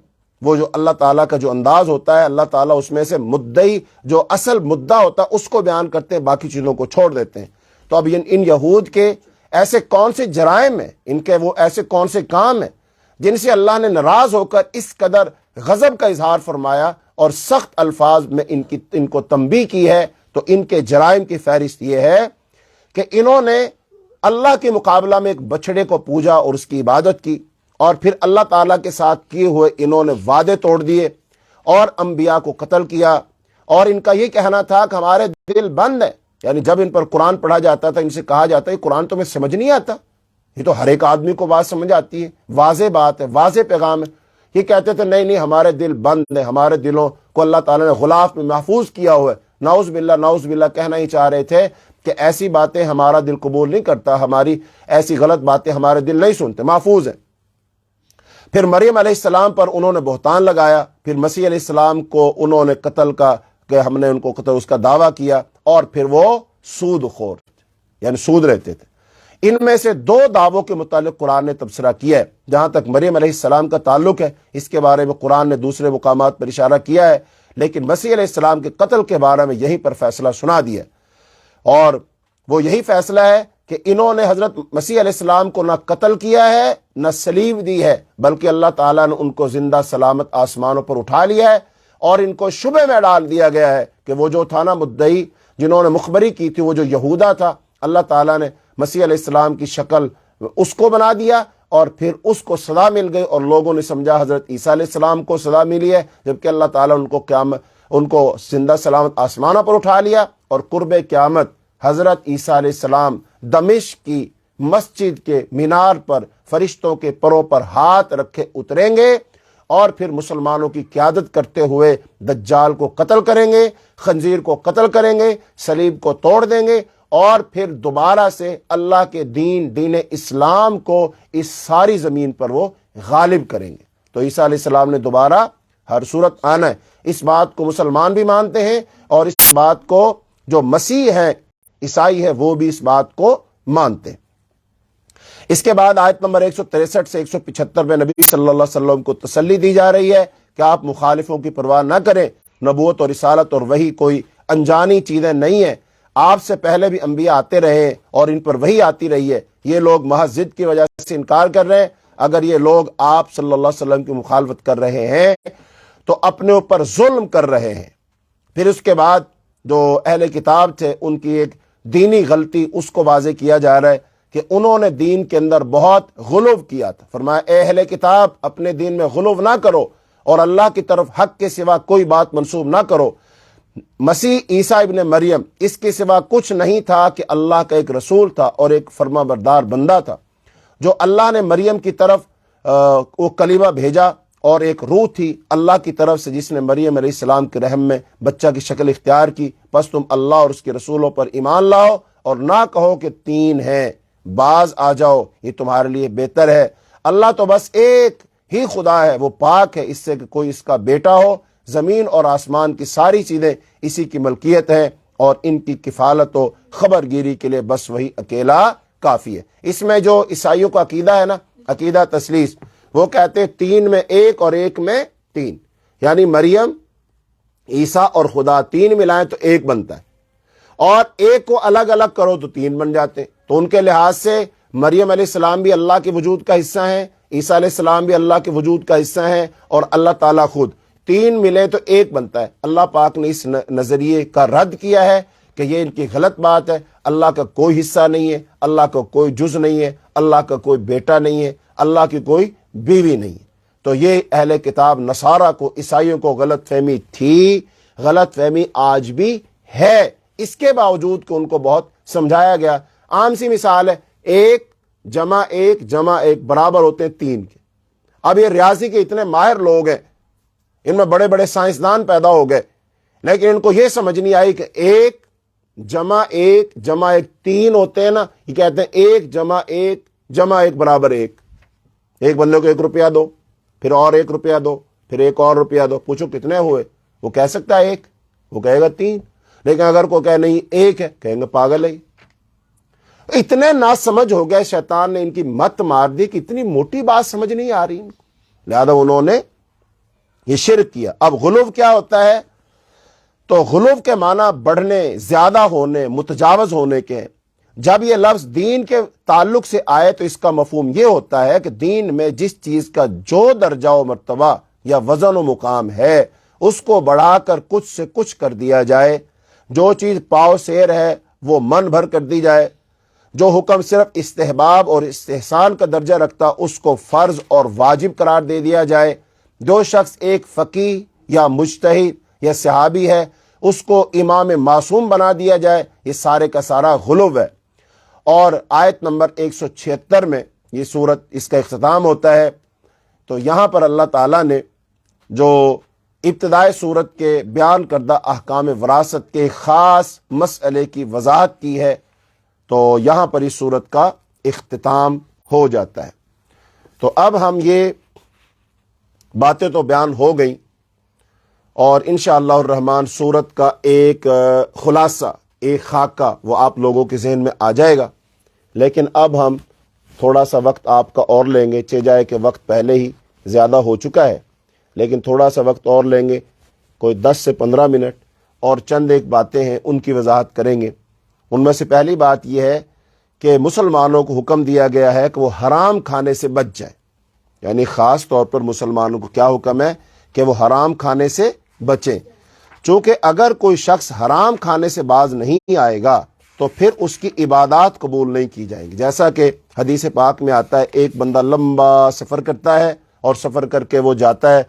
وہ جو اللہ تعالیٰ کا جو انداز ہوتا ہے، اللہ تعالیٰ اس میں سے مدعی جو اصل مدعا ہوتا ہے اس کو بیان کرتے ہیں، باقی چیزوں کو چھوڑ دیتے ہیں۔ تو اب ان یہود کے ایسے کون سے جرائم ہیں، ان کے وہ ایسے کون سے کام ہیں جن سے اللہ نے ناراض ہو کر اس قدر غضب کا اظہار فرمایا اور سخت الفاظ میں ان کو تنبیہ کی ہے؟ تو ان کے جرائم کی فہرست یہ ہے کہ انہوں نے اللہ کے مقابلہ میں ایک بچڑے کو پوجا اور اس کی عبادت کی، اور پھر اللہ تعالیٰ کے ساتھ کیے ہوئے انہوں نے وعدے توڑ دیے اور انبیاء کو قتل کیا، اور ان کا یہ کہنا تھا کہ ہمارے دل بند ہے، یعنی جب ان پر قرآن پڑھا جاتا تھا ان سے کہا جاتا ہے قرآن تمہیں سمجھ نہیں آتا، یہ تو ہر ایک آدمی کو بات سمجھ آتی ہے، واضح بات ہے، واضح پیغام ہے۔ یہ کہتے تھے نہیں ہمارے دل بند ہیں، ہمارے دلوں کو اللہ تعالیٰ نے غلاف میں محفوظ کیا ہوا ہے۔ نعوذ باللہ کہنا ہی چاہ رہے تھے کہ ایسی باتیں ہمارا دل قبول نہیں کرتا، ہماری ایسی غلط باتیں ہمارے دل نہیں سنتے، محفوظ ہیں۔ پھر مریم علیہ السلام پر انہوں نے بہتان لگایا، پھر مسیح علیہ السلام کو انہوں نے قتل کا کہ ہم نے ان کو قتل اس کا دعویٰ کیا، اور پھر وہ سود خور یعنی سود لیتے تھے۔ ان میں سے دو دعووں کے متعلق قرآن نے تبصرہ کیا ہے۔ جہاں تک مریم علیہ السلام کا تعلق ہے اس کے بارے میں قرآن نے دوسرے مقامات پر اشارہ کیا ہے، لیکن مسیح علیہ السلام کے قتل کے بارے میں یہیں پر فیصلہ سنا دیا، اور وہ یہی فیصلہ ہے کہ انہوں نے حضرت مسیح علیہ السلام کو نہ قتل کیا ہے نہ سلیب دی ہے، بلکہ اللہ تعالیٰ نے ان کو زندہ سلامت آسمانوں پر اٹھا لیا ہے، اور ان کو شبہ میں ڈال دیا گیا ہے کہ وہ جو تھا نا مدعی جنہوں نے مخبری کی تھی، وہ جو یہودا تھا، اللہ تعالیٰ نے مسیح علیہ السلام کی شکل اس کو بنا دیا، اور پھر اس کو سزا مل گئی، اور لوگوں نے سمجھا حضرت عیسیٰ علیہ السلام کو سزا ملی ہے، جبکہ اللہ تعالیٰ ان کو زندہ سلامت آسمانوں پر اٹھا لیا، اور قرب قیامت حضرت عیسیٰ علیہ السلام دمشق کی مسجد کے مینار پر فرشتوں کے پروں پر ہاتھ رکھے اتریں گے، اور پھر مسلمانوں کی قیادت کرتے ہوئے دجال کو قتل کریں گے، خنزیر کو قتل کریں گے، صلیب کو توڑ دیں گے، اور پھر دوبارہ سے اللہ کے دین اسلام کو اس ساری زمین پر وہ غالب کریں گے۔ تو عیسیٰ علیہ السلام نے دوبارہ ہر صورت آنا ہے، اس بات کو مسلمان بھی مانتے ہیں، اور اس بات کو جو مسیح ہے عیسائی ہے وہ بھی اس بات کو مانتے ہیں۔ اس کے بعد آیت نمبر 163 سے 175 میں نبی صلی اللہ علیہ وسلم کو تسلی دی جا رہی ہے کہ آپ مخالفوں کی پرواہ نہ کریں، نبوت اور رسالت اور وحی کوئی انجانی چیزیں نہیں ہیں، آپ سے پہلے بھی انبیاء آتے رہے ہیں اور ان پر وحی آتی رہی ہے، یہ لوگ محض ضد کی وجہ سے انکار کر رہے ہیں۔ اگر یہ لوگ آپ صلی اللہ علیہ وسلم کی مخالفت کر رہے ہیں تو اپنے اوپر ظلم کر رہے ہیں۔ پھر اس کے بعد جو اہل کتاب تھے ان کی ایک دینی غلطی اس کو واضح کیا جا رہا ہے کہ انہوں نے دین کے اندر بہت غلو کیا تھا۔ فرمایا اے اہل کتاب اپنے دین میں غلو نہ کرو، اور اللہ کی طرف حق کے سوا کوئی بات منسوب نہ کرو۔ مسیح عیسیٰ ابن مریم اس کے سوا کچھ نہیں تھا کہ اللہ کا ایک رسول تھا اور ایک فرما بردار بندہ تھا، جو اللہ نے مریم کی طرف وہ کلمہ بھیجا، اور ایک روح تھی اللہ کی طرف سے جس نے مریم علیہ السلام کے رحم میں بچہ کی شکل اختیار کی۔ بس تم اللہ اور اس کے رسولوں پر ایمان لاؤ، اور نہ کہو کہ تین ہیں، باز آ جاؤ، یہ تمہارے لیے بہتر ہے۔ اللہ تو بس ایک ہی خدا ہے، وہ پاک ہے اس سے کہ کوئی اس کا بیٹا ہو زمین اور آسمان کی ساری چیزیں اسی کی ملکیت ہیں اور ان کی کفالت و خبر گیری کے لیے بس وہی اکیلا کافی ہے۔ اس میں جو عیسائیوں کا عقیدہ ہے نا، عقیدہ تثلیث، وہ کہتے ہیں 3 میں 1 اور 1 میں 3، یعنی مریم، عیسیٰ اور خدا 3 ملائیں تو 1 بنتا ہے، اور 1 کو الگ الگ کرو تو 3 بن جاتے ہیں۔ تو ان کے لحاظ سے مریم علیہ السلام بھی اللہ کے وجود کا حصہ ہیں، عیسیٰ علیہ السلام بھی اللہ کے وجود کا حصہ ہیں، اور اللہ تعالیٰ خود 3 ملے تو 1 بنتا ہے۔ اللہ پاک نے اس نظریے کا رد کیا ہے کہ یہ ان کی غلط بات ہے، اللہ کا کوئی حصہ نہیں ہے، اللہ کا کوئی جز نہیں ہے، اللہ کا کوئی بیٹا نہیں ہے، اللہ کی کوئی بیوی نہیں ہے۔ تو یہ اہل کتاب نصارہ کو، عیسائیوں کو غلط فہمی تھی، غلط فہمی آج بھی ہے، اس کے باوجود کہ ان کو بہت سمجھایا گیا۔ عام سی مثال ہے، 1 جمع 1 جمع 1 برابر ہوتے ہیں 3 کے۔ اب یہ ریاضی کے اتنے ماہر لوگ ہیں، ان میں بڑے بڑے سائنسدان پیدا ہو گئے، لیکن ان کو یہ سمجھ نہیں آئی کہ 1 جمع 1 جمع 1 3 ہوتے ہیں نا، یہ کہتے ہیں 1 جمع 1 جمع 1 برابر 1۔ ایک بندے کو 1 روپیہ دو، پھر اور 1 روپیہ دو، پھر 1 اور روپیہ دو، پوچھو کتنے ہوئے؟ وہ کہہ سکتا ہے 1، وہ کہے گا 3۔ لیکن اگر کوئی کہے نہیں 1 ہے، کہیں گے پاگل ہے۔ اتنے نا سمجھ ہو گئے، شیطان نے ان کی مت مار دی کہ اتنی موٹی بات سمجھ نہیں آ رہی ان کو، لہذا انہوں نے یہ شرک کیا۔ اب غلو کیا ہوتا ہے؟ تو غلو کے معنی بڑھنے، زیادہ ہونے، متجاوز ہونے کے ہیں۔ جب یہ لفظ دین کے تعلق سے آئے تو اس کا مفہوم یہ ہوتا ہے کہ دین میں جس چیز کا جو درجہ و مرتبہ یا وزن و مقام ہے اس کو بڑھا کر کچھ سے کچھ کر دیا جائے، جو چیز پاؤ سیر ہے وہ من بھر کر دی جائے، جو حکم صرف استحباب اور استحسان کا درجہ رکھتا اس کو فرض اور واجب قرار دے دیا جائے، جو شخص ایک فقیہ یا مجتہد یا صحابی ہے اس کو امام معصوم بنا دیا جائے، یہ سارے کا سارا غلو ہے۔ اور آیت نمبر 176 میں یہ سورت اس کا اختتام ہوتا ہے، تو یہاں پر اللہ تعالیٰ نے جو ابتدائی سورت کے بیان کردہ احکام وراثت کے خاص مسئلے کی وضاحت کی ہے، تو یہاں پر اس سورت کا اختتام ہو جاتا ہے۔ تو اب ہم یہ باتیں تو بیان ہو گئیں، اور انشاءاللہ الرحمن سورت کا ایک خلاصہ، ایک خاکہ وہ آپ لوگوں کے ذہن میں آ جائے گا۔ لیکن اب ہم تھوڑا سا وقت آپ کا اور لیں گے، چہ جائے کہ وقت پہلے ہی زیادہ ہو چکا ہے، لیکن تھوڑا سا وقت اور لیں گے، کوئی 10 سے 15 منٹ، اور چند ایک باتیں ہیں ان کی وضاحت کریں گے۔ ان میں سے پہلی بات یہ ہے کہ مسلمانوں کو حکم دیا گیا ہے کہ وہ حرام کھانے سے بچ جائیں، یعنی خاص طور پر مسلمانوں کو کیا حکم ہے کہ وہ حرام کھانے سے بچیں، چونکہ اگر کوئی شخص حرام کھانے سے باز نہیں آئے گا تو پھر اس کی عبادات قبول نہیں کی جائیں گی۔ جیسا کہ حدیث پاک میں آتا ہے، ایک بندہ لمبا سفر کرتا ہے اور سفر کر کے وہ جاتا ہے،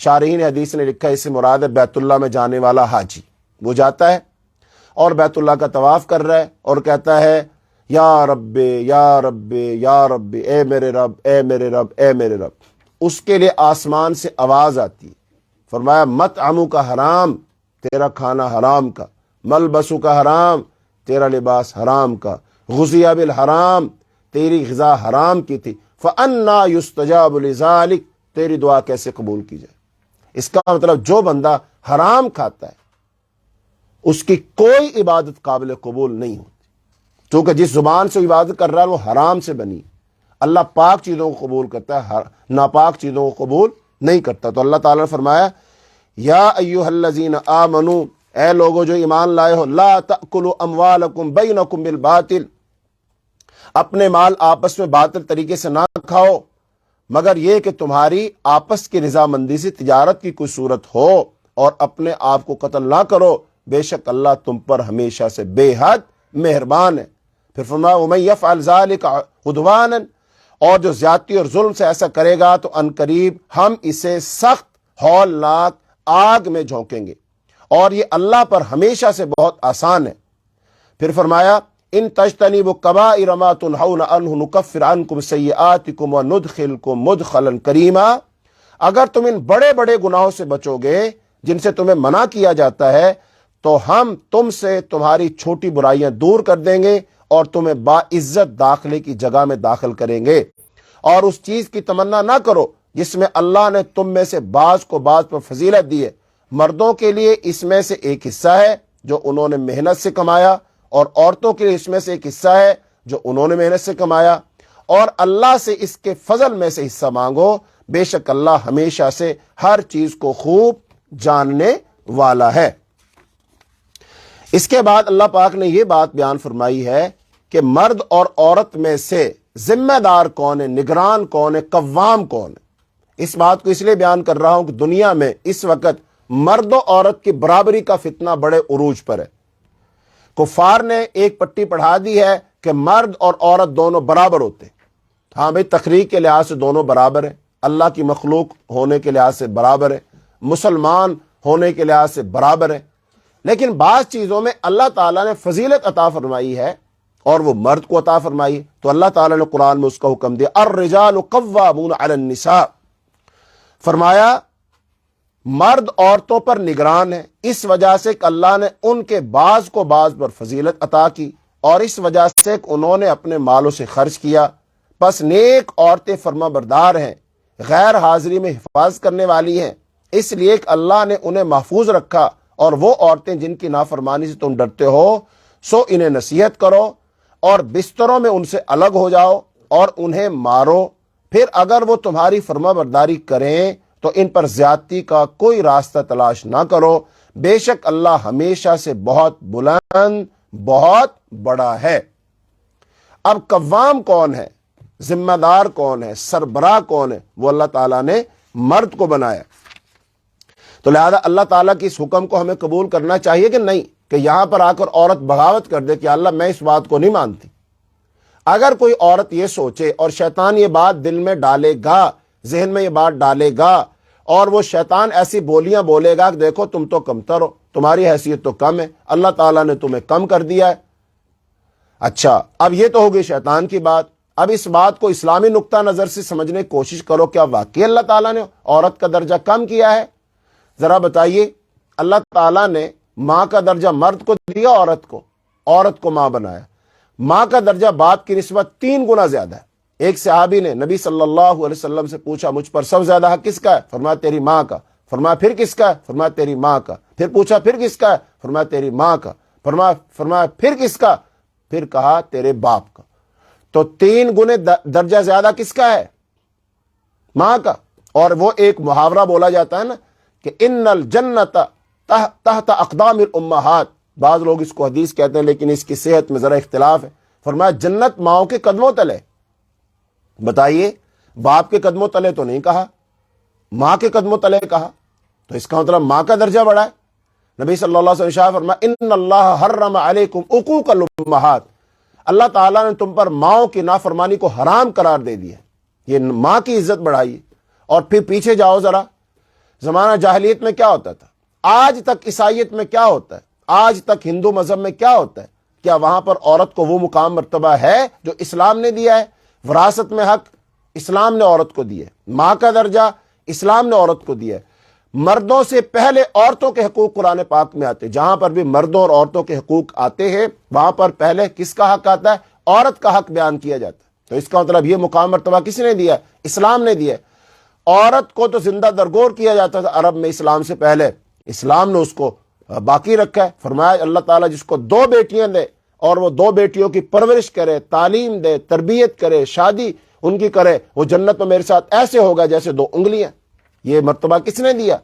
شارحین حدیث نے لکھا ہے اس سے مراد ہے بیت اللہ میں جانے والا حاجی، وہ جاتا ہے اور بیت اللہ کا طواف کر رہا ہے اور کہتا ہے یا رب یا رب یا رب، اے میرے رب اے میرے رب اے میرے رب۔ اس کے لیے آسمان سے آواز آتی ہے، فرمایا مطعمو کا حرام، تیرا کھانا حرام کا، ملبسو کا حرام، تیرا لباس حرام کا، غذی بالحرام، تیری غذا حرام کی تھی، فَأَنَّا يُسْتَجَابُ لِذَلِكَ، تیری دعا کیسے قبول کی جائے۔ اس کا مطلب جو بندہ حرام کھاتا ہے اس کی کوئی عبادت قابل قبول نہیں ہوتی، کیونکہ جس زبان سے عبادت کر رہا ہے وہ حرام سے بنی۔ اللہ پاک چیزوں کو قبول کرتا ہے، ناپاک چیزوں کو قبول نہیں کرتا۔ تو اللہ تعالیٰ نے فرمایا یا ایھا الذین آمنو، اے لوگو جو ایمان لائے ہو، لا تأکلوا اموالکم بینکم بالباطل، اپنے مال آپس میں باطل طریقے سے نہ کھاؤ، مگر یہ کہ تمہاری آپس کی رضامندی سے تجارت کی کوئی صورت ہو، اور اپنے آپ کو قتل نہ کرو، بے شک اللہ تم پر ہمیشہ سے بے حد مہربان ہے۔ پھر فرمایا وَمَن يَفْعَلْ ذَلِكَ عُدْوَانًا، اور جو زیادتی اور ظلم سے ایسا کرے گا تو عنقریب ہم اسے سخت ہولناک آگ میں جھونکیں گے، اور یہ اللہ پر ہمیشہ سے بہت آسان ہے۔ پھر فرمایا ان تجتنبوا کبائر ما تنہون عنہ نکفر عنکم سیئاتکم وندخلکم مدخلا کریما، اگر تم ان بڑے بڑے گناہوں سے بچو گے جن سے تمہیں منع کیا جاتا ہے تو ہم تم سے تمہاری چھوٹی برائیاں دور کر دیں گے اور تمہیں باعزت داخلے کی جگہ میں داخل کریں گے۔ اور اس چیز کی تمنا نہ کرو جس میں اللہ نے تم میں سے بعض کو بعض پر فضیلت دی ہے، مردوں کے لیے اس میں سے ایک حصہ ہے جو انہوں نے محنت سے کمایا، اور عورتوں کے لیے اس میں سے ایک حصہ ہے جو انہوں نے محنت سے کمایا، اور اللہ سے اس کے فضل میں سے حصہ مانگو، بے شک اللہ ہمیشہ سے ہر چیز کو خوب جاننے والا ہے۔ اس کے بعد اللہ پاک نے یہ بات بیان فرمائی ہے کہ مرد اور عورت میں سے ذمہ دار کون ہے، نگران کون ہے، قوام کون ہے۔ اس بات کو اس لیے بیان کر رہا ہوں کہ دنیا میں اس وقت مرد و عورت کی برابری کا فتنہ بڑے عروج پر ہے۔ کفار نے ایک پٹی پڑھا دی ہے کہ مرد اور عورت دونوں برابر ہوتے ہیں۔ ہاں بھئی، تخلیق کے لحاظ سے دونوں برابر ہیں، اللہ کی مخلوق ہونے کے لحاظ سے برابر ہے، مسلمان ہونے کے لحاظ سے برابر ہے، لیکن بعض چیزوں میں اللہ تعالیٰ نے فضیلت عطا فرمائی ہے اور وہ مرد کو عطا فرمائی ہے۔ تو اللہ تعالیٰ نے قرآن میں اس کا حکم دیا، الرجال قوامون علی النساء، فرمایا مرد عورتوں پر نگران ہے، اس وجہ سے کہ اللہ نے ان کے بعض کو بعض پر فضیلت عطا کی، اور اس وجہ سے کہ انہوں نے اپنے مالوں سے خرچ کیا۔ پس نیک عورتیں فرما بردار ہیں، غیر حاضری میں حفاظت کرنے والی ہیں، اس لیے کہ اللہ نے انہیں محفوظ رکھا، اور وہ عورتیں جن کی نافرمانی سے تم ڈرتے ہو سو انہیں نصیحت کرو اور بستروں میں ان سے الگ ہو جاؤ اور انہیں مارو، پھر اگر وہ تمہاری فرما برداری کریں تو ان پر زیادتی کا کوئی راستہ تلاش نہ کرو، بے شک اللہ ہمیشہ سے بہت بلند بہت بڑا ہے۔ اب قوام کون ہے، ذمہ دار کون ہے، سربراہ کون ہے؟ وہ اللہ تعالیٰ نے مرد کو بنایا۔ تو لہذا اللہ تعالیٰ کی اس حکم کو ہمیں قبول کرنا چاہیے کہ نہیں، کہ یہاں پر آ کر عورت بغاوت کر دے کہ اللہ میں اس بات کو نہیں مانتی۔ اگر کوئی عورت یہ سوچے اور شیطان یہ بات دل میں ڈالے گا، ذہن میں یہ بات ڈالے گا، اور وہ شیطان ایسی بولیاں بولے گا کہ دیکھو تم تو کمتر ہو، تمہاری حیثیت تو کم ہے، اللہ تعالیٰ نے تمہیں کم کر دیا ہے۔ اچھا، اب یہ تو ہوگی شیطان کی بات۔ اب اس بات کو اسلامی نقطہ نظر سے سمجھنے کی کوشش کرو، کیا واقعی اللہ تعالیٰ نے عورت کا درجہ کم کیا ہے؟ ذرا بتائیے، اللہ تعالیٰ نے ماں کا درجہ مرد کو دیا، عورت کو ماں بنایا۔ ماں کا درجہ باپ کی نسبت 3 گنا زیادہ ہے۔ ایک صحابی نے نبی صلی اللہ علیہ وسلم سے پوچھا، مجھ پر سب زیادہ حق کس کا ہے؟ فرمایا تیری ماں کا۔ فرمایا پھر کس کا ہے؟ فرمایا تیری ماں کا۔ پھر پوچھا پھر کس کا ہے؟ فرمایا تیری ماں کا۔ فرمایا پھر کس کا؟ پھر کہا تیرے باپ کا۔ تو 3 گنے درجہ زیادہ کس کا ہے؟ ماں کا۔ اور وہ ایک محاورہ بولا جاتا ہے نا کہ ان الجنت تحت اقدام الامہات، بعض لوگ اس کو حدیث کہتے ہیں لیکن اس کی صحت میں ذرا اختلاف ہے۔ فرمایا جنت ماؤں کے قدموں تلے۔ بتائیے، باپ کے قدموں تلے تو نہیں کہا، ماں کے قدموں تلے کہا، تو اس کا مطلب ماں کا درجہ بڑا ہے۔ نبی صلی اللہ علیہ وسلم فرمایا ان اللہ حرم علیکم عقوق الامہات، اللہ تعالیٰ نے تم پر ماؤں کی نافرمانی کو حرام قرار دے دیا۔ یہ ماں کی عزت بڑھائی۔ اور پھر پیچھے جاؤ ذرا، زمانہ جاہلیت میں کیا ہوتا تھا، آج تک عیسائیت میں کیا ہوتا ہے، آج تک ہندو مذہب میں کیا ہوتا ہے؟ کیا وہاں پر عورت کو وہ مقام مرتبہ ہے جو اسلام نے دیا ہے؟ وراثت میں حق اسلام نے عورت کو دیا ہے، ماں کا درجہ اسلام نے عورت کو دیا ہے۔ مردوں سے پہلے عورتوں کے حقوق قرآن پاک میں آتے ہیں، جہاں پر بھی مردوں اور عورتوں کے حقوق آتے ہیں وہاں پر پہلے کس کا حق آتا ہے؟ عورت کا حق بیان کیا جاتا ہے۔ تو اس کا مطلب یہ مقام مرتبہ کس نے دیا ہے؟ اسلام نے دیا ہے۔ عورت کو تو زندہ درگور کیا جاتا تھا عرب میں اسلام سے پہلے، اسلام نے اس کو باقی رکھا ہے۔ فرمایا اللہ تعالیٰ جس کو 2 بیٹیاں دے اور وہ 2 بیٹیوں کی پرورش کرے، تعلیم دے، تربیت کرے، شادی ان کی کرے، وہ جنت میں میرے ساتھ ایسے ہوگا جیسے 2 انگلیاں۔ یہ مرتبہ کس نے دیا؟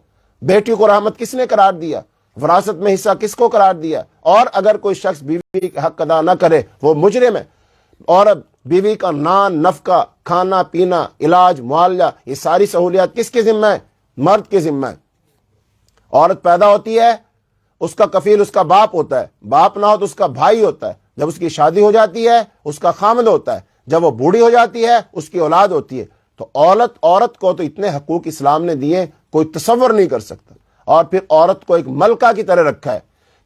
بیٹی کو رحمت کس نے قرار دیا؟ وراثت میں حصہ کس کو قرار دیا؟ اور اگر کوئی شخص بیوی کا حق ادا نہ کرے وہ مجرم ہے۔ اور بیوی کا نان، نفقہ، کھانا پینا، علاج، معالجہ، یہ ساری سہولیات کس کے ذمہ ہے؟ مرد کے ذمہ ہے۔ عورت پیدا ہوتی ہے، اس کا کفیل اس کا باپ ہوتا ہے، باپ نہ ہو تو اس کا بھائی ہوتا ہے، جب اس کی شادی ہو جاتی ہے اس کا خامند ہوتا ہے، جب وہ بوڑھی ہو جاتی ہے اس کی اولاد ہوتی ہے۔ تو عورت کو تو اتنے حقوق اسلام نے دیے کوئی تصور نہیں کر سکتا۔ اور پھر عورت کو ایک ملکہ کی طرح رکھا ہے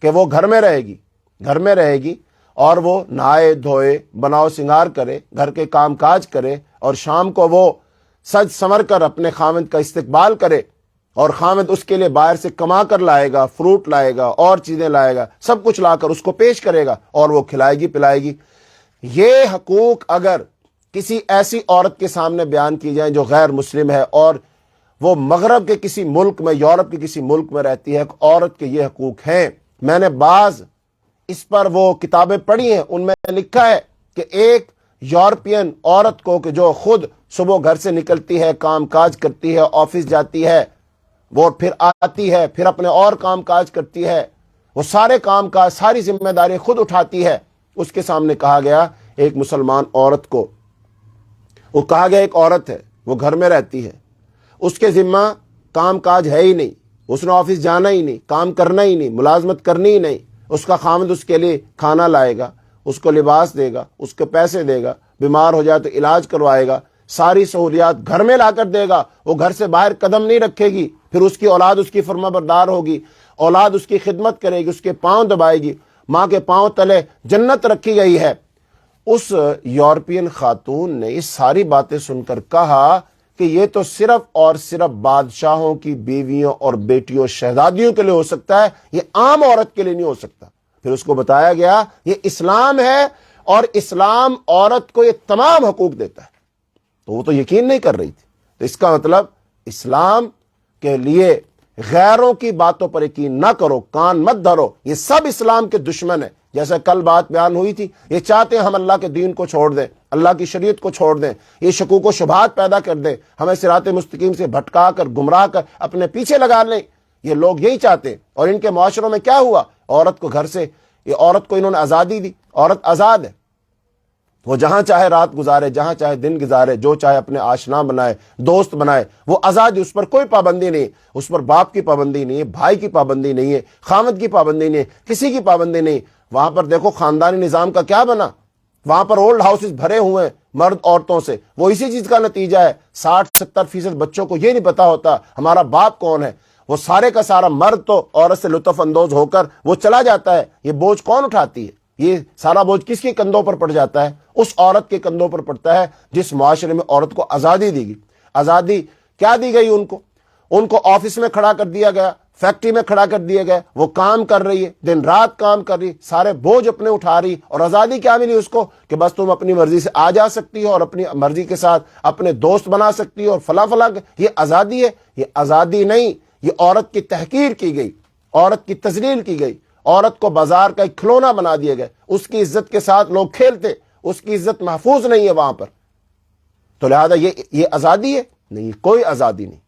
کہ وہ گھر میں رہے گی اور وہ نہائے دھوئے، بناؤ سنگار کرے، گھر کے کام کاج کرے، اور شام کو وہ سج سمر کر اپنے خامند کا استقبال کرے، اور خامند اس کے لیے باہر سے کما کر لائے گا، فروٹ لائے گا اور چیزیں لائے گا، سب کچھ لا کر اس کو پیش کرے گا اور وہ کھلائے گی پلائے گی۔ یہ حقوق اگر کسی ایسی عورت کے سامنے بیان کی جائیں جو غیر مسلم ہے اور وہ مغرب کے کسی ملک میں، یورپ کے کسی ملک میں رہتی ہے، ایک عورت کے یہ حقوق ہیں۔ میں نے بعض اس پر وہ کتابیں پڑھی ہیں، ان میں لکھا ہے کہ ایک یورپین عورت کو کہ جو خود صبح گھر سے نکلتی ہے، کام کاج کرتی ہے، آفس جاتی ہے، وہ پھر آتی ہے، پھر اپنے اور کام کاج کرتی ہے، وہ سارے کام کاج، ساری ذمہ داری خود اٹھاتی ہے، اس کے سامنے کہا گیا ایک مسلمان عورت کو، وہ کہا گیا ایک عورت ہے، وہ گھر میں رہتی ہے، اس کے ذمہ کام کاج ہے ہی نہیں، اس نے آفس جانا ہی نہیں، کام کرنا ہی نہیں، ملازمت کرنی ہی نہیں، اس کا خامد اس کے لیے کھانا لائے گا، اس کو لباس دے گا، اس کے پیسے دے گا، بیمار ہو جائے تو علاج کروائے گا، ساری سہولیات گھر میں لا کر دے گا، وہ گھر سے باہر قدم نہیں رکھے گی، پھر اس کی اولاد اس کی فرما بردار ہوگی، اولاد اس کی خدمت کرے گی، اس کے پاؤں دبائے گی، ماں کے پاؤں تلے جنت رکھی گئی ہے۔ اس یورپین خاتون نے یہ ساری باتیں سن کر کہا کہ یہ تو صرف اور صرف بادشاہوں کی بیویوں اور بیٹیوں، شہزادیوں کے لیے ہو سکتا ہے، یہ عام عورت کے لیے نہیں ہو سکتا۔ پھر اس کو بتایا گیا یہ اسلام ہے اور اسلام عورت کو یہ تمام حقوق دیتا ہے، تو وہ تو یقین نہیں کر رہی تھی۔ تو اس کا مطلب اسلام کے لیے غیروں کی باتوں پر یقین نہ کرو، کان مت دھرو، یہ سب اسلام کے دشمن ہیں۔ جیسے کل بات بیان ہوئی تھی، یہ چاہتے ہیں ہم اللہ کے دین کو چھوڑ دیں، اللہ کی شریعت کو چھوڑ دیں، یہ شکوک و شبہات پیدا کر دیں، ہمیں صراط مستقیم سے بھٹکا کر، گمراہ کر اپنے پیچھے لگا لیں، یہ لوگ یہی چاہتے ہیں۔ اور ان کے معاشروں میں کیا ہوا؟ عورت کو گھر سے، یہ عورت کو انہوں نے آزادی دی، عورت آزاد ہے، وہ جہاں چاہے رات گزارے، جہاں چاہے دن گزارے، جو چاہے اپنے آشنا بنائے، دوست بنائے، وہ آزادی، اس پر کوئی پابندی نہیں، اس پر باپ کی پابندی نہیں ہے، بھائی کی پابندی نہیں ہے، خامد کی پابندی نہیں ہے، کسی کی پابندی نہیں۔ وہاں پر دیکھو خاندانی نظام کا کیا بنا، وہاں پر اولڈ ہاؤسز بھرے ہوئے ہیں مرد عورتوں سے، وہ اسی چیز کا نتیجہ ہے۔ 60-70% بچوں کو یہ نہیں پتا ہوتا ہمارا باپ کون ہے، وہ سارے کا سارا مرد تو عورت سے لطف اندوز ہو کر وہ چلا جاتا ہے، یہ بوجھ کون اٹھاتی ہے؟ یہ سارا بوجھ کس کے کندھوں پر پڑ جاتا ہے؟ اس عورت کے کندھوں پر پڑتا ہے جس معاشرے میں عورت کو آزادی دی گئی۔ آزادی کیا دی گئی ان کو آفس میں کھڑا کر دیا گیا، فیکٹری میں کھڑا کر دیا گیا، وہ کام کر رہی ہے، دن رات کام کر رہی، سارے بوجھ اپنے اٹھا رہی، اور آزادی کیا ملی اس کو کہ بس تم اپنی مرضی سے آ جا سکتی ہو اور اپنی مرضی کے ساتھ اپنے دوست بنا سکتی ہو اور فلاں فلاں۔ یہ آزادی ہے؟ یہ آزادی نہیں، یہ عورت کی تحقیر کی گئی، عورت کی تذلیل کی گئی، عورت کو بازار کا ایک کھلونا بنا دیا گیا، اس کی عزت کے ساتھ لوگ کھیلتے، اس کی عزت محفوظ نہیں ہے وہاں پر۔ تو لہذا یہ آزادی ہے؟ نہیں، کوئی آزادی نہیں۔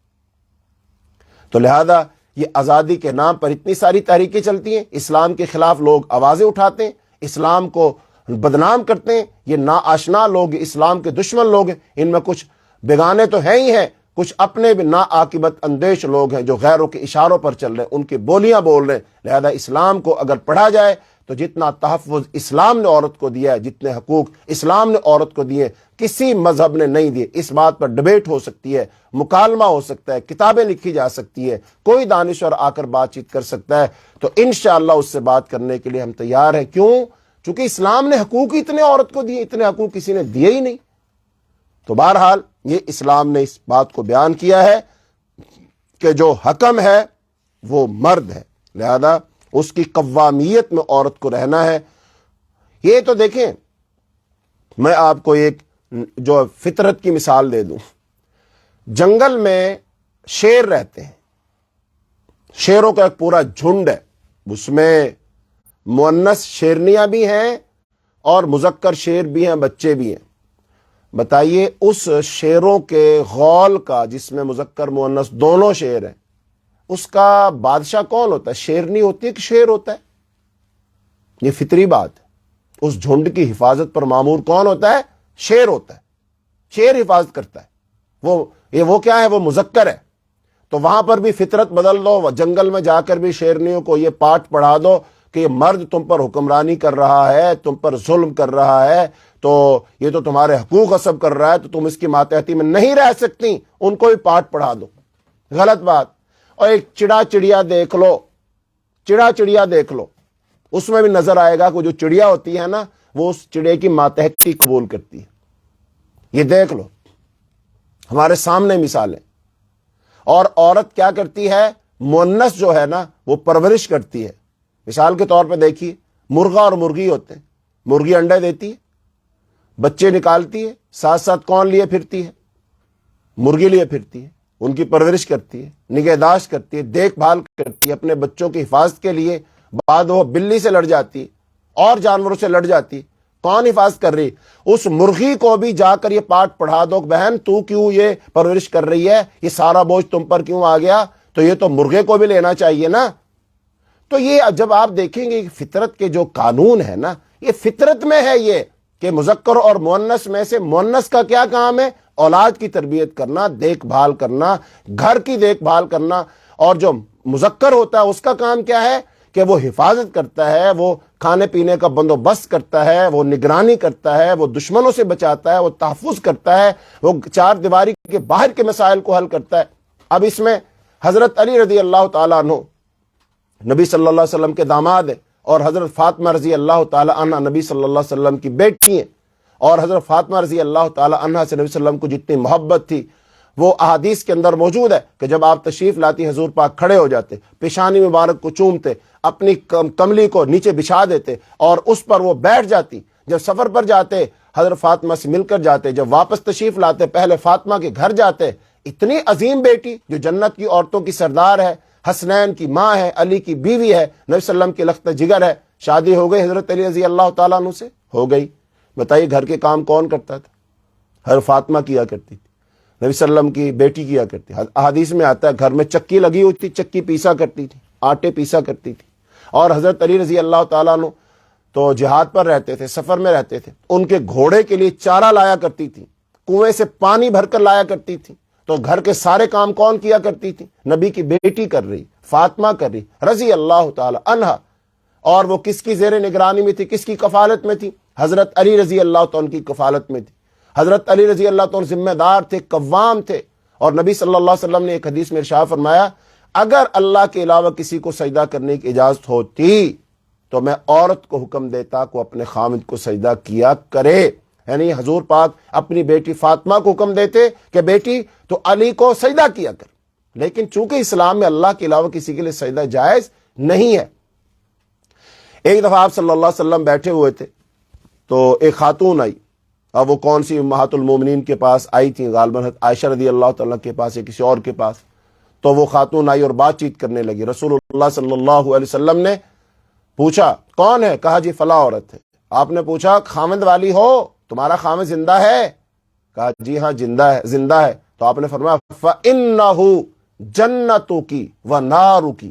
تو لہذا یہ آزادی کے نام پر اتنی ساری تحریکیں چلتی ہیں، اسلام کے خلاف لوگ آوازیں اٹھاتے ہیں، اسلام کو بدنام کرتے ہیں، یہ ناآشنا لوگ، اسلام کے دشمن لوگ ہیں، ان میں کچھ بیگانے تو ہیں ہی ہیں، کچھ اپنے بھی ناعاقبت اندیش لوگ ہیں جو غیروں کے اشاروں پر چل رہے ہیں، ان کی بولیاں بول رہے ہیں۔ لہذا اسلام کو اگر پڑھا جائے تو جتنا تحفظ اسلام نے عورت کو دیا ہے، جتنے حقوق اسلام نے عورت کو دیے، کسی مذہب نے نہیں دیے۔ اس بات پر ڈبیٹ ہو سکتی ہے، مکالمہ ہو سکتا ہے، کتابیں لکھی جا سکتی ہے، کوئی دانشور آ کر بات چیت کر سکتا ہے، تو انشاءاللہ اس سے بات کرنے کے لیے ہم تیار ہیں۔ کیوں؟ چونکہ اسلام نے حقوق اتنے عورت کو دیے، اتنے حقوق کسی نے دیے ہی نہیں۔ تو بہرحال یہ اسلام نے اس بات کو بیان کیا ہے کہ جو حکم ہے وہ مرد ہے، لہذا اس کی قوامیت میں عورت کو رہنا ہے۔ یہ تو دیکھیں، میں آپ کو ایک جو فطرت کی مثال دے دوں، جنگل میں شیر رہتے ہیں، شیروں کا ایک پورا جھنڈ ہے، اس میں مؤنث شیرنیاں بھی ہیں اور مذکر شیر بھی ہیں، بچے بھی ہیں۔ بتائیے اس شیروں کے غول کا، جس میں مذکر مؤنث دونوں شیر ہیں، اس کا بادشاہ کون ہوتا ہے؟ شیرنی ہوتی ہے کہ شیر ہوتا ہے؟ یہ فطری بات ہے۔ اس جھنڈ کی حفاظت پر مامور کون ہوتا ہے؟ شیر ہوتا ہے، شیر حفاظت کرتا ہے۔ وہ کیا ہے؟ وہ مذکر ہے۔ تو وہاں پر بھی فطرت بدل دو، جنگل میں جا کر بھی شیرنیوں کو یہ پاٹ پڑھا دو کہ یہ مرد تم پر حکمرانی کر رہا ہے، تم پر ظلم کر رہا ہے، تو یہ تو تمہارے حقوق غصب کر رہا ہے، تو تم اس کی ماتحتی میں نہیں رہ سکتی، ان کو بھی پاٹ پڑھا دو۔ غلط بات۔ اور ایک چڑیا دیکھ لو، چڑیا دیکھ لو، اس میں بھی نظر آئے گا کہ جو چڑیا ہوتی ہے نا، وہ اس چڑیا کی ماتحتی قبول کرتی ہے۔ یہ دیکھ لو، ہمارے سامنے مثالیں۔ اور عورت کیا کرتی ہے؟ مؤنث جو ہے نا، وہ پرورش کرتی ہے۔ مثال کے طور پہ دیکھیے، مرغا اور مرغی ہوتے ہیں، مرغی انڈے دیتی ہے، بچے نکالتی ہے، ساتھ ساتھ کون لیے پھرتی ہے؟ مرغی لیے پھرتی ہے۔ ان کی پرورش کرتی ہے، نگہداشت کرتی ہے، دیکھ بھال کرتی ہے، اپنے بچوں کی حفاظت کے لیے بعد وہ بلی سے لڑ جاتی ہے اور جانوروں سے لڑ جاتی ہے، کون حفاظت کر رہی؟ اس مرغی کو بھی جا کر یہ پاٹ پڑھا دو، بہن تو کیوں یہ پرورش کر رہی ہے، یہ سارا بوجھ تم پر کیوں آ گیا؟ تو یہ تو مرغے کو بھی لینا چاہیے نا۔ تو یہ جب آپ دیکھیں گے فطرت کے جو قانون ہے نا، یہ فطرت میں ہے، یہ کہ مذکر اور مؤنث میں سے مؤنث کا کیا کام ہے؟ اولاد کی تربیت کرنا، دیکھ بھال کرنا، گھر کی دیکھ بھال کرنا، اور جو مذکر ہوتا ہے اس کا کام کیا ہے کہ وہ حفاظت کرتا ہے، وہ کھانے پینے کا بندوبست کرتا ہے، وہ نگرانی کرتا ہے، وہ دشمنوں سے بچاتا ہے، وہ تحفظ کرتا ہے، وہ چار دیواری کے باہر کے مسائل کو حل کرتا ہے۔ اب اس میں حضرت علی رضی اللہ تعالیٰ عنہ نبی صلی اللہ علیہ وسلم کے داماد ہیں، اور حضرت فاطمہ رضی اللہ تعالی عنہ نبی صلی اللہ علیہ وسلم کی بیٹی ہیں، اور حضرت فاطمہ رضی اللہ تعالی عنہ سے نبی صلی اللہ علیہ وسلم کو جتنی محبت تھی وہ احادیث کے اندر موجود ہے کہ جب آپ تشریف لاتی حضور پاک کھڑے ہو جاتے، پیشانی مبارک کو چومتے، اپنی کملی کو نیچے بچھا دیتے اور اس پر وہ بیٹھ جاتی۔ جب سفر پر جاتے حضرت فاطمہ سے مل کر جاتے، جب واپس تشریف لاتے پہلے فاطمہ کے گھر جاتے۔ اتنی عظیم بیٹی جو جنت کی عورتوں کی سردار ہے، حسنین کی ماں ہے، علی کی بیوی ہے، نبی صلی اللہ علیہ وسلم کی لخت جگر ہے، شادی ہو گئی حضرت علی رضی اللہ تعالیٰ عنہ سے؟ ہو گئی۔ بتائیے گھر کے کام کون کرتا تھا؟ حضرت فاطمہ کیا کرتی تھی، نبی صلی اللہ علیہ وسلم کی بیٹی کیا کرتی۔ احادیث میں آتا ہے گھر میں چکی لگی ہوئی تھی، چکی پیسا کرتی تھی، آٹے پیسا کرتی تھی۔ اور حضرت علی رضی اللہ تعالیٰ عنہ تو جہاد پر رہتے تھے، سفر میں رہتے تھے، ان کے گھوڑے کے لیے چارہ لایا کرتی تھی، کنویں سے پانی بھر کر لایا کرتی تھی۔ تو گھر کے سارے کام کون کیا کرتی تھی؟ نبی کی بیٹی کر رہی، فاطمہ کر رہی رضی اللہ تعالی عنہا۔ اور وہ کس کی زیر نگرانی میں تھی، کس کی کفالت میں تھی؟ حضرت علی رضی اللہ تعالیٰ کی کفالت میں تھی۔ حضرت علی رضی اللہ تعالیٰ ذمہ دار تھے، قوام تھے، اور نبی صلی اللہ علیہ وسلم نے ایک حدیث میں ارشاد فرمایا اگر اللہ کے علاوہ کسی کو سجدہ کرنے کی اجازت ہوتی تو میں عورت کو حکم دیتا کہ اپنے خامد کو سجدہ کیا کرے۔ یعنی حضور پاک اپنی بیٹی فاطمہ کو حکم دیتے کہ بیٹی تو علی کو سجدہ کیا کر، لیکن چونکہ اسلام میں اللہ کے علاوہ کسی کے لیے سجدہ جائز نہیں ہے۔ ایک دفعہ آپ صلی اللہ علیہ وسلم بیٹھے ہوئے تھے تو ایک خاتون آئی، اب وہ کون سی امہات المومنین کے پاس آئی تھی، غالباً عائشہ رضی اللہ تعالیٰ کے پاس یا کسی اور کے پاس، تو وہ خاتون آئی اور بات چیت کرنے لگی۔ رسول اللہ صلی اللہ علیہ وسلم نے پوچھا کون ہے؟ کہا جی فلاں عورت ہے۔ آپ نے پوچھا خامد والی ہو، تمہارا خامد زندہ ہے؟ کہا جی ہاں زندہ ہے۔ تو آپ نے فرمایا فَإِنَّهُ جَنَّتُكِ وَنَارُكِ،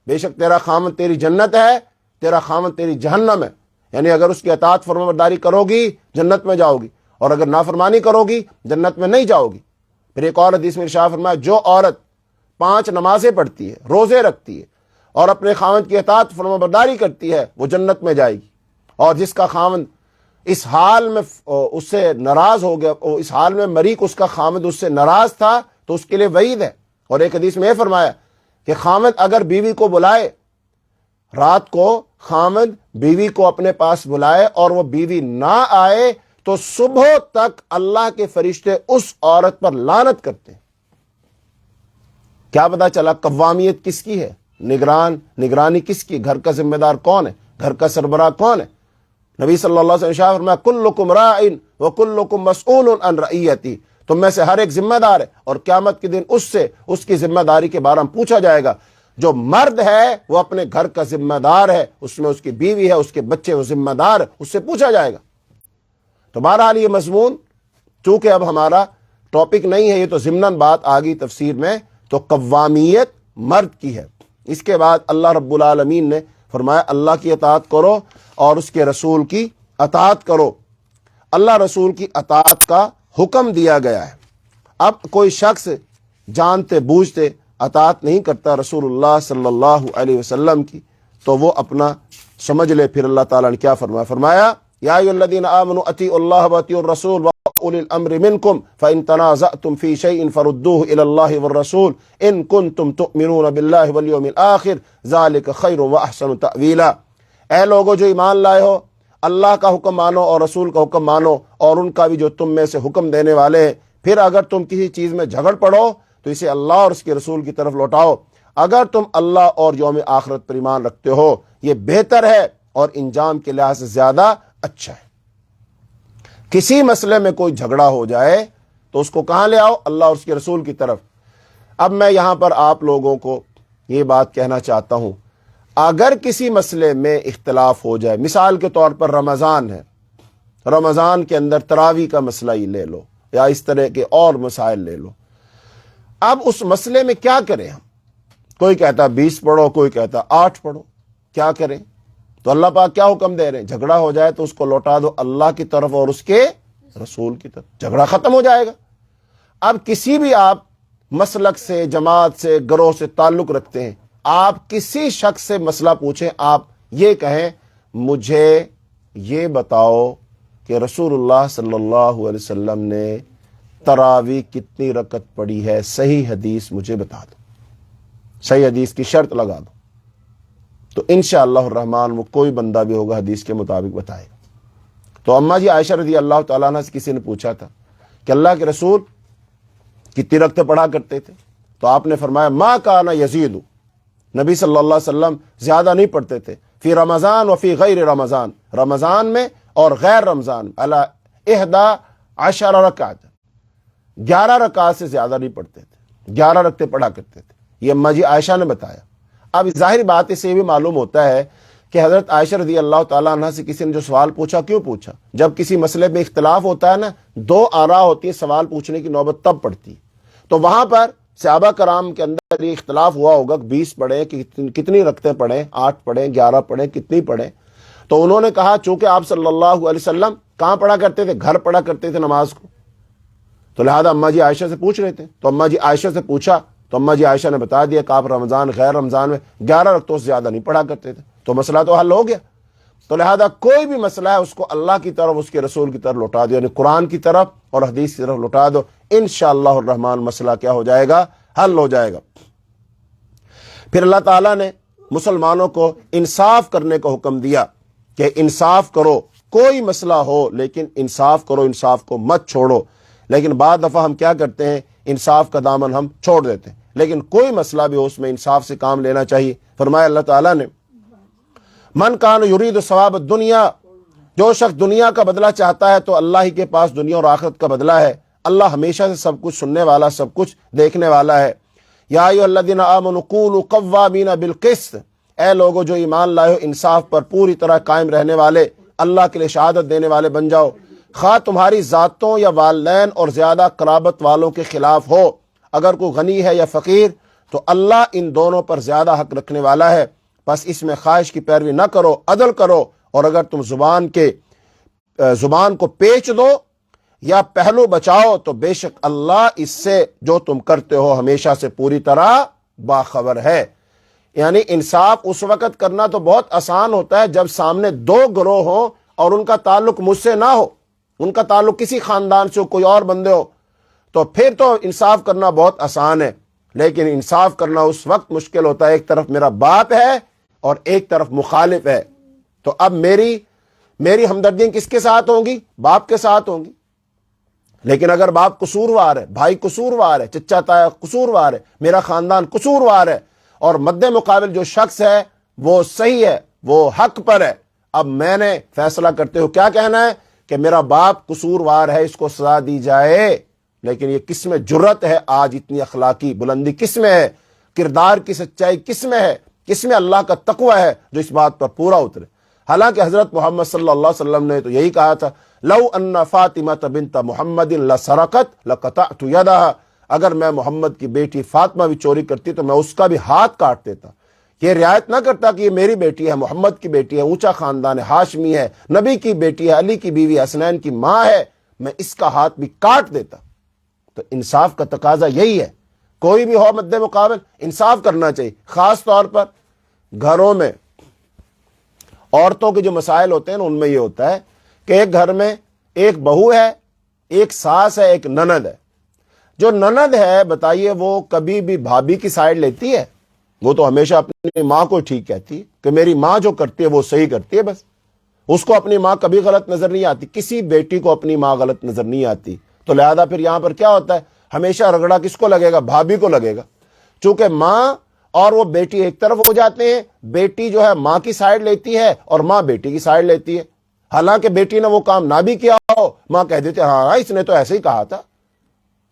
بے شک تیرا خامد تیری جنت ہے، تیرا خامد تیری جہنم ہے۔ یعنی اگر اس کی اطاعت فرما برداری کرو گی جنت میں جاؤ گی، اور اگر نافرمانی کرو گی جنت میں نہیں جاؤ گی۔ پھر ایک اور حدیث میں ارشاد فرمایا جو عورت 5 نمازیں پڑھتی ہے، روزے رکھتی ہے، اور اپنے خاوند کی اطاعت فرما برداری کرتی ہے وہ جنت میں جائے گی۔ اور جس کا خاوند اس حال میں اس سے ناراض ہو گیا، اس حال میں مری کہ اس کا خاوند اس سے ناراض تھا، تو اس کے لیے وعید ہے۔ اور ایک حدیث میں یہ فرمایا کہ خاوند اگر بیوی کو بلائے، رات کو خاوند بیوی کو اپنے پاس بلائے اور وہ بیوی نہ آئے تو صبح تک اللہ کے فرشتے اس عورت پر لعنت کرتے ہیں۔ کیا پتا چلا قوامیت کس کی ہے، نگرانی کس کی، گھر کا ذمہ دار کون ہے، گھر کا سربراہ کون ہے؟ نبی صلی اللہ علیہ وسلم فرمایا کلکم راعٍ وکلکم مسئول عن رعیتی، تم میں سے ہر ایک ذمہ دار ہے اور قیامت کے دن اس کی ذمہ داری کے بارے میں پوچھا جائے گا۔ جو مرد ہے وہ اپنے گھر کا ذمہ دار ہے، اس میں اس کی بیوی ہے، اس کے بچے، وہ ذمہ دار ہے، اس سے پوچھا جائے گا۔ تو بہرحال یہ مضمون چونکہ اب ہمارا ٹاپک نہیں ہے، یہ تو ضمناً بات آگئی تفسیر میں، تو قوامیت مرد کی ہے۔ اس کے بعد اللہ رب العالمین نے فرمایا اللہ کی اطاعت کرو اور اس کے رسول کی اطاعت کرو۔ اللہ رسول کی اطاعت کا حکم دیا گیا ہے۔ اب کوئی شخص جانتے بوجھتے اطاعت نہیں کرتا رسول اللہ صلی اللہ علیہ وسلم کی، تو وہ اپنا سمجھ لے پھر اللہ تعالیٰ نے کیا فرمایا یا ایھا الذین آمنوا اطیعوا اللہ واطیعوا الرسول واولی الامر منکم فان تنازعتم فی شیء فردوه الی اللہ والرسول ان کنتم تؤمنون باللہ والیوم الآخر ذلک خیر واحسن تأویلا۔ اے لوگو جو ایمان لائے ہو، اللہ کا حکم مانو اور رسول کا حکم مانو، اور ان کا بھی جو تم میں سے حکم دینے والے ہیں۔ پھر اگر تم کسی چیز میں جھگڑ پڑو تو اسے اللہ اور اس کے رسول کی طرف لوٹاؤ، اگر تم اللہ اور یوم آخرت پر ایمان رکھتے ہو، یہ بہتر ہے اور انجام کے لحاظ سے زیادہ اچھا ہے۔ کسی مسئلے میں کوئی جھگڑا ہو جائے تو اس کو کہاں لے آؤ؟ اللہ اور اس کے رسول کی طرف۔ اب میں یہاں پر آپ لوگوں کو یہ بات کہنا چاہتا ہوں، اگر کسی مسئلے میں اختلاف ہو جائے، مثال کے طور پر رمضان ہے، رمضان کے اندر تراویح کا مسئلہ ہی لے لو یا اس طرح کے اور مسائل لے لو، اب اس مسئلے میں کیا کریں ہم؟ کوئی کہتا 20 پڑھو، کوئی کہتا 8 پڑھو، کیا کریں؟ تو اللہ پاک کیا حکم دے رہے ہیں؟ جھگڑا ہو جائے تو اس کو لوٹا دو اللہ کی طرف اور اس کے رسول کی طرف، جھگڑا ختم ہو جائے گا۔ اب کسی بھی آپ مسلک سے، جماعت سے، گروہ سے تعلق رکھتے ہیں، آپ کسی شخص سے مسئلہ پوچھیں، آپ یہ کہیں مجھے یہ بتاؤ کہ رسول اللہ صلی اللہ علیہ وسلم نے تراویح کتنی رکعت پڑھی ہے، صحیح حدیث مجھے بتا دو، صحیح حدیث کی شرط لگا دو، تو انشاءاللہ الرحمن وہ کوئی بندہ بھی ہوگا حدیث کے مطابق بتائے گا۔ تو اماں جی عائشہ رضی اللہ تعالیٰ عنہ سے کسی نے پوچھا تھا کہ اللہ کے رسول کتنی رکعتیں پڑھا کرتے تھے؟ تو آپ نے فرمایا ما کان یزید، نبی صلی اللہ علیہ وسلم زیادہ نہیں پڑھتے تھے، فی رمضان و فی غیر رمضان، رمضان میں اور غیر رمضان، علی 11 رکعت، 11 رکعت سے زیادہ نہیں پڑھتے تھے، 11 رکعتیں پڑھا کرتے تھے، یہ اماں جی عائشہ نے بتایا۔ اب ظاہر بات اس سے بھی معلوم ہوتا ہے کہ حضرت عائشہ رضی اللہ تعالیٰ عنہ سے کسی نے جو سوال پوچھا، کیوں پوچھا؟ جب کسی مسئلے میں اختلاف ہوتا ہے نا، 2 آراء ہوتی ہے، سوال پوچھنے کی نوبت تب پڑتی ہے۔ تو وہاں پر صحابہ کرام کے اندر یہ اختلاف ہوا ہوگا کہ 20 پڑھیں کہ کتنی رکعتیں پڑھیں، 8 پڑھیں، 11 پڑھیں، کتنی پڑھیں؟ تو انہوں نے کہا چونکہ آپ صلی اللہ علیہ وسلم کہاں پڑھا کرتے تھے؟ گھر پڑھا کرتے تھے نماز کو، تو لہذا اماں جی عائشہ سے پوچھ رہے تھے۔ تو اماں جی عائشہ سے پوچھا تو اماں جی عائشہ نے بتا دیا کہ آپ رمضان غیر رمضان میں 11 رکعتوں سے زیادہ نہیں پڑھا کرتے تھے، تو مسئلہ تو حل ہو گیا۔ تو لہذا کوئی بھی مسئلہ ہے اس کو اللہ کی طرف، اس کے رسول کی طرف لوٹا دو، یعنی قرآن کی طرف اور حدیث کی طرف لوٹا دو، انشاءاللہ الرحمن مسئلہ کیا ہو جائے گا؟ حل ہو جائے گا۔ پھر اللہ تعالیٰ نے مسلمانوں کو انصاف کرنے کا حکم دیا کہ انصاف کرو، کوئی مسئلہ ہو لیکن انصاف کرو، انصاف کو مت چھوڑو۔ لیکن بعض دفعہ ہم کیا کرتے ہیں؟ انصاف کا دامن ہم چھوڑ دیتے ہیں، لیکن کوئی مسئلہ بھی ہو اس میں انصاف سے کام لینا چاہیے۔ فرمایا اللہ تعالیٰ نے من کان یرید ثواب الدنیا، جو شخص دنیا کا بدلہ چاہتا ہے تو اللہ ہی کے پاس دنیا اور آخرت کا بدلہ ہے، اللہ ہمیشہ سے سب کچھ سننے والا، سب کچھ دیکھنے والا ہے۔ یا ایھا الذین آمنوا کونوا قوامین بالقسط، اے لوگو جو ایمان لائے ہو انصاف پر پوری طرح قائم رہنے والے، اللہ کے لیے شہادت دینے والے بن جاؤ، خواہ تمہاری ذاتوں یا والدین اور زیادہ قرابت والوں کے خلاف ہو، اگر کوئی غنی ہے یا فقیر تو اللہ ان دونوں پر زیادہ حق رکھنے والا ہے، بس اس میں خواہش کی پیروی نہ کرو، عدل کرو، اور اگر تم زبان کو پیچ دو یا پہلو بچاؤ تو بے شک اللہ اس سے جو تم کرتے ہو ہمیشہ سے پوری طرح باخبر ہے۔ یعنی انصاف اس وقت کرنا تو بہت آسان ہوتا ہے جب سامنے 2 گروہ ہوں اور ان کا تعلق مجھ سے نہ ہو، ان کا تعلق کسی خاندان سے ہو، کوئی اور بندے ہو، تو پھر تو انصاف کرنا بہت آسان ہے۔ لیکن انصاف کرنا اس وقت مشکل ہوتا ہے، ایک طرف میرا باپ ہے اور ایک طرف مخالف ہے، تو اب میری ہمدردیاں کس کے ساتھ ہوں گی؟ باپ کے ساتھ ہوں گی۔ لیکن اگر باپ قصوروار ہے، بھائی قصوروار ہے، چچا تایا قصوروار ہے، میرا خاندان قصوروار ہے، اور مد مقابل جو شخص ہے وہ صحیح ہے، وہ حق پر ہے، اب میں نے فیصلہ کرتے ہو کیا کہنا ہے کہ میرا باپ قصوروار ہے، اس کو سزا دی جائے۔ لیکن یہ کس میں جرت ہے آج؟ اتنی اخلاقی بلندی کس میں ہے؟ کردار کی سچائی کس میں ہے؟ کس میں اللہ کا تقوی ہے جو اس بات پر پورا اترے؟ حالانکہ حضرت محمد صلی اللہ علیہ وسلم نے تو یہی کہا تھا، لو ان فاطمہ بنت محمد لسرقت لقطعت یدها، اگر میں محمد کی بیٹی فاطمہ بھی چوری کرتی تو میں اس کا بھی ہاتھ کاٹ دیتا۔ یہ رعایت نہ کرتا کہ یہ میری بیٹی ہے، محمد کی بیٹی ہے، اونچا خاندان ہے، ہاشمی ہے، نبی کی بیٹی ہے، علی کی بیوی، حسنین کی ماں ہے، میں اس کا ہاتھ بھی کاٹ دیتا۔ تو انصاف کا تقاضا یہی ہے، کوئی بھی ہو مد مقابل انصاف کرنا چاہیے۔ خاص طور پر گھروں میں عورتوں کے جو مسائل ہوتے ہیں نا، ان میں یہ ہوتا ہے کہ ایک گھر میں ایک بہو ہے، ایک ساس ہے، ایک نند ہے۔ جو نند ہے بتائیے وہ کبھی بھی بھابھی کی سائیڈ لیتی ہے؟ وہ تو ہمیشہ اپنی ماں کو ٹھیک کہتی ہے کہ میری ماں جو کرتی ہے وہ صحیح کرتی ہے، بس اس کو اپنی ماں کبھی غلط نظر نہیں آتی، کسی بیٹی کو اپنی ماں غلط نظر نہیں آتی۔ تو لہذا پھر یہاں پر کیا ہوتا ہے؟ ہمیشہ رگڑا کس کو لگے گا؟ بھابھی کو لگے گا، چونکہ ماں اور وہ بیٹی ایک طرف ہو جاتے ہیں، بیٹی جو ہے ماں کی سائیڈ لیتی ہے اور ماں بیٹی کی سائیڈ لیتی ہے، حالانکہ بیٹی نے وہ کام نہ بھی کیا ہو، ماں کہہ دیتے ہاں اس نے تو ایسے ہی کہا تھا۔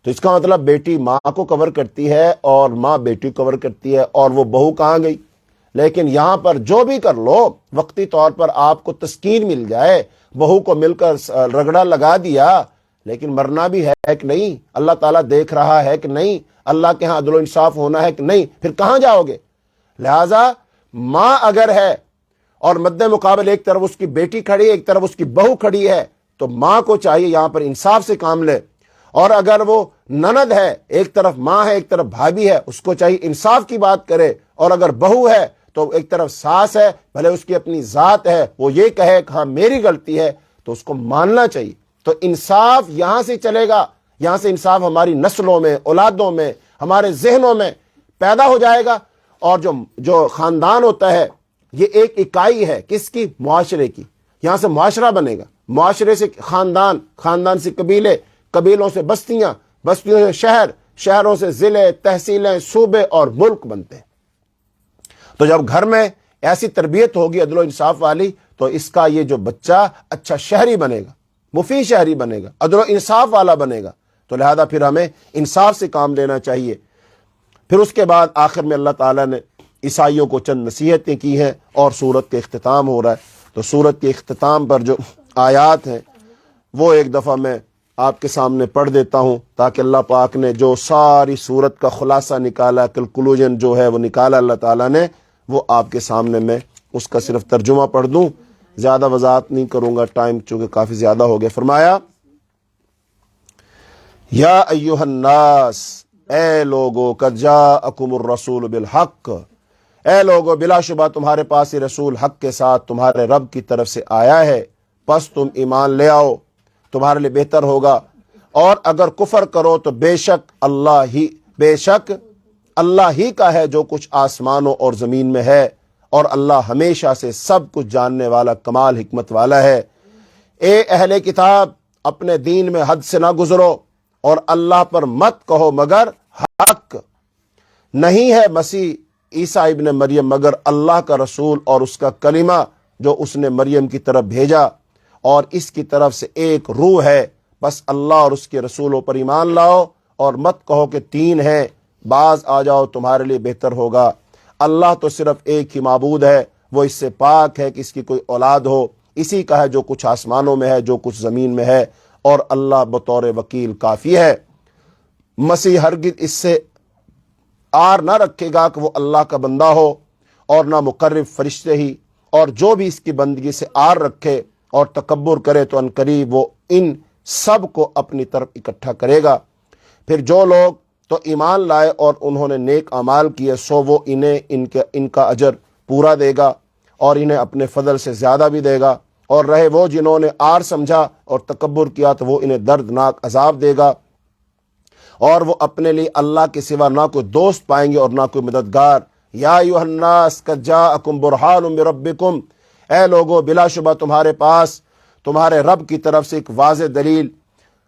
تو اس کا مطلب بیٹی ماں کو کور کرتی ہے اور ماں بیٹی کو کور کرتی ہے، اور وہ بہو کہاں گئی؟ لیکن یہاں پر جو بھی کر لو، وقتی طور پر آپ کو تسکین مل جائے، بہو کو مل کر رگڑا لگا دیا، لیکن مرنا بھی ہے کہ نہیں؟ اللہ تعالیٰ دیکھ رہا ہے کہ نہیں؟ اللہ کے ہاں عدل و انصاف ہونا ہے کہ نہیں؟ پھر کہاں جاؤ گے؟ لہذا ماں اگر ہے اور مد مقابل ایک طرف اس کی بیٹی کھڑی ہے، ایک طرف اس کی بہو کھڑی ہے، تو ماں کو چاہیے یہاں پر انصاف سے کام لے۔ اور اگر وہ نند ہے، ایک طرف ماں ہے ایک طرف بھابھی ہے، اس کو چاہیے انصاف کی بات کرے۔ اور اگر بہو ہے تو ایک طرف ساس ہے، بھلے اس کی اپنی ذات ہے، وہ یہ کہے کہ ہاں میری غلطی ہے، تو اس کو ماننا چاہیے۔ تو انصاف یہاں سے چلے گا، یہاں سے انصاف ہماری نسلوں میں، اولادوں میں، ہمارے ذہنوں میں پیدا ہو جائے گا۔ اور جو خاندان ہوتا ہے یہ ایک اکائی ہے، کس کی؟ معاشرے کی۔ یہاں سے معاشرہ بنے گا، معاشرے سے خاندان، خاندان سے قبیلے، قبیلوں سے بستیاں، بستیوں سے شہر، شہروں سے ضلع، تحصیلیں، صوبے اور ملک بنتے ہیں۔ تو جب گھر میں ایسی تربیت ہوگی عدل و انصاف والی، تو اس کا یہ جو بچہ اچھا شہری بنے گا، مفید شہری بنے گا، عدل و انصاف والا بنے گا۔ تو لہذا پھر ہمیں انصاف سے کام لینا چاہیے۔ پھر اس کے بعد آخر میں اللہ تعالیٰ نے عیسائیوں کو چند نصیحتیں کی ہیں، اور سورت کے اختتام ہو رہا ہے۔ تو سورت کے اختتام پر جو آیات ہیں وہ ایک دفعہ میں آپ کے سامنے پڑھ دیتا ہوں، تاکہ اللہ پاک نے جو ساری سورت کا خلاصہ نکالا، کنکلوژن جو ہے وہ نکالا اللہ تعالیٰ نے، وہ آپ کے سامنے میں اس کا صرف ترجمہ پڑھ دوں۔ زیادہ وضاحت نہیں کروں گا، ٹائم چونکہ کافی زیادہ ہو گیا۔ فرمایا یا ایھا الناس، اے لوگو، قد جاءکم الرسول بالحق، اے لوگو بلا شبہ تمہارے پاس یہ رسول حق کے ساتھ تمہارے رب کی طرف سے آیا ہے، پس تم ایمان لے آؤ، تمہارے لیے بہتر ہوگا۔ اور اگر کفر کرو تو بے شک اللہ ہی کا ہے جو کچھ آسمانوں اور زمین میں ہے، اور اللہ ہمیشہ سے سب کچھ جاننے والا، کمال حکمت والا ہے۔ اے اہل کتاب، اپنے دین میں حد سے نہ گزرو، اور اللہ پر مت کہو مگر حق۔ نہیں ہے مسیح عیسیٰ ابن مریم مگر اللہ کا رسول اور اس کا کلمہ جو اس نے مریم کی طرف بھیجا، اور اس کی طرف سے ایک روح ہے۔ بس اللہ اور اس کے رسولوں پر ایمان لاؤ، اور مت کہو کہ تین ہیں، بعض آ جاؤ تمہارے لیے بہتر ہوگا۔ اللہ تو صرف ایک ہی معبود ہے، وہ اس سے پاک ہے کہ اس کی کوئی اولاد ہو۔ اسی کا ہے جو کچھ آسمانوں میں ہے، جو کچھ زمین میں ہے، اور اللہ بطور وکیل کافی ہے۔ مسیح ہرگز اس سے آر نہ رکھے گا کہ وہ اللہ کا بندہ ہو، اور نہ مقرب فرشتے ہی، اور جو بھی اس کی بندگی سے آر رکھے اور تکبر کرے تو عنقریب وہ ان سب کو اپنی طرف اکٹھا کرے گا۔ پھر جو لوگ تو ایمان لائے اور انہوں نے نیک اعمال کیے، سو وہ انہیں ان کا اجر پورا دے گا، اور انہیں اپنے فضل سے زیادہ بھی دے گا۔ اور رہے وہ جنہوں نے آر سمجھا اور تکبر کیا، تو وہ انہیں دردناک عذاب دے گا، اور وہ اپنے لیے اللہ کے سوا نہ کوئی دوست پائیں گے اور نہ کوئی مددگار۔ یا ایھا الناس قد جاءکم برہان من ربکم، اے لوگو بلا شبہ تمہارے پاس تمہارے رب کی طرف سے ایک واضح دلیل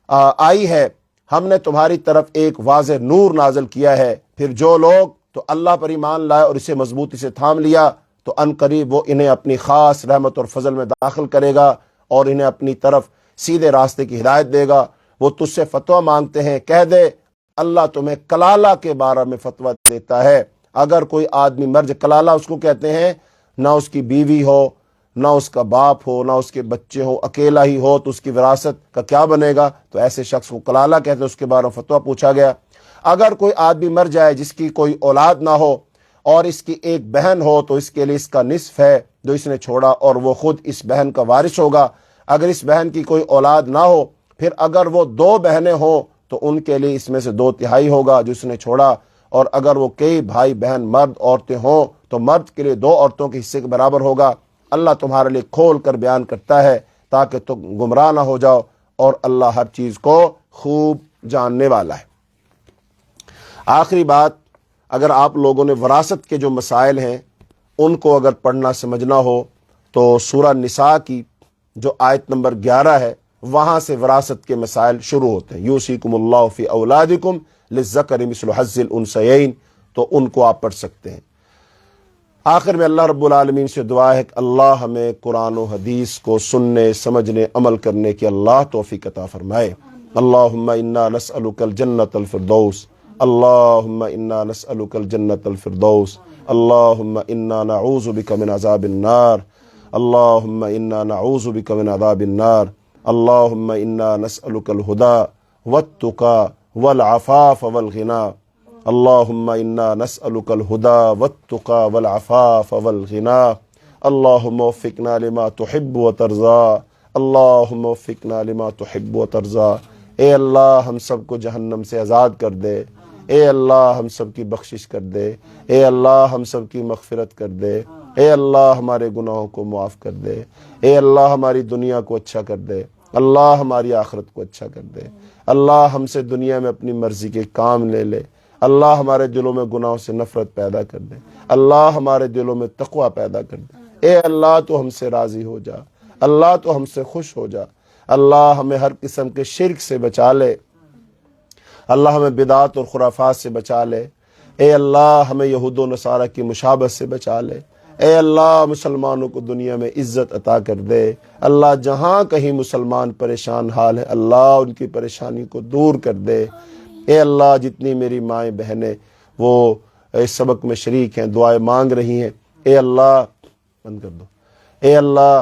آئی ہے، ہم نے تمہاری طرف ایک واضح نور نازل کیا ہے۔ پھر جو لوگ تو اللہ پر ایمان لائے اور اسے مضبوطی سے تھام لیا، تو ان قریب وہ انہیں اپنی خاص رحمت اور فضل میں داخل کرے گا، اور انہیں اپنی طرف سیدھے راستے کی ہدایت دے گا۔ وہ تجھ سے فتویٰ مانگتے ہیں، کہہ دے اللہ تمہیں کلالہ کے بارے میں فتویٰ دیتا ہے۔ اگر کوئی آدمی مرج، کلالہ اس کو کہتے ہیں، نہ اس کی بیوی ہو، نہ اس کا باپ ہو، نہ اس کے بچے ہو، اکیلا ہی ہو، تو اس کی وراثت کا کیا بنے گا؟ تو ایسے شخص کو کلالہ کہتے ہیں، اس کے بارے میں فتویٰ پوچھا گیا۔ اگر کوئی آدمی مر جائے جس کی کوئی اولاد نہ ہو اور اس کی ایک بہن ہو، تو اس کے لیے اس کا نصف ہے جو اس نے چھوڑا، اور وہ خود اس بہن کا وارث ہوگا۔ اگر اس بہن کی کوئی اولاد نہ ہو، پھر اگر وہ دو بہنیں ہوں تو ان کے لیے اس میں سے 2/3 ہوگا جو اس نے چھوڑا۔ اور اگر وہ کئی بھائی بہن مرد عورتیں ہوں تو مرد کے لیے 2 عورتوں کے حصے کے برابر ہوگا۔ اللہ تمہارے لیے کھول کر بیان کرتا ہے تاکہ تم گمراہ نہ ہو جاؤ، اور اللہ ہر چیز کو خوب جاننے والا ہے۔ آخری بات، اگر آپ لوگوں نے وراثت کے جو مسائل ہیں ان کو اگر پڑھنا سمجھنا ہو، تو سورہ نساء کی جو آیت نمبر 11 ہے، وہاں سے وراثت کے مسائل شروع ہوتے ہیں۔ یوصیکم اللہ فی اولادکم للذکر مثل حظ الانثیین، تو ان کو آپ پڑھ سکتے ہیں۔ آخر میں اللہ رب العالمین سے دعا ہے کہ اللہ ہمیں قرآن و حدیث کو سننے، سمجھنے، عمل کرنے کی اللہ توفیق عطا فرمائے۔ اللہم انا نسألک الجنة الفردوس، اللہم انا نسألک الجنة الفردوس، اللہم انا نعوذ بک من عذاب النار، اللہم انا نعوذ بک من عذاب النار، اللہم انا نسألک الہدى والتقى والعفاف والغنى، اللہم انا نسألک الہدى والتقى والعفاف والغنى، اللہم وفقنا لما تحب وترضى، اللہم وفقنا لما تحب وترضى۔ اے اللہ ہم سب کو جہنم سے آزاد کر دے، اے اللہ ہم سب کی بخشش کر دے، اے اللہ ہم سب کی مغفرت کر دے، اے اللہ ہمارے گناہوں کو معاف کر دے، اے اللہ ہماری دنیا کو اچھا کر دے، اللہ ہماری آخرت کو اچھا کر دے، اللہ ہم سے دنیا میں اپنی مرضی کے کام لے لے، اللہ ہمارے دلوں میں گناہوں سے نفرت پیدا کر دے، اللہ ہمارے دلوں میں تقوی پیدا کر دے، اے اللہ تو ہم سے راضی ہو جا، اللہ تو ہم سے خوش ہو جا، اللہ ہمیں ہر قسم کے شرک سے بچا لے، اللہ ہمیں بدعات اور خرافات سے بچا لے، اے اللہ ہمیں یہود و نصارہ کی مشابہت سے بچا لے، اے اللہ مسلمانوں کو دنیا میں عزت عطا کر دے، اللہ جہاں کہیں مسلمان پریشان حال ہے اللہ ان کی پریشانی کو دور کر دے، اے اللہ جتنی میری مائیں بہنیں وہ اس سبق میں شریک ہیں دعائیں مانگ رہی ہیں، اے اللہ بند کر دو، اے اللہ